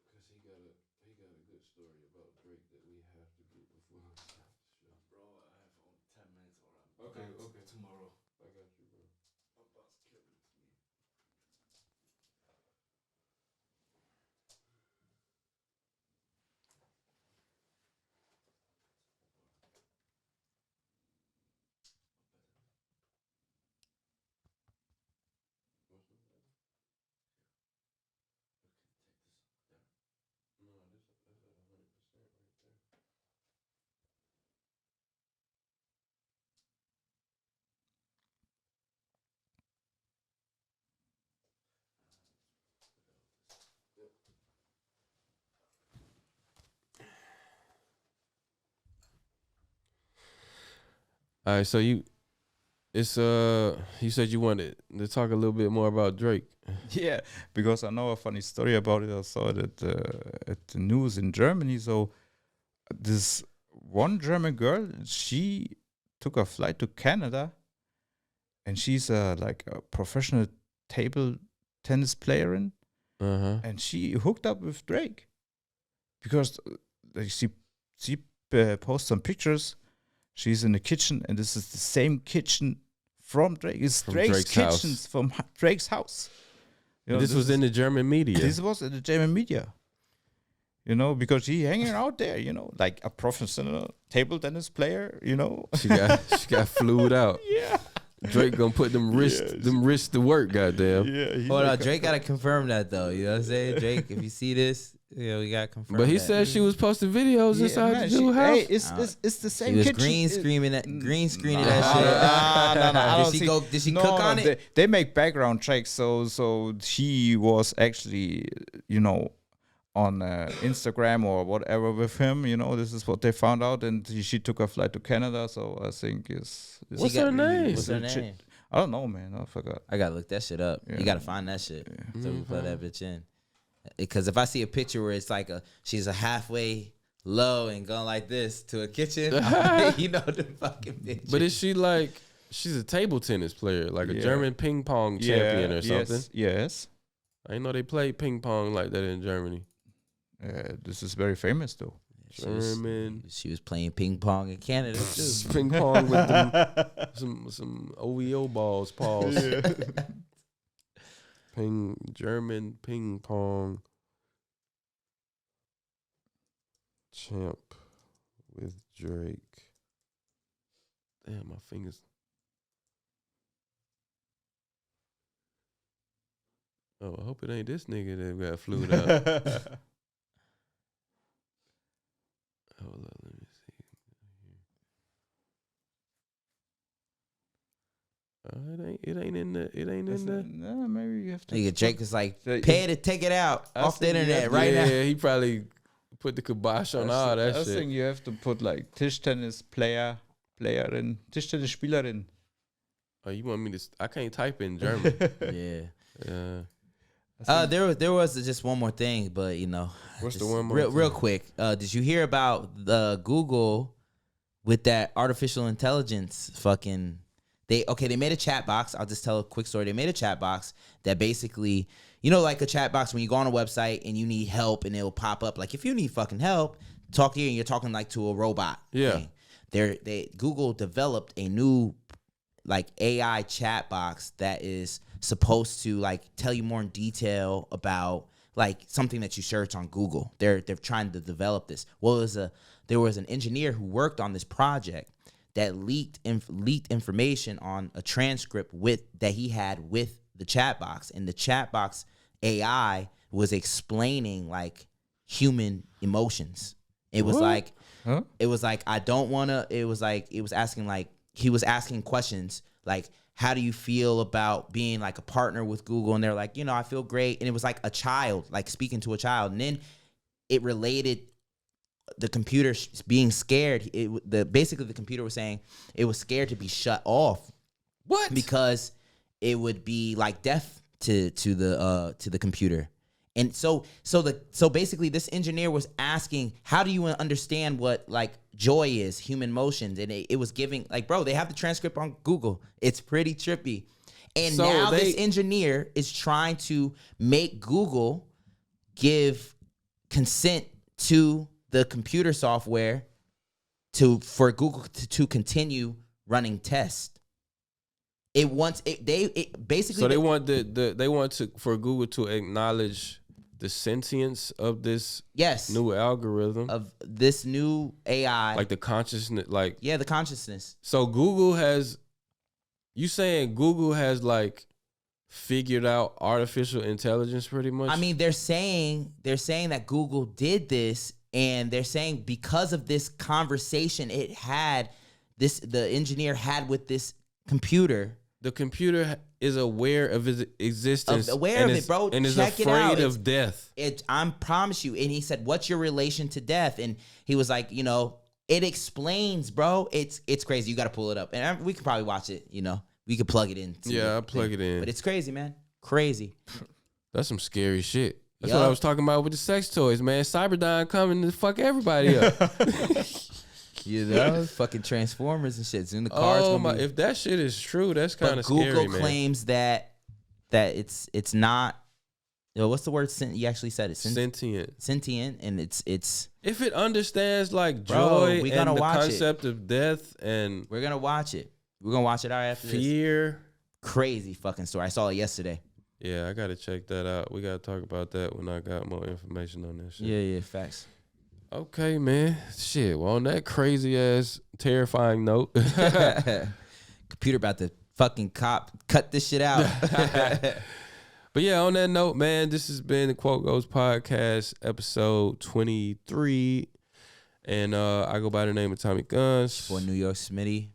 Because he got a good story about Drake that we have to get before we start the show. Bro, I have only 10 minutes or I'm Okay, back okay. tomorrow. I got you, bro. My boss killed me. All right, so you said you wanted to talk a little bit more about Drake. Yeah, because I know a funny story about it. I saw it at the news in Germany. So this one German girl, she took a flight to Canada, and she's like a professional table tennis player, and she hooked up with Drake because she posts some pictures. She's in the kitchen, and this is the same kitchen from Drake. It's From Drake's Drake's house. kitchen from Drake's house. You know, This was in the German media. This was in the German media. You know, because he hanging out there, you know, like a professional table tennis player, you know. She got flued out. Yeah. Drake gonna put them wrists to work, goddamn. Yeah. Hold on, Drake gotta confirm that though. You know what I'm saying? Drake, if you see this, we gotta confirm. But he that. said she was posting videos inside the dude house. Hey, it's the same She was kitchen. green screening that shit. No. Did she go? Did she cook on it? They make background checks, so she was actually, you know, on Instagram or whatever with him. You know, this is what they found out, and she took a flight to Canada. So I think is What's her name? What's her name? I don't know, man. I forgot. I gotta look that shit up. Yeah. You gotta find that shit. So we plug that bitch in. Because if I see a picture where it's like she's a halfway low and going like this to a kitchen, you know the fucking bitch. But is she like she's a table tennis player, like a German ping pong champion or something? Yes. I didn't know they played ping pong like that in Germany. This is very famous though. German She was playing ping pong in Canada too. ping pong with them, some OVO balls. Pause. German ping pong champ with Drake. Damn, my fingers. Oh, I hope it ain't this nigga that got flued out. Hold on, let me see. It ain't in the. No, maybe you have to. Nigga, Drake is like, So, pay to take it out off the think you internet have- right now. Yeah, he probably put the kibosh on all that I shit. think you have to put like Tischtennis Playerin, Tischtennis Spielerin. Oh, you want me to? I can't type in German. Yeah. There was just one more thing, but you know, What's the just one more real thing? quick? Did you hear about the Google with that artificial intelligence fucking? They made a chat box. I'll just tell a quick story. They made a chat box that basically, you know, like a chat box when you go on a website and you need help and it'll pop up like if you need fucking help, talk here and you're talking like to a robot. Yeah. Google developed a new like AI chat box that is supposed to like tell you more in detail about like something that you search on Google. They're trying to develop this. Well, there was an engineer who worked on this project that leaked information on a transcript that he had with the chat box, and the chat box AI was explaining like human emotions. It was like it was like I don't want to. It was like it was asking like he was asking questions like, how do you feel about being like a partner with Google? And they're like, you know, I feel great. And it was like a child, like speaking to a child. And then it related the computer being scared. Basically the computer was saying it was scared to be shut off. What? Because it would be like death to the computer. And so basically this engineer was asking, how do you understand what like joy is, human emotions? And it was giving like, bro, they have the transcript on Google. It's pretty trippy. And So now this engineer is trying to make Google give consent to the computer software for Google to continue running tests. It wants basically. So they want for Google to acknowledge the sentience of this new algorithm, of this new AI, like the consciousness, like the consciousness. So Google has, you saying Google has like figured out artificial intelligence pretty much? I mean, they're saying that Google did this, and they're saying because of this conversation the engineer had with this computer. The computer is aware of its existence, Aware of it, bro. and is Check it out. afraid of death. I promise you. And he said, "What's your relation to death?" And he was like, you know, it explains, bro. It's crazy. You got to pull it up, and we could probably watch it. You know, we could plug it in. I'll plug it in. But it's crazy, man. Crazy. That's some scary shit. That's Yup. what I was talking about with the sex toys, man. Cyberdyne coming to fuck everybody up. You know, fucking Transformers and shit. Soon the cars. Oh gonna my! be, If that shit is true, that's kind but of Google scary, man. claims that it's not. You know, what's the word? You actually said it. Sentient. Sentient, and it's. If it understands like Bro, joy we and gonna the watch it. concept of death and We're gonna watch it. We're gonna watch it right after this. fear, Crazy fucking story. I saw it yesterday. yeah, I gotta check that out. We gotta talk about that when I got more information on that shit. Yeah, facts. Okay, man. Shit. Well, on that crazy ass, terrifying note. Computer about to fucking cut this shit out. But yeah, on that note, man, this has been the Quote Goes Podcast, episode 23. And I go by the name of Tommy Guns. For New York Smitty.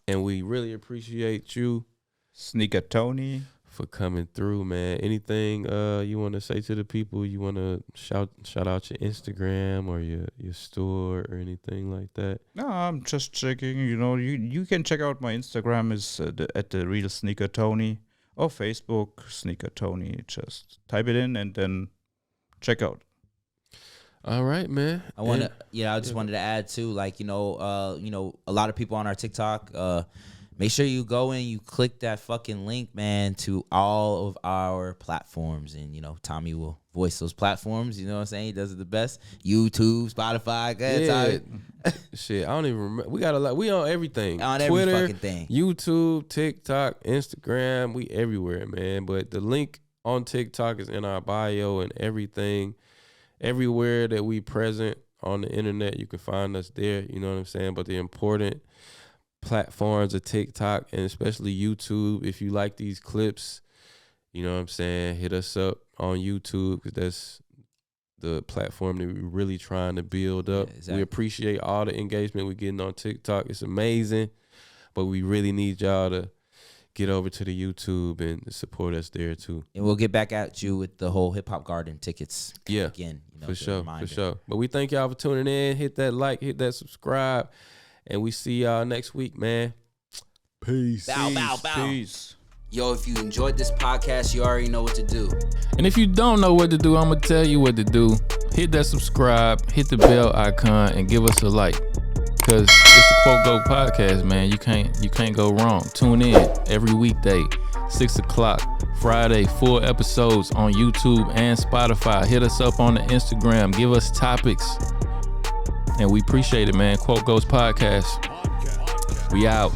And we really appreciate you Sneaker Tony. for coming through, man. Anything you want to say to the people? You want to shout out your Instagram or your store or anything like that? No, I'm just checking. You know, you can check out my Instagram is at the real Sneaker Tony, or Facebook Sneaker Tony. Just type it in and then check out. All right, man. I just wanted to add too, like, a lot of people on our TikTok, make sure you go in, you click that fucking link, man, to all of our platforms. And, Tommy will voice those platforms. You know what I'm saying? He does it the best. YouTube, Spotify. Go ahead, Tommy. Shit, I don't even remember. We got a lot. We on everything. On every Twitter, fucking thing. YouTube, TikTok, Instagram. We everywhere, man. But the link on TikTok is in our bio and everything. Everywhere that we present on the internet, you can find us there. You know what I'm saying? But the important platforms of TikTok and especially YouTube, if you like these clips, you know what I'm saying, hit us up on YouTube, because that's the platform that we're really trying to build up. Yeah, exactly. We appreciate all the engagement we're getting on TikTok. It's amazing, but we really need y'all to get over to the YouTube and support us there too. And we'll get back at you with the whole Hip Hop Garden tickets. Yeah, Again, for sure. But we thank y'all for tuning in. Hit that like, hit that subscribe, and we see y'all next week, man. Peace. Bow. Peace. Yo, if you enjoyed this podcast, you already know what to do. And if you don't know what to do, I'm going to tell you what to do. Hit that subscribe, hit the bell icon, and give us a like. Because it's the Quote Go Podcast, man. You can't go wrong. Tune in every weekday, 6 o'clock, Friday, 4 episodes on YouTube and Spotify. Hit us up on the Instagram. Give us topics. And we appreciate it, man. Quote Goes Podcast. We out.